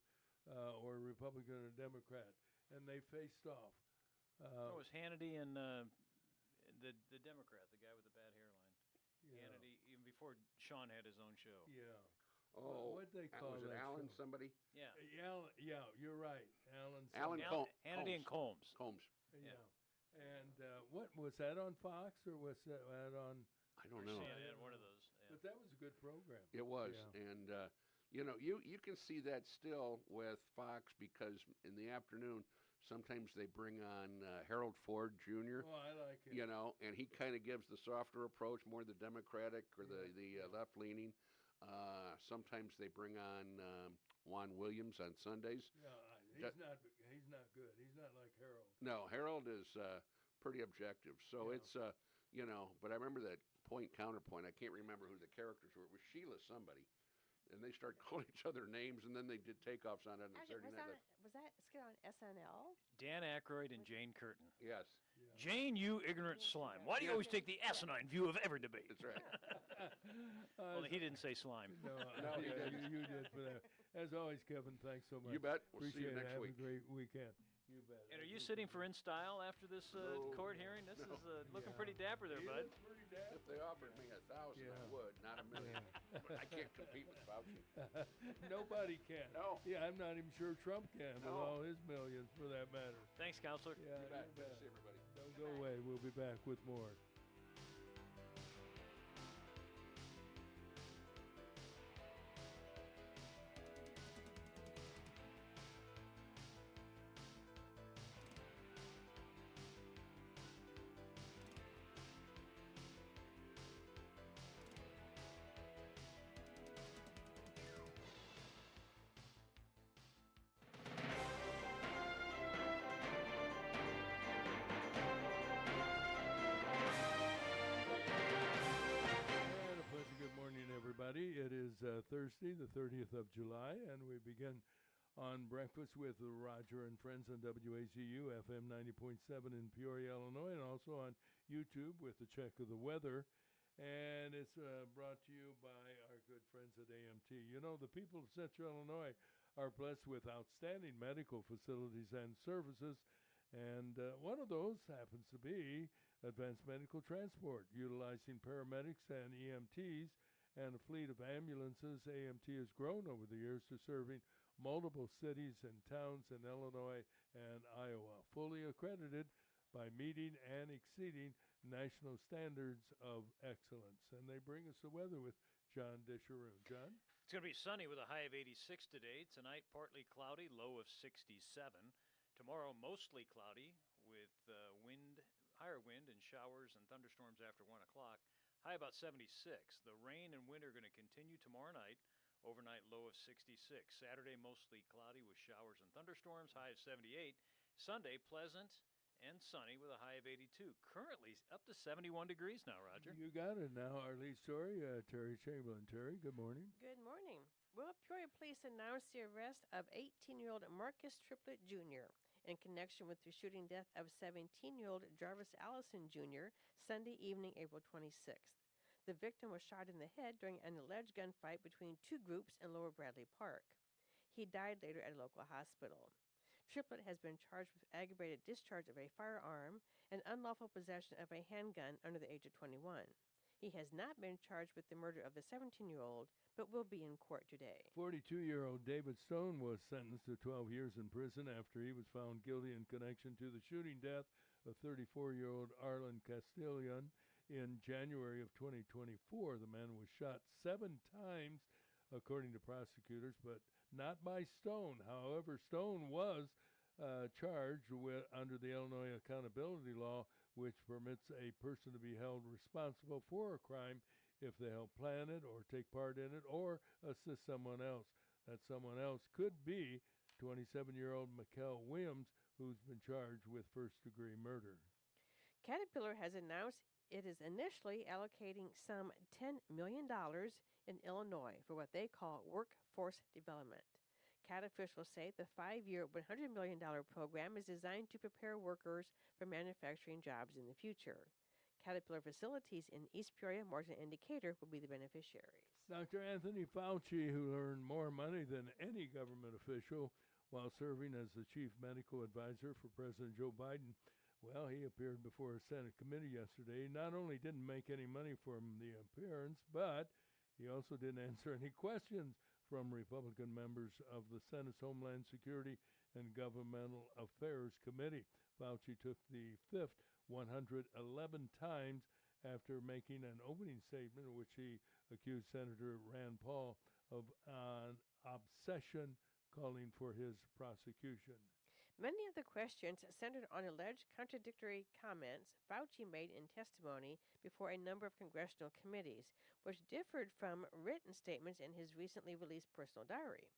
or a Republican and a Democrat, and they faced off. it was Hannity and the Democrat, the guy with the bad hairline. Yeah. Hannity, even before Sean had his own show. Yeah. Oh, What'd they call was it that Alan? show? Somebody? Yeah. Yeah, you're right. Alan. Alan something. Hannity and Combs. Combs. Yeah. And what was that on Fox or was that on? I don't know. CNN, one of those. Yeah. But that was a good program. It was, Yeah. and you can see that still with Fox because in the afternoon sometimes they bring on Harold Ford Jr. Oh, I like it. And he kind of gives the softer approach, more the Democratic or the left leaning. Sometimes they bring on Juan Williams on Sundays. Yeah, That- he's not good. He's not like Harold. No, Harold is pretty objective. So Yeah. it's but I remember that point counterpoint. I can't remember who the characters were. It was Sheila somebody, and they started calling each other names, and then they did takeoffs on it on Actually, Saturday Night Live. was that skit on SNL? Dan Aykroyd and Jane Curtin. Yes, Jane, you ignorant slime. Why do you always take the asinine view of every debate? that's right. Well, he didn't say slime. No, No, he yeah, didn't. you did for that. As always, Kevin, thanks so much. You bet. We'll see you Appreciate it. next Have week. a great weekend. You bet. And are you sitting for in style after this No, court hearing? This no. is looking Yeah. pretty dapper there, He bud. looks pretty dapper. If they offered me 1,000, I Yeah. would, not a million. But I can't compete with Fauci. Nobody can. No. Yeah, I'm not even sure Trump can with No. all his millions, for that matter. Thanks, Counselor. Yeah, You bet. you Good to bet. see everybody. Don't go away. We'll be back with more. And a pleasant good morning, everybody. It is Thursday, the 30th of July, and we begin on Breakfast with Roger and Friends on WAZU FM 90.7 in Peoria, Illinois, and also on YouTube with the check of the weather. And it's brought to you by our good friends at AMT. You know, the people of Central Illinois are blessed with outstanding medical facilities and services, and one of those happens to be advanced medical transport, utilizing paramedics and EMTs and a fleet of ambulances. AMT has grown over the years to serving multiple cities and towns in Illinois and Iowa, fully accredited by meeting and exceeding national standards of excellence. And they bring us the weather with John Disharoon. John? It's going to be sunny with a high of 86 today. Tonight, partly cloudy, low of 67. Tomorrow, mostly cloudy with higher wind and showers and thunderstorms after 1 o'clock. High about 76. The rain and wind are going to continue tomorrow night. Overnight low of 66. Saturday, mostly cloudy with showers and thunderstorms. High of 78. Sunday, pleasant and sunny with a high of 82. Currently up to 71 degrees now, Roger. You got it. Now our lead story, Teri Chamberlain. Teri, good morning. Good morning. Well, Peoria Police announced the arrest of 18-year-old Marcus Triplett Jr. in connection with the shooting death of 17-year-old Jarvis Allison Jr. Sunday evening, April 26th. The victim was shot in the head during an alleged gunfight between two groups in Lower Bradley Park. He died later at a local hospital. Triplett has been charged with aggravated discharge of a firearm and unlawful possession of a handgun under the age of 21. He has not been charged with the murder of the 17-year-old, but will be in court today. 42-year-old David Stone was sentenced to 12 years in prison after he was found guilty in connection to the shooting death of 34-year-old Arlen Castellan in January of 2024. The man was shot 7 times, according to prosecutors, but not by Stone. However, Stone was charged with under the Illinois accountability law, which permits a person to be held responsible for a crime if they help plan it or take part in it or assist someone else. That someone else could be 27-year-old Mikkel Williams, who's been charged with first-degree murder. Caterpillar has announced it is initially allocating some $10 million in Illinois for what they call workforce development. CAT officials say the 5-year, $100 million program is designed to prepare workers for manufacturing jobs in the future. Caterpillar facilities in East Peoria, Morton, and Decatur will be the beneficiaries. Dr. Anthony Fauci, who earned more money than any government official while serving as the chief medical advisor for President Joe Biden, well, he appeared before a Senate committee yesterday. He not only didn't make any money from the appearance, but he also didn't answer any questions from Republican members of the Senate's Homeland Security and Governmental Affairs Committee. Fauci took the fifth 111 times after making an opening statement in which he accused Senator Rand Paul of obsession, calling for his prosecution. Many of the questions centered on alleged contradictory comments Fauci made in testimony before a number of congressional committees, which differed from written statements in his recently released personal diary.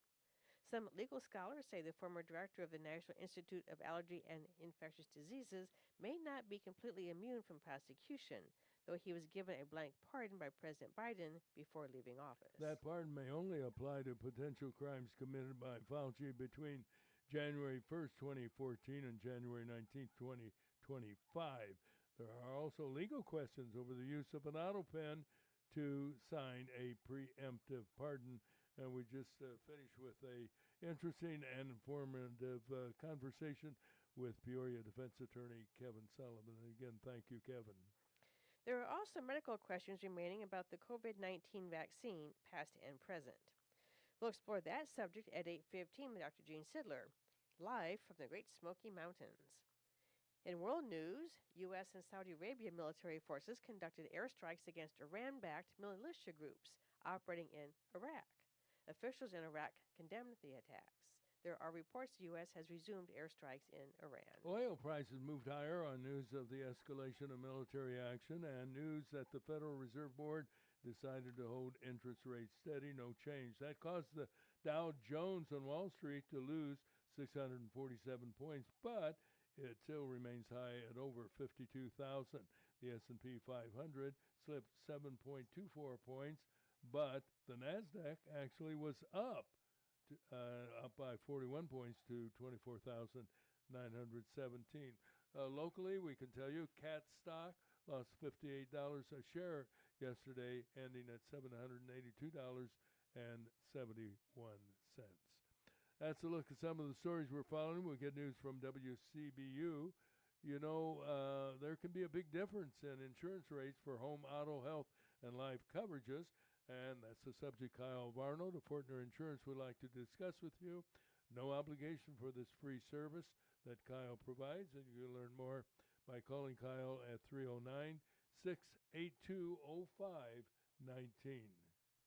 Some legal scholars say the former director of the National Institute of Allergy and Infectious Diseases may not be completely immune from prosecution, though he was given a blank pardon by President Biden before leaving office. That pardon may only apply to potential crimes committed by Fauci between January 1st, 2014 and January 19th, 2025. There are also legal questions over the use of an auto pen to sign a preemptive pardon. And we just finished with a interesting and informative conversation with Peoria defense attorney Kevin Sullivan. And again, thank you, Kevin. There are also medical questions remaining about the COVID-19 vaccine, past and present. We'll explore that subject at 8:15 with Dr. Gene Sidler, live from the Great Smoky Mountains. In world news, U.S. and Saudi Arabia military forces conducted airstrikes against Iran-backed militia groups operating in Iraq. Officials in Iraq condemned the attacks. There are reports the U.S. has resumed airstrikes in Iran. Oil prices moved higher on news of the escalation of military action and news that the Federal Reserve Board decided to hold interest rates steady, no change. That caused the Dow Jones on Wall Street to lose 647 points, but it still remains high at over 52,000. The S&P 500 slipped 7.24 points, but the NASDAQ actually was up by 41 points to 24,917. Locally, we can tell you CAT stock lost $58 a share yesterday, ending at $782.71. That's a look at some of the stories we're following. We'll get news from WCBU. You know, there can be a big difference in insurance rates for home, auto, health, and life coverages. And that's the subject Kyle Varno, the Fortner Insurance, would like to discuss with you. No obligation for this free service that Kyle provides, and you can learn more by calling Kyle at 309-682-0519.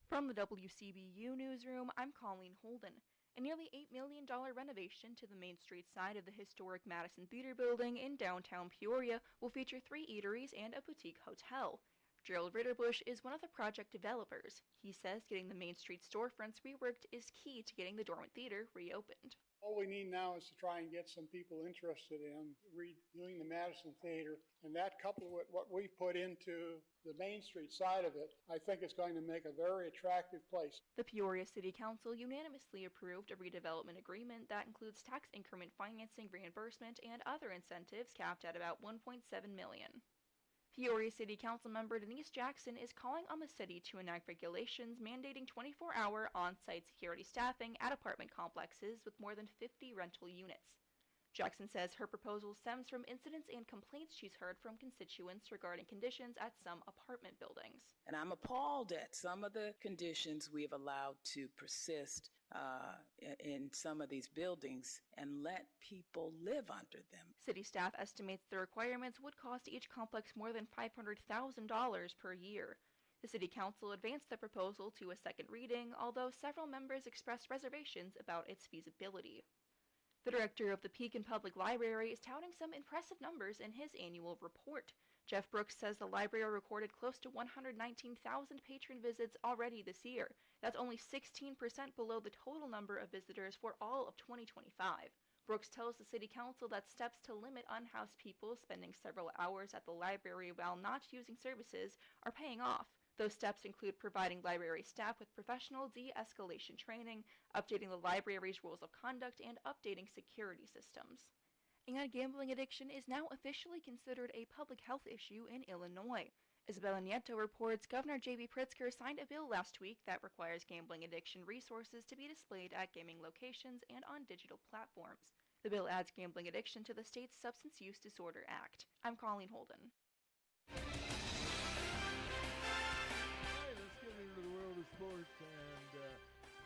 From the WCBU newsroom, I'm Colleen Holden. A nearly $8 million renovation to the Main Street side of the historic Madison Theater building in downtown Peoria will feature 3 eateries and a boutique hotel. Gerald Ritterbush is one of the project developers. He says getting the Main Street storefronts reworked is key to getting the dormant theater reopened. All we need now is to try and get some people interested in redoing the Madison Theater, and that coupled with what we put into the Main Street side of it, I think it's going to make a very attractive place. The Peoria City Council unanimously approved a redevelopment agreement that includes tax increment financing reimbursement and other incentives capped at about $1.7 million. Peoria City Council member Denise Jackson is calling on the city to enact regulations mandating 24-hour on-site security staffing at apartment complexes with more than 50 rental units. Jackson says her proposal stems from incidents and complaints she's heard from constituents regarding conditions at some apartment buildings. And I'm appalled at some of the conditions we've allowed to persist in some of these buildings and let people live under them. City staff estimates the requirements would cost each complex more than $500,000 per year. The City Council advanced the proposal to a second reading, although several members expressed reservations about its feasibility. The director of the Pekin Public Library is touting some impressive numbers in his annual report. Jeff Brooks says the library recorded close to 119,000 patron visits already this year. That's only 16% below the total number of visitors for all of 2025. Brooks tells the city council that steps to limit unhoused people spending several hours at the library while not using services are paying off. Those steps include providing library staff with professional de-escalation training, updating the library's rules of conduct, and updating security systems. And gambling addiction is now officially considered a public health issue in Illinois. Isabella Nieto reports Governor J.B. Pritzker signed a bill last week that requires gambling addiction resources to be displayed at gaming locations and on digital platforms. The bill adds gambling addiction to the state's Substance Use Disorder Act. I'm Colleen Holden. All right, let's get into the world of sports, and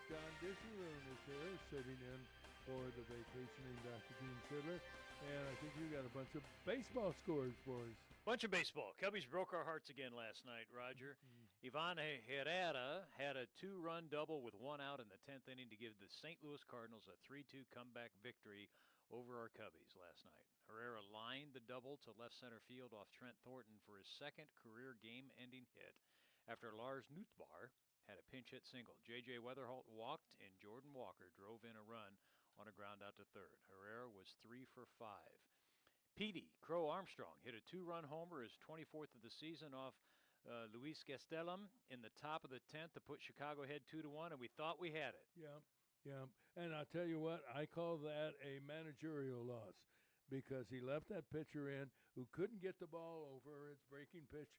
John Disharoon is here, sitting in for the vacationing Dr. Gene Sidler, and I think you got a bunch of baseball scores for us. Bunch of baseball. Cubbies broke our hearts again last night, Roger. Ivan Herrera had a 2-run double with 1 out in the 10th inning to give the St. Louis Cardinals a 3-2 comeback victory over our Cubbies last night. Herrera lined the double to left center field off Trent Thornton for his second career game-ending hit after Lars Nootbaar had a pinch hit single. J.J. Weatherholt walked, and Jordan Walker drove in a run on a ground out to third. Herrera was 3 for 5. Petey Crow Armstrong hit a 2-run homer, his 24th of the season, off Luis Gastelum in the top of the 10th to put Chicago ahead 2-1, and we thought we had it. Yeah. And I'll tell you what, I call that a managerial loss because he left that pitcher in who couldn't get the ball over. His breaking pitch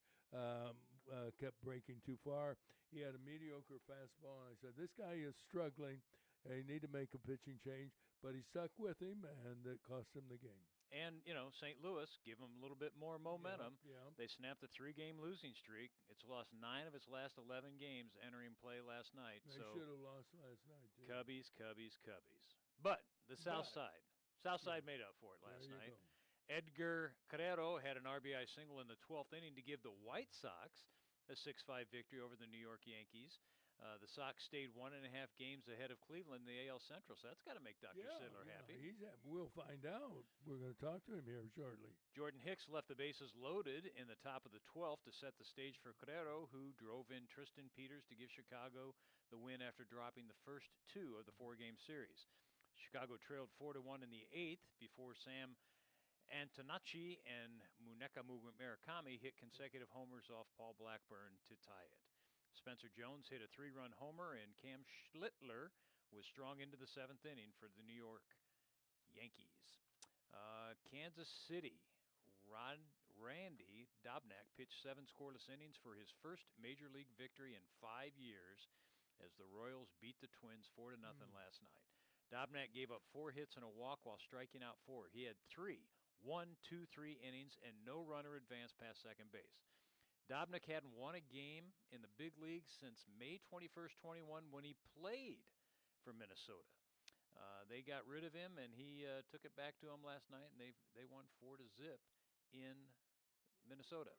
kept breaking too far. He had a mediocre fastball, and I said, this guy is struggling. You need to make a pitching change, but he stuck with him, and it cost him the game. And, St. Louis, give them a little bit more momentum. Yeah. They snapped a 3-game losing streak. It's lost 9 of its last 11 games entering play last night. They so should have lost last night, too. Cubbies. But the South Side made up for it last night. Go. Edgar Carrero had an RBI single in the 12th inning to give the White Sox a 6-5 victory over the New York Yankees. The Sox stayed 1.5 games ahead of Cleveland in the AL Central, so that's got to make Dr. Sidler happy. We'll find out. We're going to talk to him here shortly. Jordan Hicks left the bases loaded in the top of the 12th to set the stage for Carrero, who drove in Tristan Peters to give Chicago the win after dropping the first 2 of the 4-game series. Chicago trailed 4-1 in the 8th before Sam Antonacci and Muneka Murakami hit consecutive homers off Paul Blackburn to tie it. Spencer Jones hit a 3-run homer, and Cam Schlittler was strong into the 7th inning for the New York Yankees. Kansas City, Randy Dobnak pitched 7 scoreless innings for his first major league victory in 5 years as the Royals beat the Twins 4-0 last night. Dobnak gave up 4 hits and a walk while striking out 4. He had 3 1-2-3 innings and no runner advanced past second base. Dobnak hadn't won a game in the big leagues since May 21st, 21, when he played for Minnesota. They got rid of him, and he took it back to him last night, and they won 4-0 in Minnesota.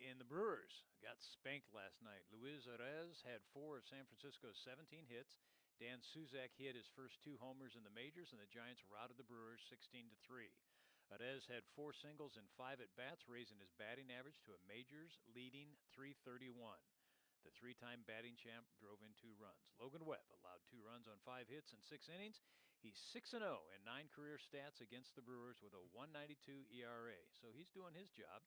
In the Brewers, got spanked last night. Luis Arez had 4 of San Francisco's 17 hits. Dan Suzak hit his first 2 homers in the majors, and the Giants routed the Brewers 16-3. Arez had 4 singles and 5 at-bats, raising his batting average to a majors-leading .331. The 3-time batting champ drove in 2 runs. Logan Webb allowed 2 runs on 5 hits and 6 innings. He's 6-0 in 9 career stats against the Brewers with a 1.92 ERA, so he's doing his job.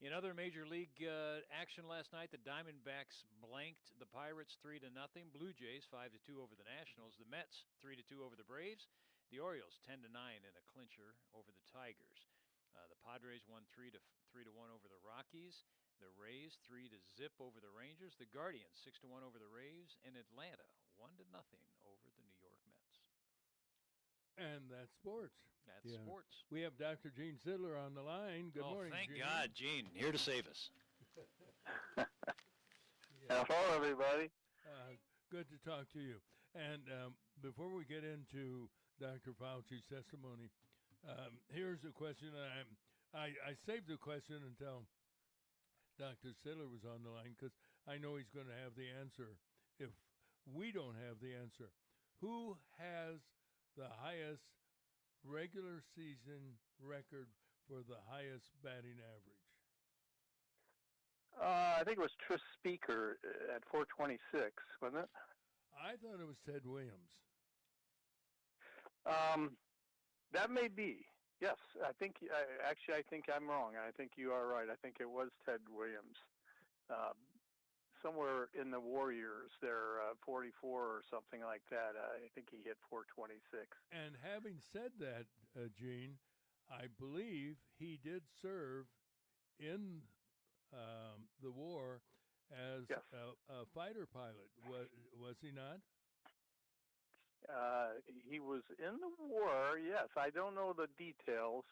In other Major League action last night, the Diamondbacks blanked the Pirates 3-0. Blue Jays 5-2 over the Nationals. The Mets 3-2 over the Braves. The Orioles 10-9 in a clincher over the Tigers. The Padres won 3-1 over the Rockies. The Rays 3-0 over the Rangers. The Guardians 6-1 over the Rays, and Atlanta 1-0 over the New York Mets. And that's sports. That's sports. We have Dr. Gene Sidler on the line. Good morning, thank Gene. God, Gene, here to save us. Hello, everybody. Good to talk to you. And before we get into Dr. Fauci's testimony, here's a question. I saved the question until Dr. Sidler was on the line because I know he's going to have the answer if we don't have the answer. Who has the highest regular season record for the highest batting average? I think it was Tris Speaker at 426, wasn't it? I thought it was Ted Williams. That may be. Yes, I think. I think I'm wrong. I think you are right. I think it was Ted Williams. Um, Somewhere in the war years, there, 44 or something like that. I think he hit 426. And having said that, Gene, I believe he did serve in the war as Yes. a fighter pilot. Was he not? He was in the war. Yes, I don't know the details,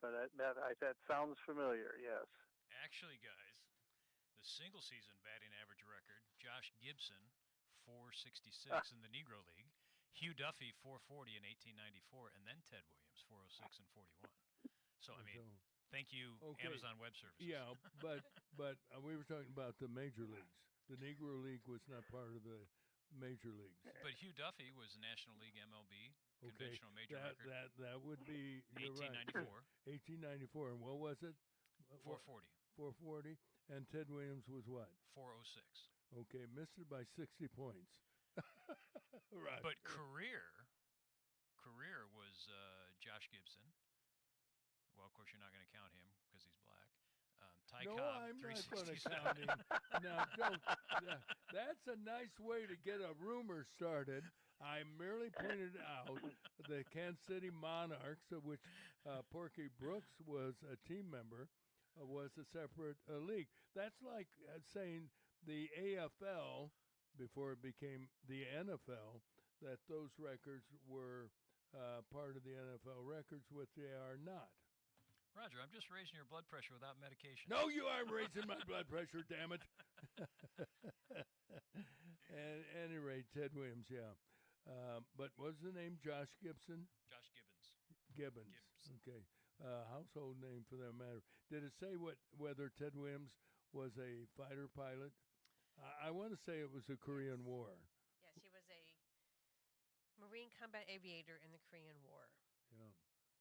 but that sounds familiar. Yes. Actually, guys, the single season batting average record, Josh Gibson, 466 in the Negro League, Hugh Duffy, 440 in 1894, and then Ted Williams, 406 and 41. So, I mean, thank you, Okay. Amazon Web Services. Yeah, but we were talking about the major leagues. The Negro League was not part of the major leagues. But Hugh Duffy was the National League MLB Okay, conventional major record. that would be, you're right. 1894. 1894, and what was it? 440. 440, and Ted Williams was what? 406. Okay, missed it by 60 points. Right. But career was Josh Gibson. Well, of course, you're not going to count him because he's black. Ty No, Cobb, I'm not 367. going to count him. Now, don't. That's a nice way to get a rumor started. I merely pointed out the Kansas City Monarchs, of which Porky Brooks was a team member, was a separate league. That's like saying the AFL, before it became the NFL, that those records were part of the NFL records, which they are not. Roger, I'm just raising your blood pressure without medication. No, you aren't raising my blood pressure, damn it. At any rate, Ted Williams, yeah. But what's the name? Josh Gibson? Josh Gibbons. Gibbons. Okay. Household name for that matter. Did it say whether Ted Williams was a fighter pilot? I want to say it was the Korean War. Yes, he was a Marine combat aviator in the Korean War. Yeah.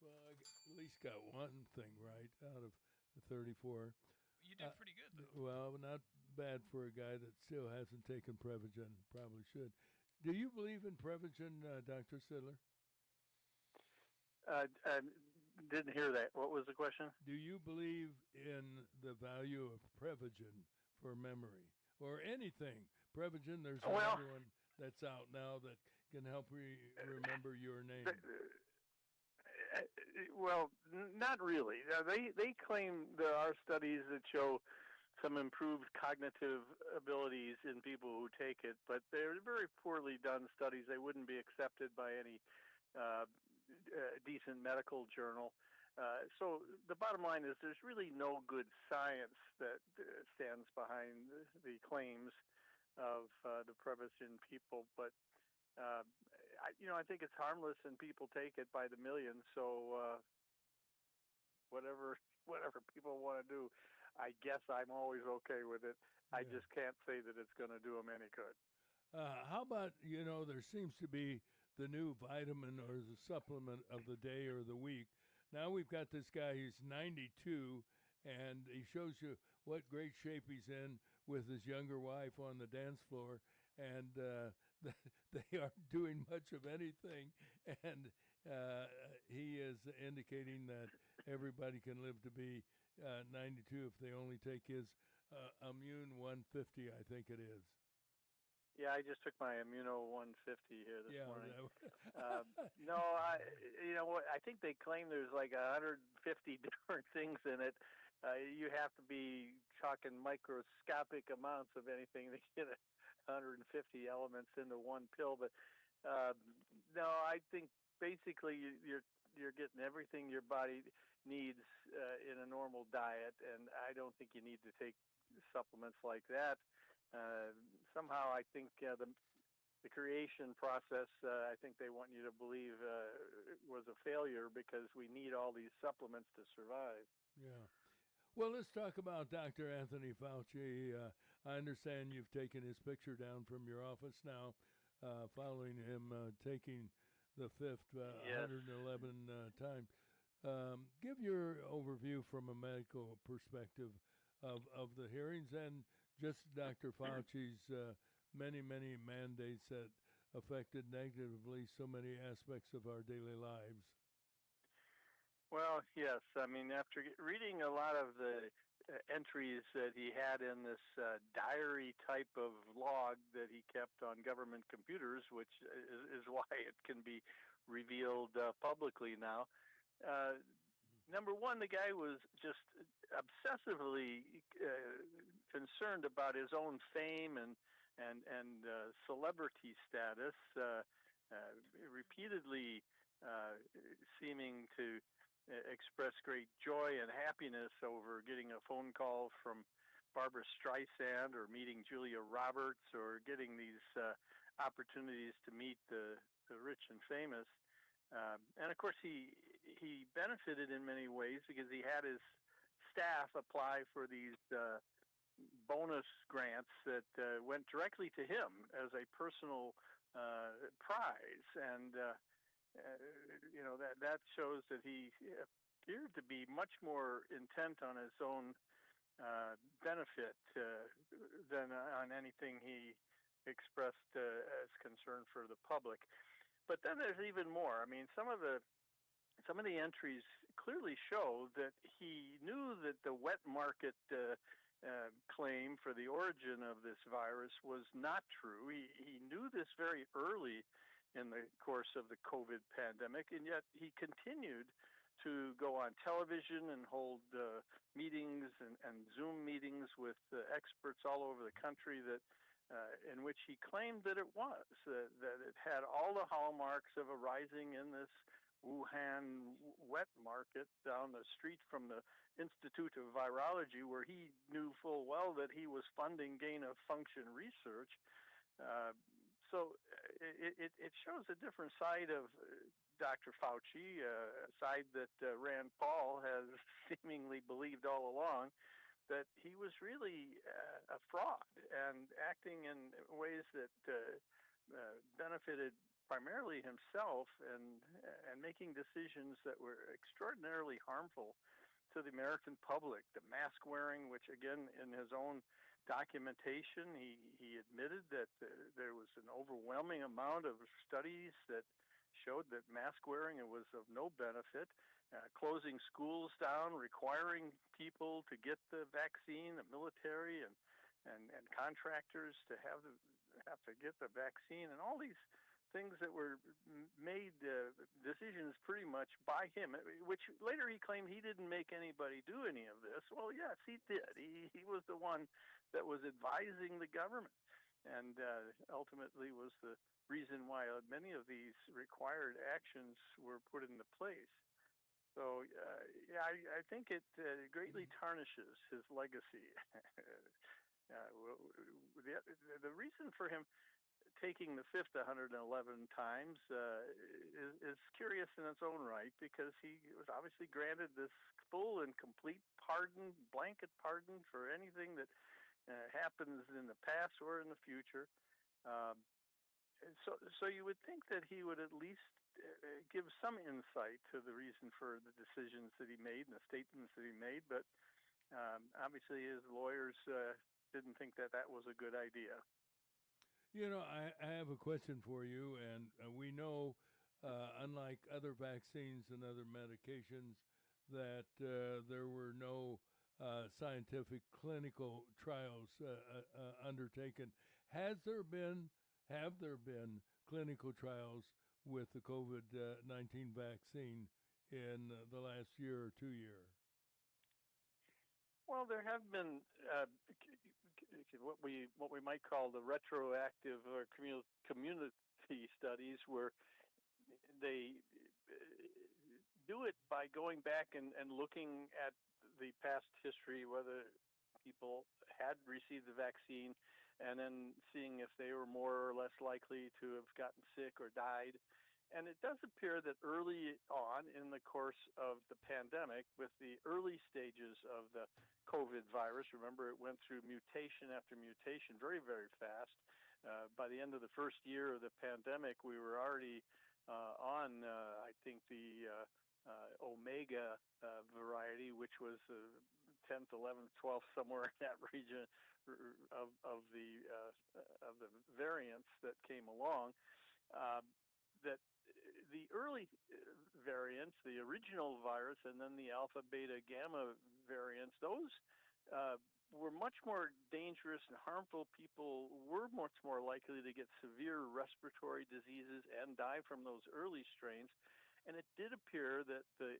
Well, I at least got one thing right out of the 34. You did pretty good, though. Well, not bad for a guy that still hasn't taken Prevagen. Probably should. Do you believe in Prevagen, Dr. Sidler? I didn't hear that. What was the question? Do you believe in the value of Prevagen for memory or anything? Prevagen, there's another one that's out now that can help remember your name. Well, not really. They claim there are studies that show some improved cognitive abilities in people who take it, but they're very poorly done studies. They wouldn't be accepted by any decent medical journal. So the bottom line is there's really no good science that stands behind the claims of the Prevagen people, but I think it's harmless and people take it by the millions. So whatever people want to do, I guess I'm always okay with it. I just can't say that it's going to do them any good. How about, there seems to be the new vitamin or the supplement of the day or the week. Now we've got this guy, he's 92, and he shows you what great shape he's in with his younger wife on the dance floor, and they aren't doing much of anything, and he is indicating that everybody can live to be 92 if they only take his Immune 150, I think it is. Yeah, I just took my Immuno 150 here this morning. No, I think they claim there's like 150 different things in it. You have to be talking microscopic amounts of anything to get 150 elements into one pill. But no, I think basically you're getting everything your body needs in a normal diet, and I don't think you need to take supplements like that. Somehow I think the creation process, I think they want you to believe was a failure because we need all these supplements to survive. Yeah. Well, let's talk about Dr. Anthony Fauci. I understand you've taken his picture down from your office now, following him taking the fifth 111 time. Give your overview from a medical perspective of the hearings and just Dr. Fauci's many, many mandates that affected negatively so many aspects of our daily lives. Well, yes. I mean, after reading a lot of the entries that he had in this diary type of log that he kept on government computers, which is why it can be revealed publicly now. Number one, the guy was just obsessively concerned about his own fame and celebrity status, repeatedly seeming to express great joy and happiness over getting a phone call from Barbara Streisand or meeting Julia Roberts or getting these opportunities to meet the rich and famous. And of course, he benefited in many ways because he had his staff apply for these bonus grants that went directly to him as a personal prize. And that shows that he appeared to be much more intent on his own benefit than on anything he expressed as concern for the public. But then there's even more. I mean, some of the entries clearly show that he knew that the wet market claim for the origin of this virus was not true. He knew this very early in the course of the COVID pandemic, and yet he continued to go on television and hold meetings and Zoom meetings with experts all over the country that in which he claimed that it was, that it had all the hallmarks of arising in this Wuhan wet market down the street from the Institute of Virology, where he knew full well that he was funding gain-of-function research. So it shows a different side of Dr. Fauci, a side that Rand Paul has seemingly believed all along, that he was really a fraud and acting in ways that benefited primarily himself and making decisions that were extraordinarily harmful to the American public. The mask wearing, which again in his own documentation, he admitted that there was an overwhelming amount of studies that showed that mask wearing was of no benefit. Closing schools down, requiring people to get the vaccine, the military and contractors to have to get the vaccine, and all these things that were made decisions pretty much by him, which later he claimed he didn't make anybody do any of this. Well, yes, he did. He was the one that was advising the government, and ultimately was the reason why many of these required actions were put into place. So, I think it greatly tarnishes his legacy. The reason for him taking the fifth 111 times is curious in its own right, because he was obviously granted this full and complete pardon, blanket pardon for anything that happens in the past or in the future. So you would think that he would at least give some insight to the reason for the decisions that he made and the statements that he made, but obviously his lawyers didn't think that was a good idea. You know, I have a question for you, and we know, unlike other vaccines and other medications, that there were no scientific clinical trials undertaken. Have there been clinical trials with the COVID-19 vaccine in the last year or 2 years? Well, there have been what we might call the retroactive or community studies, where they do it by going back and looking at the past history, whether people had received the vaccine, and then seeing if they were more or less likely to have gotten sick or died. And it does appear that early on in the course of the pandemic, with the early stages of the COVID virus, remember it went through mutation after mutation very, very fast. By the end of the first year of the pandemic, we were already on, I think, the Omega variety, which was 10th, 11th, 12th, somewhere in that region of the variants that came along. that the early variants, the original virus, and then the alpha, beta, gamma variants, those were much more dangerous and harmful. People were much more likely to get severe respiratory diseases and die from those early strains. And it did appear that the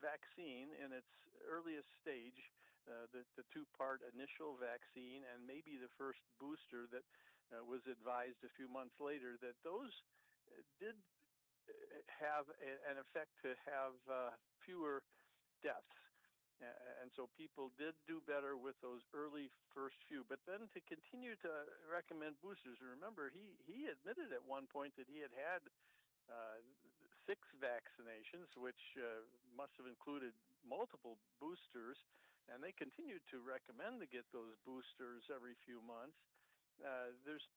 vaccine in its earliest stage, the two-part initial vaccine and maybe the first booster that was advised a few months later, that those did have an effect to have fewer deaths. And so people did do better with those early first few. But then to continue to recommend boosters, remember, he admitted at one point that he had 6 vaccinations, which must have included multiple boosters, and they continued to recommend to get those boosters every few months. There's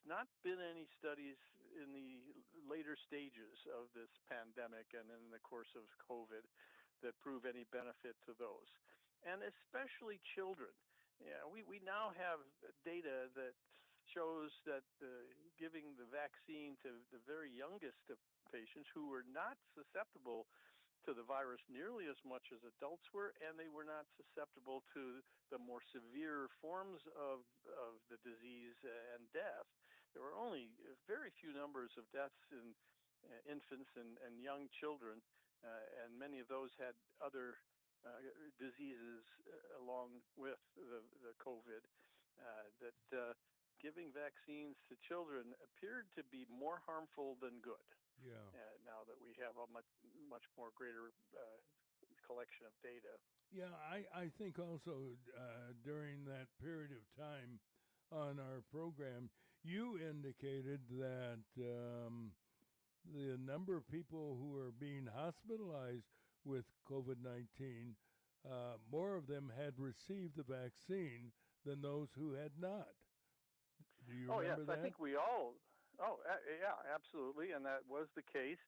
not been any studies in the later stages of this pandemic and in the course of COVID that prove any benefit to those, and especially children. Yeah, we now have data that shows that giving the vaccine to the very youngest of patients who were not susceptible to the virus nearly as much as adults were, and they were not susceptible to the more severe forms of the disease and death. There were only very few numbers of deaths in infants and young children, and many of those had other diseases along with the COVID, that giving vaccines to children appeared to be more harmful than good. Yeah. Now that we have a much more greater collection of data. Yeah, I think also during that period of time on our program, you indicated that the number of people who are being hospitalized with COVID-19, more of them had received the vaccine than those who had not. Do you remember that? I think we all, yeah, absolutely, and that was the case.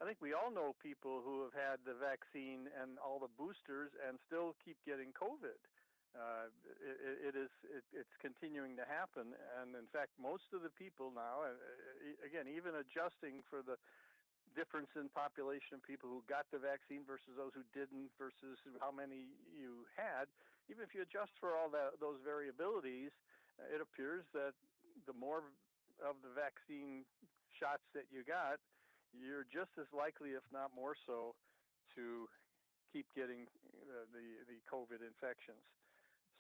I think we all know people who have had the vaccine and all the boosters and still keep getting COVID. It's continuing to happen, and in fact, most of the people now, again, even adjusting for the difference in population of people who got the vaccine versus those who didn't, versus how many you had, even if you adjust for all those variabilities, it appears that the more of the vaccine shots that you got, you're just as likely, if not more so, to keep getting the COVID infections.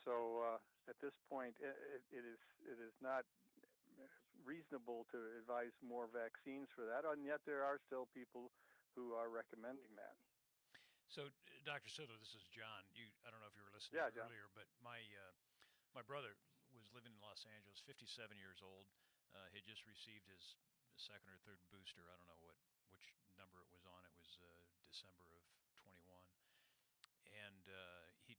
So at this point, it is not reasonable to advise more vaccines for that, and yet there are still people who are recommending that. So, Dr. Sidler, this is John. I don't know if you were listening earlier, but my brother was living in Los Angeles, 57 years old. He had just received his second or third booster. I don't know which number it was on. It was December of 21. And he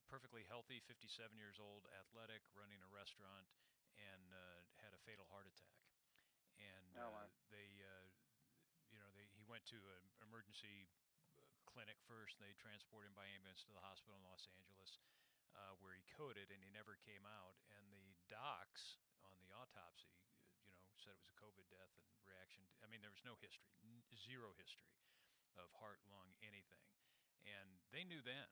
perfectly healthy, 57 years old, athletic, running a restaurant, and had a fatal heart attack. And he went to an emergency clinic first. They transported him by ambulance to the hospital in Los Angeles, where he coded, and he never came out. And the docs on the autopsy, said it was a COVID death and reaction. I mean, there was no history, zero history of heart, lung, anything. And they knew then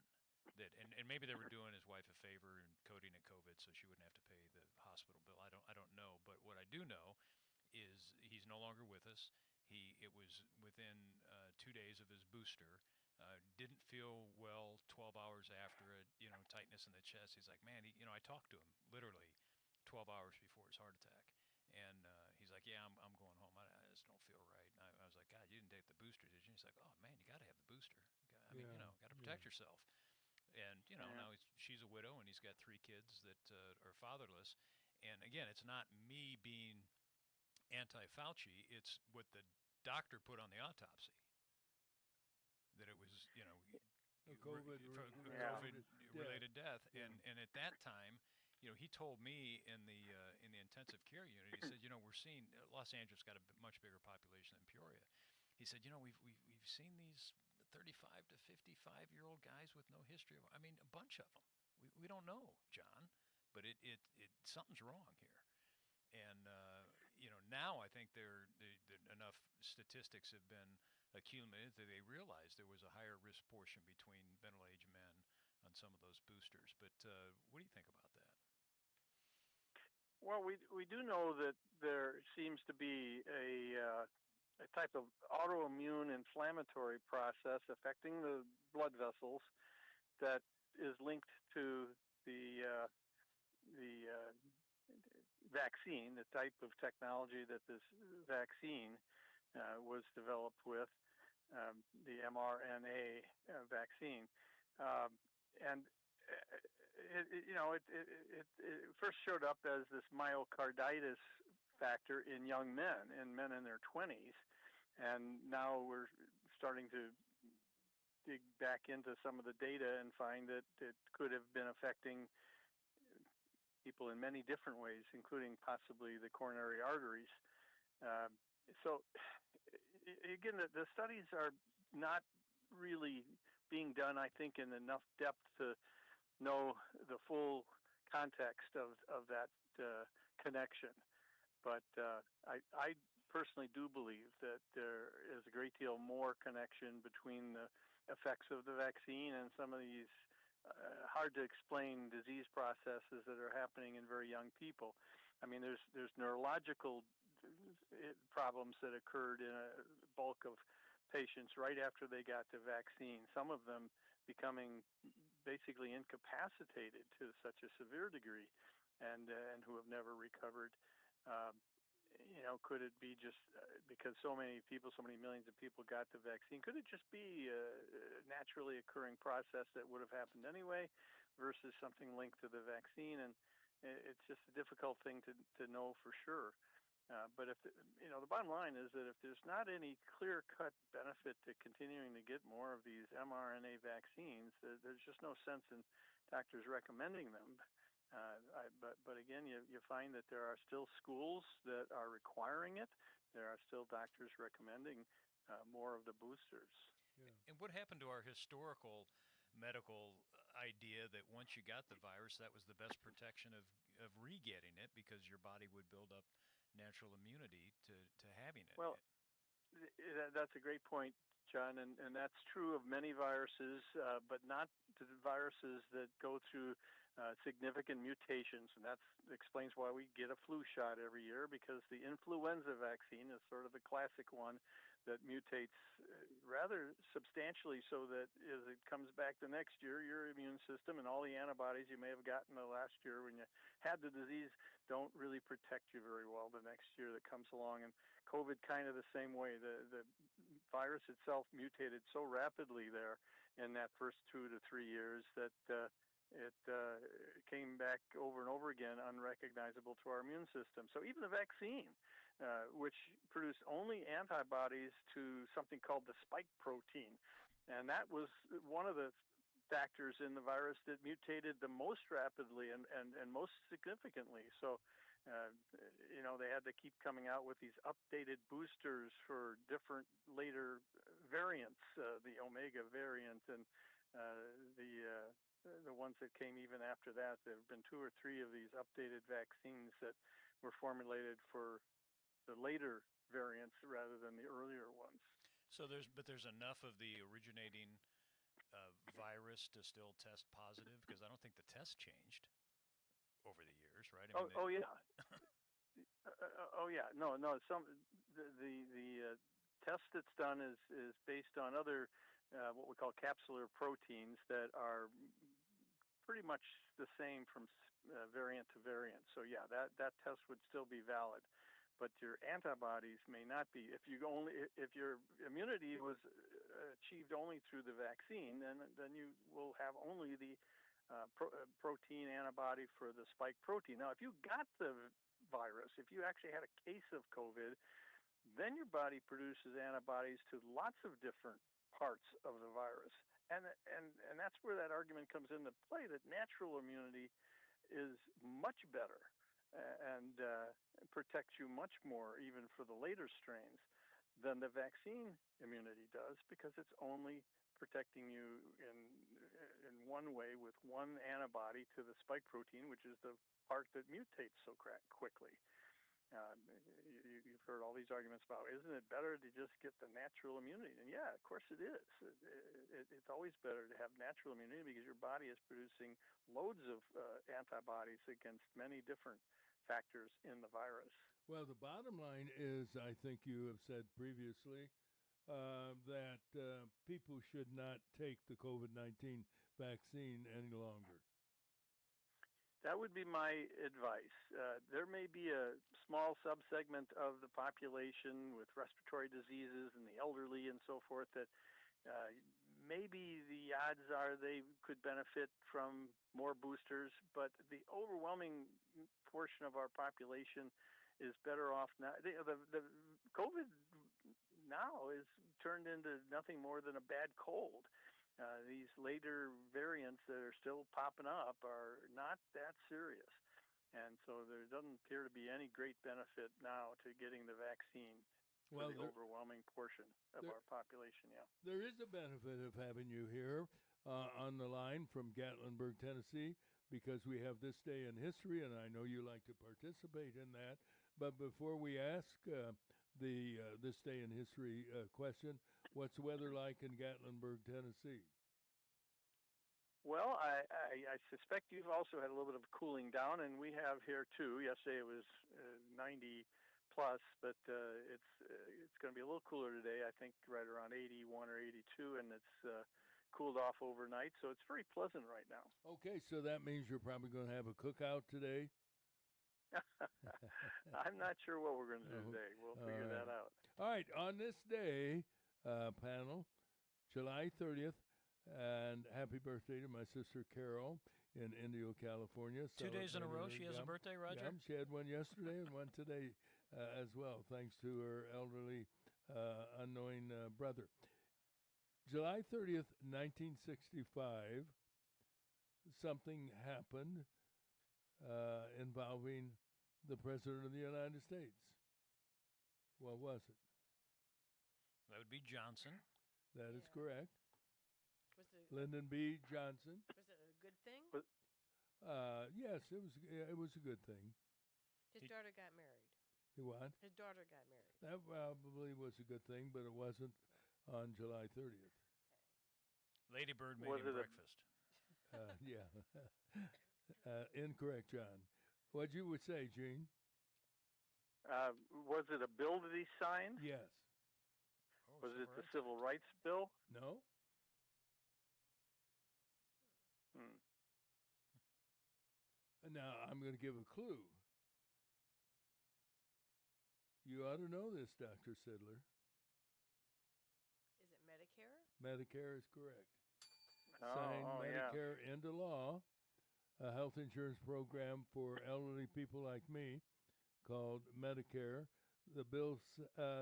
that, and maybe they were doing his wife a favor and coding it COVID so she wouldn't have to pay the hospital bill. I don't know, but what I do know is he's no longer with us. It was within 2 days of his booster. Didn't feel well 12 hours after it, tightness in the chest. He's like, man, I talked to him literally 12 hours before his heart attack. And he's like, yeah, I'm going home. I just don't feel right. And I was like, God, you didn't take the booster, did you? He's like, oh, man, you got to have the booster. Got to protect yourself. And, now she's a widow, and he's got 3 kids that are fatherless. And, again, it's not me being anti-Fauci. It's what the doctor put on the autopsy, that it was, a COVID-related death. And at that time, he told me in the intensive care unit, he said, we're seeing Los Angeles got a much bigger population than Peoria. He said, we've seen these 35 to 55-year-old guys with no history. I mean, a bunch of them. We don't know, John, but it something's wrong here. And now I think enough statistics have been accumulated that they realized there was a higher risk portion between middle-aged men on some of those boosters. But what do you think about that? Well, we do know that there seems to be a type of autoimmune inflammatory process affecting the blood vessels that is linked to the vaccine, the type of technology that this vaccine was developed with, the mRNA vaccine, and it first showed up as this myocarditis factor in young men, in their 20s, and now we're starting to dig back into some of the data and find that it could have been affecting people in many different ways, including possibly the coronary arteries. So again, the studies are not really being done, I think, in enough depth to know the full context of that connection. But I personally do believe that there is a great deal more connection between the effects of the vaccine and some of these hard to explain disease processes that are happening in very young people. I mean, there's neurological problems that occurred in a bulk of patients right after they got the vaccine, some of them becoming basically incapacitated to such a severe degree, and who have never recovered. Could it be just because so many millions of people got the vaccine? Could it just be a naturally occurring process that would have happened anyway versus something linked to the vaccine? And it's just a difficult thing to know for sure. But if the bottom line is that if there's not any clear-cut benefit to continuing to get more of these mRNA vaccines, there's just no sense in doctors recommending them. But again, you find that there are still schools that are requiring it. There are still doctors recommending more of the boosters. Yeah. And what happened to our historical medical idea that once you got the virus, that was the best protection of re-getting it because your body would build up natural immunity to having it? Well, that's a great point, John, and that's true of many viruses, but not the viruses that go through significant mutations, and that explains why we get a flu shot every year, because the influenza vaccine is sort of the classic one that mutates rather substantially, so that as it comes back the next year, your immune system and all the antibodies you may have gotten the last year when you had the disease don't really protect you very well the next year that comes along. And COVID kind of the same way. The virus itself mutated so rapidly there in that first 2 to 3 years that it came back over and over again unrecognizable to our immune system. So even the vaccine, which produced only antibodies to something called the spike protein, and that was one of the factors in the virus that mutated the most rapidly and most significantly. So they had to keep coming out with these updated boosters for different later variants, the Omega variant and the ones that came even after that. There have been 2 or 3 of these updated vaccines that were formulated for the later variants rather than the earlier ones. So there's enough of the originating virus to still test positive, because I don't think the test changed over the years, right? Yeah. No. The test that's done is based on other what we call capsular proteins that are pretty much the same from variant to variant. So yeah, that test would still be valid, but your antibodies may not be. If your immunity was achieved only through the vaccine, then you will have only the protein antibody for the spike protein. Now, if you got the virus, if you actually had a case of COVID, then your body produces antibodies to lots of different parts of the virus. And that's where that argument comes into play, that natural immunity is much better and protects you much more, even for the later strains, than the vaccine immunity does, because it's only protecting you in one way with one antibody to the spike protein, which is the part that mutates so quickly. You've heard all these arguments about, isn't it better to just get the natural immunity? And yeah, of course it is. It's always better to have natural immunity because your body is producing loads of antibodies against many different factors in the virus. Well, the bottom line is, I think you have said previously, that people should not take the COVID-19 vaccine any longer. That would be my advice. There may be a small subsegment of the population with respiratory diseases and the elderly and so forth that maybe the odds are they could benefit from more boosters, but the overwhelming portion of our population is better off now. The COVID now is turned into nothing more than a bad cold. These later variants that are still popping up are not that serious. And so there doesn't appear to be any great benefit now to getting the vaccine for the overwhelming portion of our population, yeah. There is a benefit of having you here on the line from Gatlinburg, Tennessee, because we have this day in history, and I know you like to participate in that. But before we ask this day in history question, what's the weather like in Gatlinburg, Tennessee? Well, I suspect you've also had a little bit of cooling down, and we have here too. Yesterday it was 90 plus, but it's going to be a little cooler today. I think right around 81 or 82, and it's cooled off overnight, so it's very pleasant right now. Okay, so that means you're probably going to have a cookout today. I'm not sure what we're going to do today. We'll figure that out. All right, on this day, panel, July 30th, and happy birthday to my sister Carol in Indio, California. 2 days in a row she has a birthday, Roger? Yeah, she had one yesterday and one today as well, thanks to her elderly, unknowing brother. July 30th, 1965, something happened involving the President of the United States. What was it? That would be Johnson. That is correct. Was Lyndon B. Johnson. Was it a good thing? Yes, it was a good thing. His daughter got married. He what? His daughter got married. That probably was a good thing, but it wasn't on July 30th. Lady Bird made him breakfast. Yeah. Incorrect, John. What'd you would say, Gene? Was it a bill that he signed? Yes. Was it the Civil Rights Bill? No. Now, I'm going to give a clue. You ought to know this, Dr. Sidler. Is it Medicare? Medicare is correct. Signed Medicare into law, a health insurance program for elderly people like me called Medicare. The bill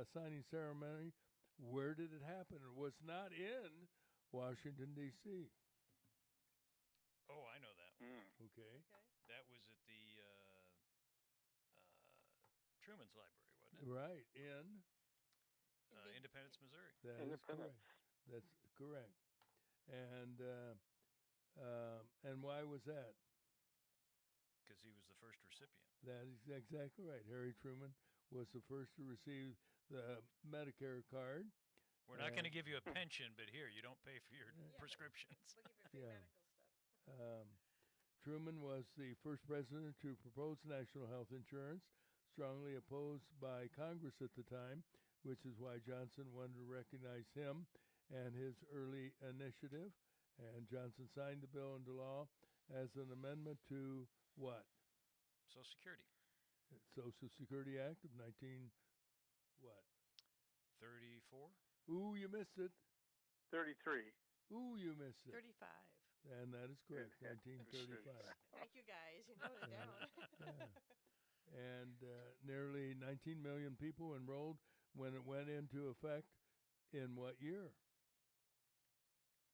signing ceremony, where did it happen? It was not in Washington, D.C. Oh, I know that one. Okay. That was at the Truman's Library, wasn't it? Right, in Independence, Missouri. That is correct. That's correct. And why was that? Because he was the first recipient. That is exactly right. Harry Truman was the first to receive the Medicare card. We're not going to give you a pension, but here, you don't pay for your prescriptions. We'll give you free medical stuff. Truman was the first president to propose national health insurance, strongly opposed by Congress at the time, which is why Johnson wanted to recognize him and his early initiative. And Johnson signed the bill into law as an amendment to what? Social Security. Social Security Act of 19 what? 34? Ooh, you missed it. 33. Ooh, you missed it. 35. And that is correct, 1935. Thank you, guys. You noted it down. And nearly 19 million people enrolled when it went into effect in what year?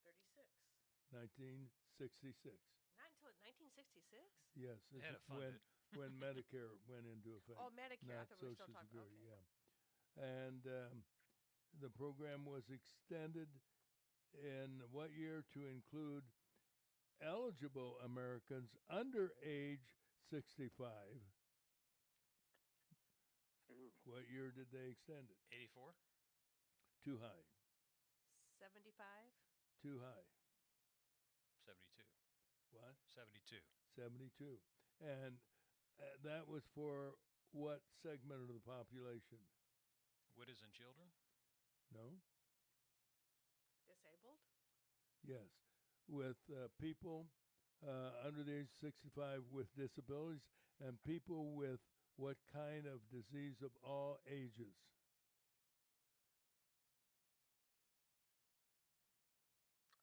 36. 1966. Not until 1966? Yes, when Medicare went into effect. Oh, Medicare. I Not thought we were still Social talking about Security, yeah. And the program was extended in what year to include eligible Americans under age 65 What year did they extend it? 84? Too high. 75. Too high. 72. What? 72. 72. And that was for what segment of the population? Widows and children? No? Disabled? Yes. With people under the age of 65 with disabilities and people with what kind of disease of all ages?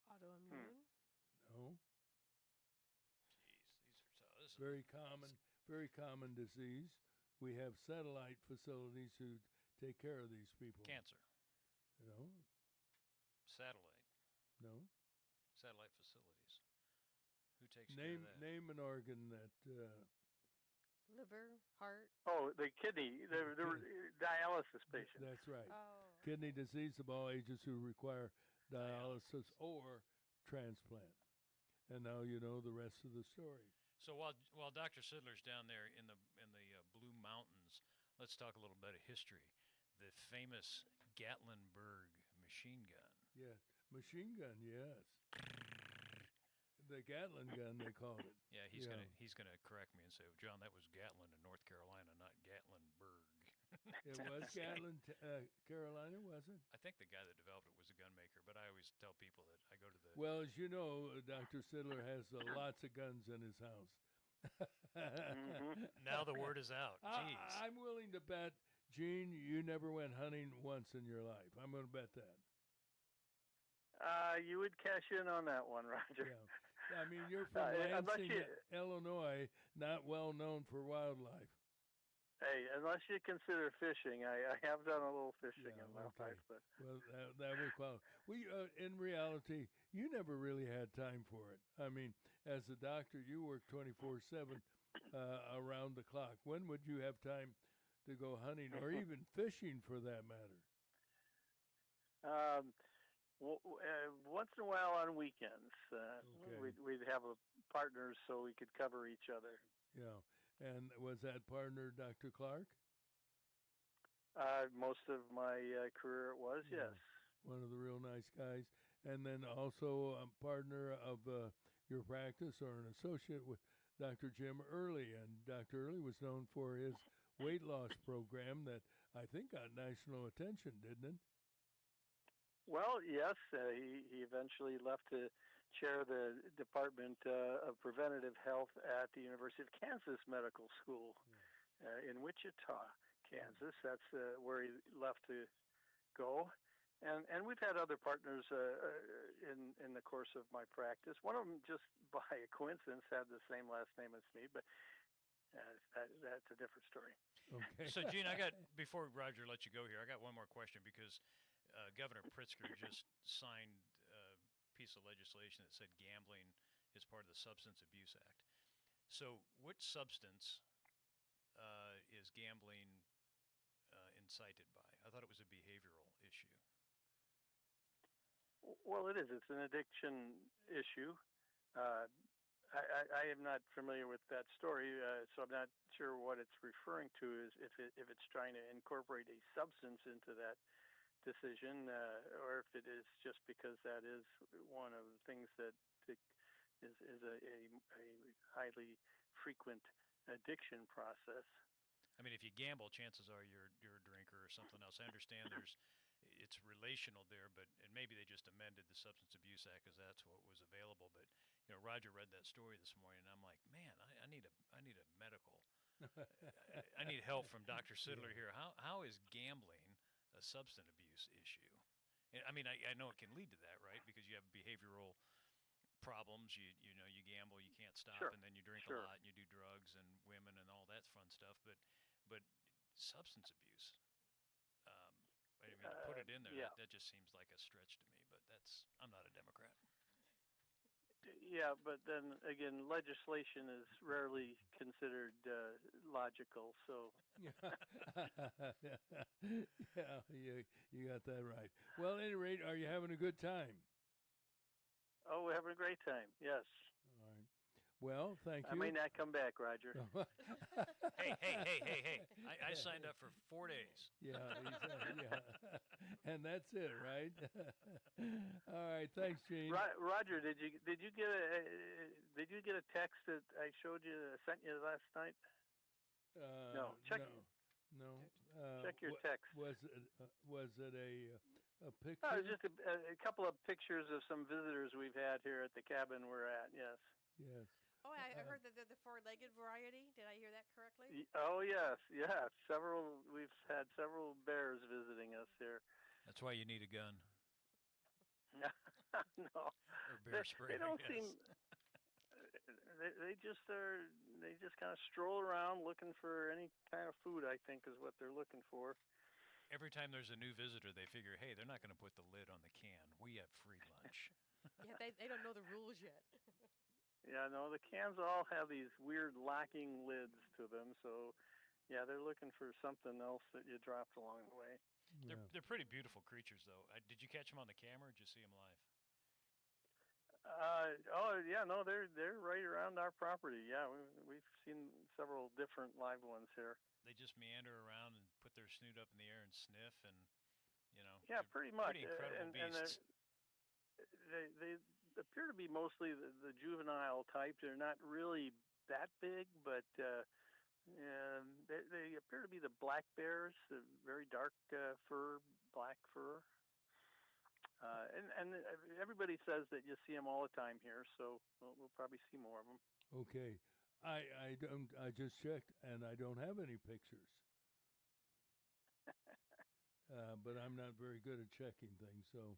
Autoimmune? No. Jeez, these are Very common disease. We have satellite facilities who take care of these people. Cancer. No. Satellite. No. Satellite facilities. Who takes care of that? Name an organ that. Liver, heart. Oh, the kidney, the dialysis patient. That's right. Oh. Kidney disease of all ages who require dialysis or transplant. And now you know the rest of the story. So while Dr. Sidler's down there in the Blue Mountains, let's talk a little bit of history. The famous Gatlinburg machine gun. Yeah, machine gun. Yes. The Gatlin gun, they called it. Yeah, he's gonna correct me and say, John, that was Gatlin in North Carolina, not Gatlinburg. It was Gatlin, Carolina, was it? I think the guy that developed it was a gun maker, but I always tell people that I go to the. Well, as you know, Dr. Sidler has lots of guns in his house. Now the word is out. Jeez. I'm willing to bet, Gene, you never went hunting once in your life. I'm going to bet that. You would cash in on that one, Roger. Yeah. I mean, you're from Lansing, Illinois, not well known for wildlife. Hey, unless you consider fishing, I have done a little fishing in my life. But well, that would qualify. In reality, you never really had time for it. I mean, as a doctor, you work 24/7 around the clock. When would you have time to go hunting or even fishing, for that matter? Once in a while on weekends, we'd have partners so we could cover each other. Yeah. And was that partner Dr. Clark? Most of my career it was, yes. One of the real nice guys. And then also a partner of your practice or an associate with Dr. Jim Early. And Dr. Early was known for his weight loss program that I think got national attention, didn't it? Well, yes. He eventually left to chair the Department of Preventative Health at the University of Kansas Medical School in Wichita, Kansas. That's where he left to go. And we've had other partners in the course of my practice. One of them, just by a coincidence, had the same last name as me, but that's a different story. Okay. So, Gene, before Roger lets you go here, I got one more question because Governor Pritzker just signed a piece of legislation that said gambling is part of the Substance Abuse Act. So which substance is gambling incited by? I thought it was a behavioral issue. Well, it is. It's an addiction issue. I am not familiar with that story, so I'm not sure what it's referring to. Is if it's trying to incorporate a substance into that decision, or if it is just because that is one of the things that is a highly frequent addiction process. I mean, if you gamble, chances are you're a drinker or something else. I understand it's relational there, and maybe they just amended the Substance Abuse Act because that's what was available. But Roger read that story this morning, and I'm like, man, I need a medical. I need help from Dr. Sidler here. How is gambling a substance abuse issue? And, I mean, I know it can lead to that, right? Because you have behavioral problems. You gamble, you can't stop, and then you drink a lot, and you do drugs and women and all that fun stuff. But substance abuse. I mean, to put it in there, that just seems like a stretch to me. But I'm not a Democrat. Yeah, but then again, legislation is rarely considered logical. So yeah, you got that right. Well, at any rate, are you having a good time? Oh, we're having a great time. Yes. All right. Well, thank you. I may not come back, Roger. Hey. I signed up for 4 days. Yeah, yeah. And that's it, right? All right, thanks, Gene. Roger, did you get a text that I sent you last night? No, check. No. Check your text. Was it a picture? Oh, it was just a couple of pictures of some visitors we've had here at the cabin we're at. Yes. Yes. Oh, I heard that they're the four-legged variety. Did I hear that correctly? Oh yes, yeah. We've had several bears visiting us here. That's why you need a gun. No, Or bear spray. they don't seem. They just kind of stroll around looking for any kind of food. I think is what they're looking for. Every time there's a new visitor, they figure, hey, they're not going to put the lid on the can. We have free lunch. Yeah, they don't know the rules yet. Yeah, no, the cans all have these weird locking lids to them. So, yeah, they're looking for something else that you dropped along the way. Yeah. They're pretty beautiful creatures, though. Did you catch them on the camera, or did you see them live? Oh yeah, no, they're right around our property. Yeah, we've seen several different live ones here. They just meander around and put their snoot up in the air and sniff, and Yeah, pretty much. Pretty incredible beasts. They appear to be mostly the juvenile type. They're not really that big, but they appear to be the black bears, the very dark black fur. And everybody says that you see them all the time here, so we'll probably see more of them. Okay. I just checked, and I don't have any pictures. But I'm not very good at checking things, so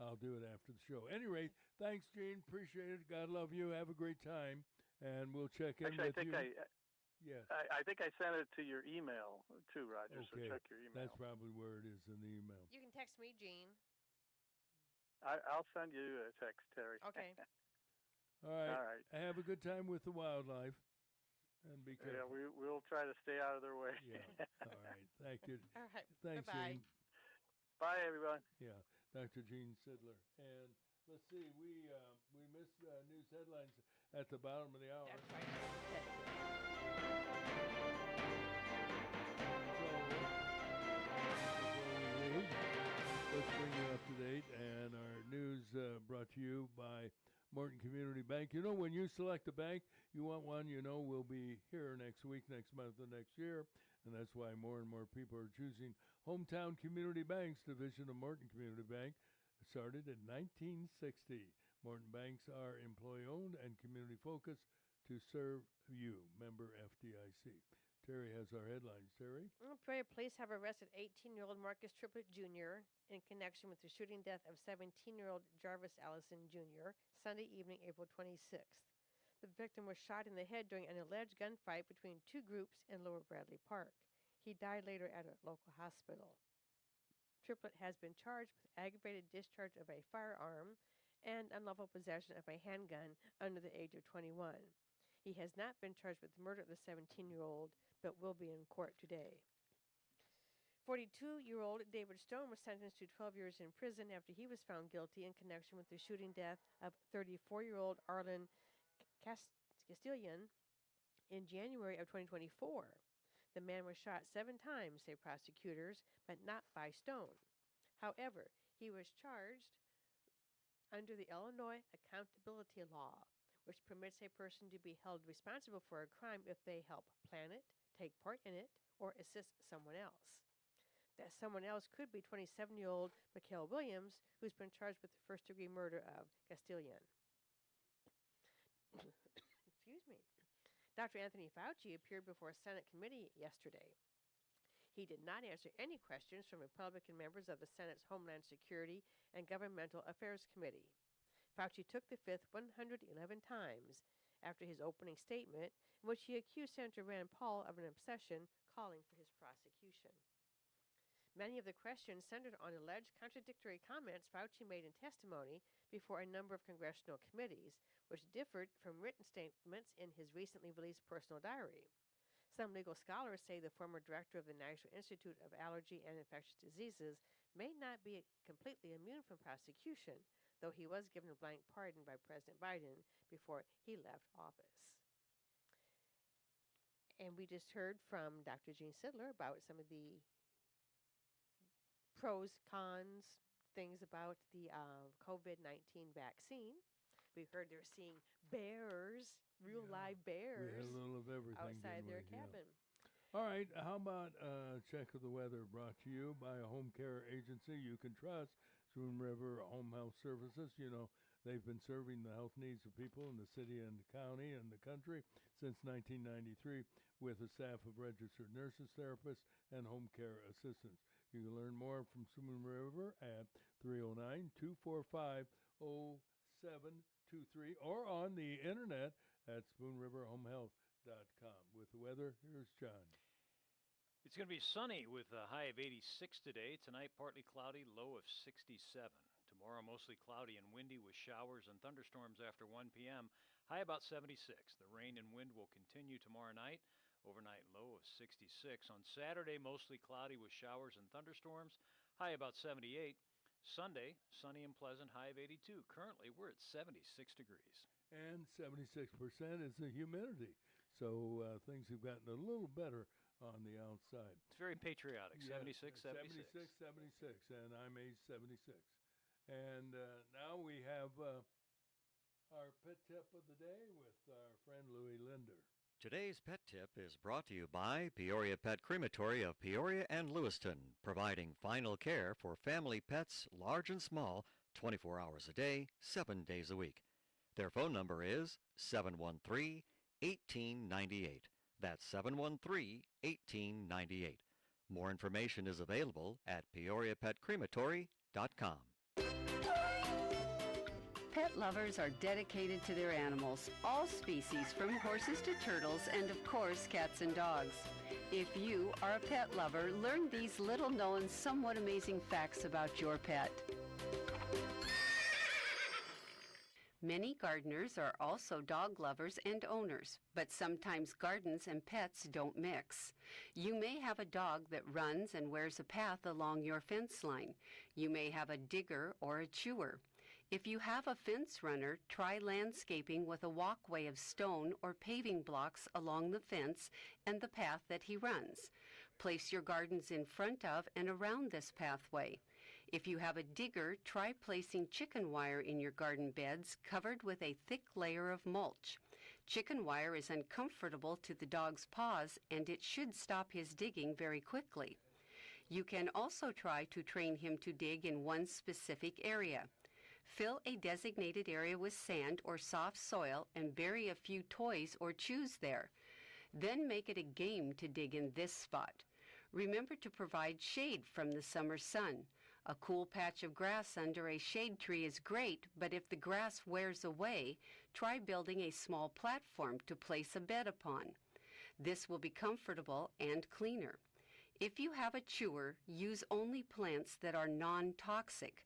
I'll do it after the show. Any rate, thanks, Gene. Appreciate it. God love you. Have a great time, and we'll check in with you. Yes. I think I sent it to your email too, Roger. Okay. So check your email. That's probably where it is in the email. You can text me, Gene. I'll send you a text, Terry. Okay. All right. All right. Have a good time with the wildlife, and be careful. Yeah, we'll try to stay out of their way. Yeah. All right. Thank you. All right. Thanks, Bye-bye. Gene. Bye, everyone. Yeah, Dr. Gene Sidler. And let's see, we missed news headlines at the bottom of the hour. That's right. Let's bring you up to date, and our news brought to you by Morton Community Bank. You know, when you select a bank, you want one you know will be here next week, next month, and next year, and that's why more and more people are choosing Hometown Community Bank's division of Morton Community Bank. Started in 1960. Morton banks are employee-owned and community-focused to serve you. Member FDIC. Terry has our headlines. Terry? Prairie police have arrested 18-year-old Marcus Triplett Jr. in connection with the shooting death of 17-year-old Jarvis Allison Jr. Sunday evening, April 26th. The victim was shot in the head during an alleged gunfight between two groups in Lower Bradley Park. He died later at a local hospital. Triplett has been charged with aggravated discharge of a firearm and unlawful possession of a handgun under the age of 21. He has not been charged with the murder of the 17-year-old, but will be in court today. 42-year-old David Stone was sentenced to 12 years in prison after he was found guilty in connection with the shooting death of 34-year-old Arlen Castillan in January of 2024. The man was shot 7 times, say prosecutors, but not by Stone. However, he was charged under the Illinois accountability law, which permits a person to be held responsible for a crime if they help plan it, take part in it, or assist someone else. That someone else could be 27-year-old Mikhail Williams, who's been charged with the first-degree murder of Castillan. Excuse me. Dr. Anthony Fauci appeared before a Senate committee yesterday. He did not answer any questions from Republican members of the Senate's Homeland Security and Governmental Affairs Committee. Fauci took the fifth 111 times after his opening statement, in which he accused Senator Rand Paul of an obsession calling for his prosecution. Many of the questions centered on alleged contradictory comments Fauci made in testimony before a number of congressional committees, which differed from written statements in his recently released personal diary. Some legal scholars say the former director of the National Institute of Allergy and Infectious Diseases may not be completely immune from prosecution, though he was given a blank pardon by President Biden before he left office. And we just heard from Dr. Jean Sidler about some of the pros, cons, things about the COVID-19 vaccine. We heard they're seeing bears, real live bears, We had a little of everything outside didn't their we? Yeah. cabin. All right, how about check of the weather brought to you by a home care agency you can trust, Spoon River Home Health Services. You know, they've been serving the health needs of people in the city and the county and the country since 1993 with a staff of registered nurses, therapists, and home care assistants. You can learn more from Spoon River at 309-245-0723 or on the internet at spoonriverhomehealth.com. With the weather, here's John. It's going to be sunny with a high of 86 today. Tonight, partly cloudy, low of 67. Tomorrow, mostly cloudy and windy with showers and thunderstorms after 1 p.m., high about 76. The rain and wind will continue tomorrow night. Overnight low of 66. On Saturday, mostly cloudy with showers and thunderstorms, high about 78. Sunday, sunny and pleasant, high of 82. Currently, we're at 76 degrees. And 76% is the humidity. So things have gotten a little better on the outside. It's very patriotic, Yeah, 76, 76. 76, and I'm age 76. And now we have our pet tip of the day with our friend Louis Linder. Today's pet tip is brought to you by Peoria Pet Crematory of Peoria and Lewiston, providing final care for family pets, large and small, 24 hours a day, 7 days a week. Their phone number is 713-1898. That's 713-1898. More information is available at peoriapetcrematory.com. Pet lovers are dedicated to their animals, all species from horses to turtles and of course cats and dogs. If you are a pet lover, learn these little known, somewhat amazing facts about your pet. Many gardeners are also dog lovers and owners, but sometimes gardens and pets don't mix. You may have a dog that runs and wears a path along your fence line. You may have a digger or a chewer. If you have a fence runner, try landscaping with a walkway of stone or paving blocks along the fence and the path that he runs. Place your gardens in front of and around this pathway. If you have a digger, try placing chicken wire in your garden beds covered with a thick layer of mulch. Chicken wire is uncomfortable to the dog's paws and it should stop his digging very quickly. You can also try to train him to dig in one specific area. Fill a designated area with sand or soft soil and bury a few toys or chews there. Then make it a game to dig in this spot. Remember to provide shade from the summer sun. A cool patch of grass under a shade tree is great, but if the grass wears away, try building a small platform to place a bed upon. This will be comfortable and cleaner. If you have a chewer, use only plants that are non-toxic.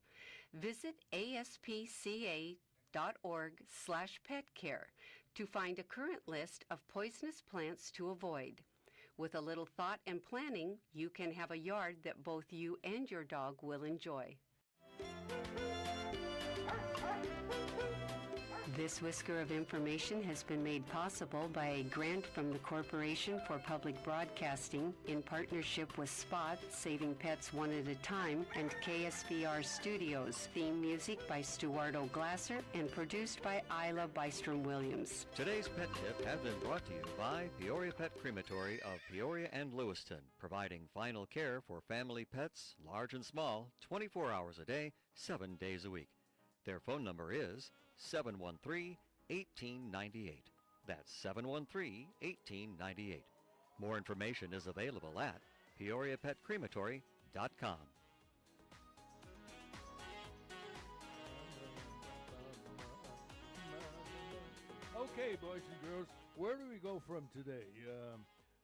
Visit aspca.org/petcare to find a current list of poisonous plants to avoid. With a little thought and planning, you can have a yard that both you and your dog will enjoy. This whisker of information has been made possible by a grant from the Corporation for Public Broadcasting in partnership with Spot, Saving Pets One at a Time, and KSVR Studios. Theme music by Stuardo Glasser and produced by Isla Bystrom-Williams. Today's pet tip has been brought to you by Peoria Pet Crematory of Peoria and Lewiston, providing final care for family pets, large and small, 24 hours a day, 7 days a week. Their phone number is 713-1898. That's 713-1898. More information is available at peoriapetcrematory.com. Okay, boys and girls, where do we go from today?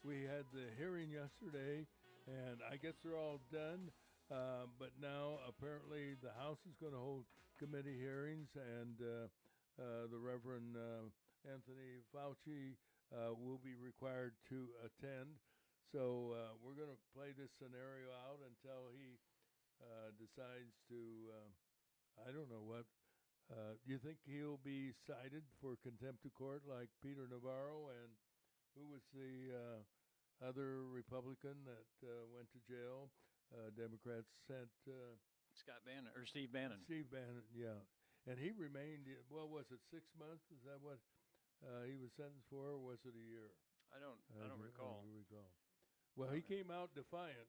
We had the hearing yesterday, and I guess they're all done. But now apparently the House is going to hold committee hearings, and the Reverend Anthony Fauci will be required to attend. So we're going to play this scenario out until he decides to, I don't know what, Do you think he'll be cited for contempt of court like Peter Navarro and who was the other Republican that went to jail? Democrats sent Scott Bannon or Steve Bannon. Steve Bannon, yeah, and he remained. What was it? 6 months? Is that what he was sentenced for? Or was it a year? I don't recall. I don't recall. Well, he came out defiant.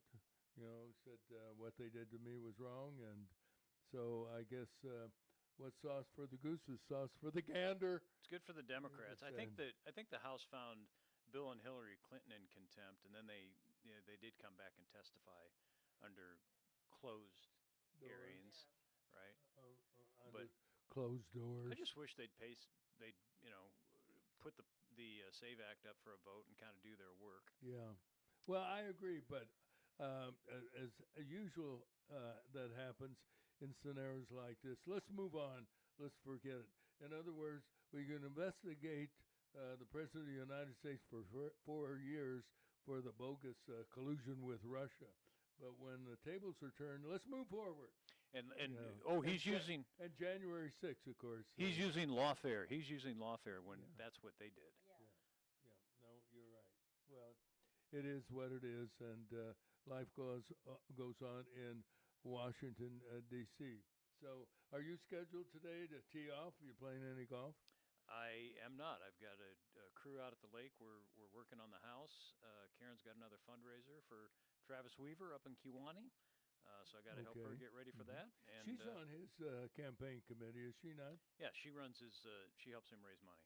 Said what they did to me was wrong, and so I guess what's sauce for the goose is sauce for the gander. It's good for the Democrats. I think the House found Bill and Hillary Clinton in contempt, and then they did come back and testify under closed hearings, right? But closed doors. I just wish they'd put the SAVE Act up for a vote and kind of do their work. Yeah, well, I agree, but as usual, that happens in scenarios like this. Let's move on. Let's forget it. In other words, we can investigate the President of the United States for 4 years for the bogus collusion with Russia. But when the tables are turned, let's move forward. And he's using and January 6th, of course. He's using lawfare. He's using lawfare when that's what they did. Yeah. No, you're right. Well, it is what it is, and life goes on in Washington, D.C. So, are you scheduled today to tee off? Are you playing any golf? I am not. I've got a crew out at the lake. We're working on the house. Karen's got another fundraiser for Travis Weaver up in Kewanee. So I got to help her get ready for that. And she's on his campaign committee, is she not? Yeah, she runs his. She helps him raise money.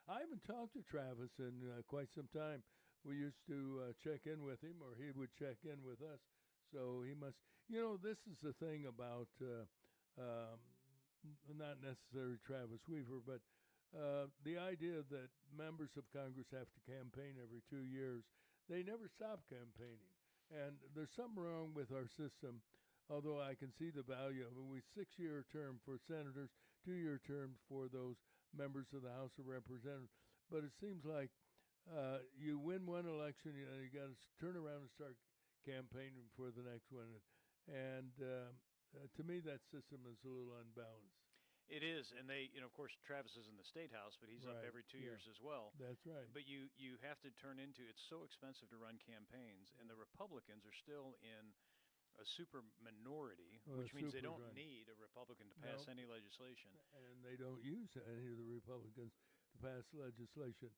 I haven't talked to Travis in quite some time. We used to check in with him, or he would check in with us. So he must. This is the thing about not necessarily Travis Weaver, but the idea that members of Congress have to campaign every 2 years. They never stop campaigning. And there's something wrong with our system, although I can see the value of it. We 6-year term for senators, 2-year terms for those members of the House of Representatives. But it seems like you win one election, you got to turn around and start campaigning for the next one. And to me, that system is a little unbalanced. It is, and they, of course, Travis is in the State House, but he's up every 2 years as well. That's right. But you have to turn into, it's so expensive to run campaigns, and the Republicans are still in a super minority, which means they don't need a Republican to pass any legislation. And they don't use any of the Republicans to pass legislation.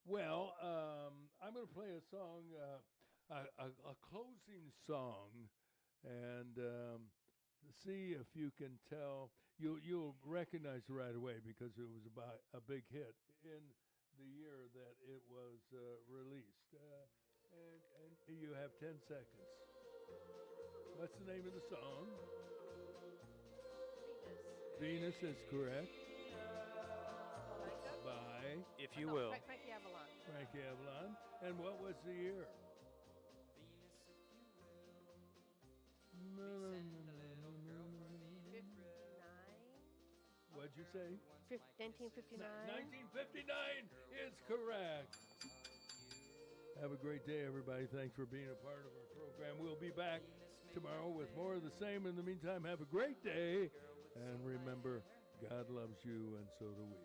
Well, I'm going to play a song, a closing song, and see if you can tell. You'll recognize it right away because it was about a big hit in the year that it was released. And you have 10 seconds. What's the name of the song? Venus is correct. By If You Will. Frankie Avalon. Frankie Avalon. And what was the year? What'd you say? 1959. 1959 is correct. Have a great day, everybody. Thanks for being a part of our program. We'll be back tomorrow with more of the same. In the meantime, have a great day. And remember, God loves you, and so do we.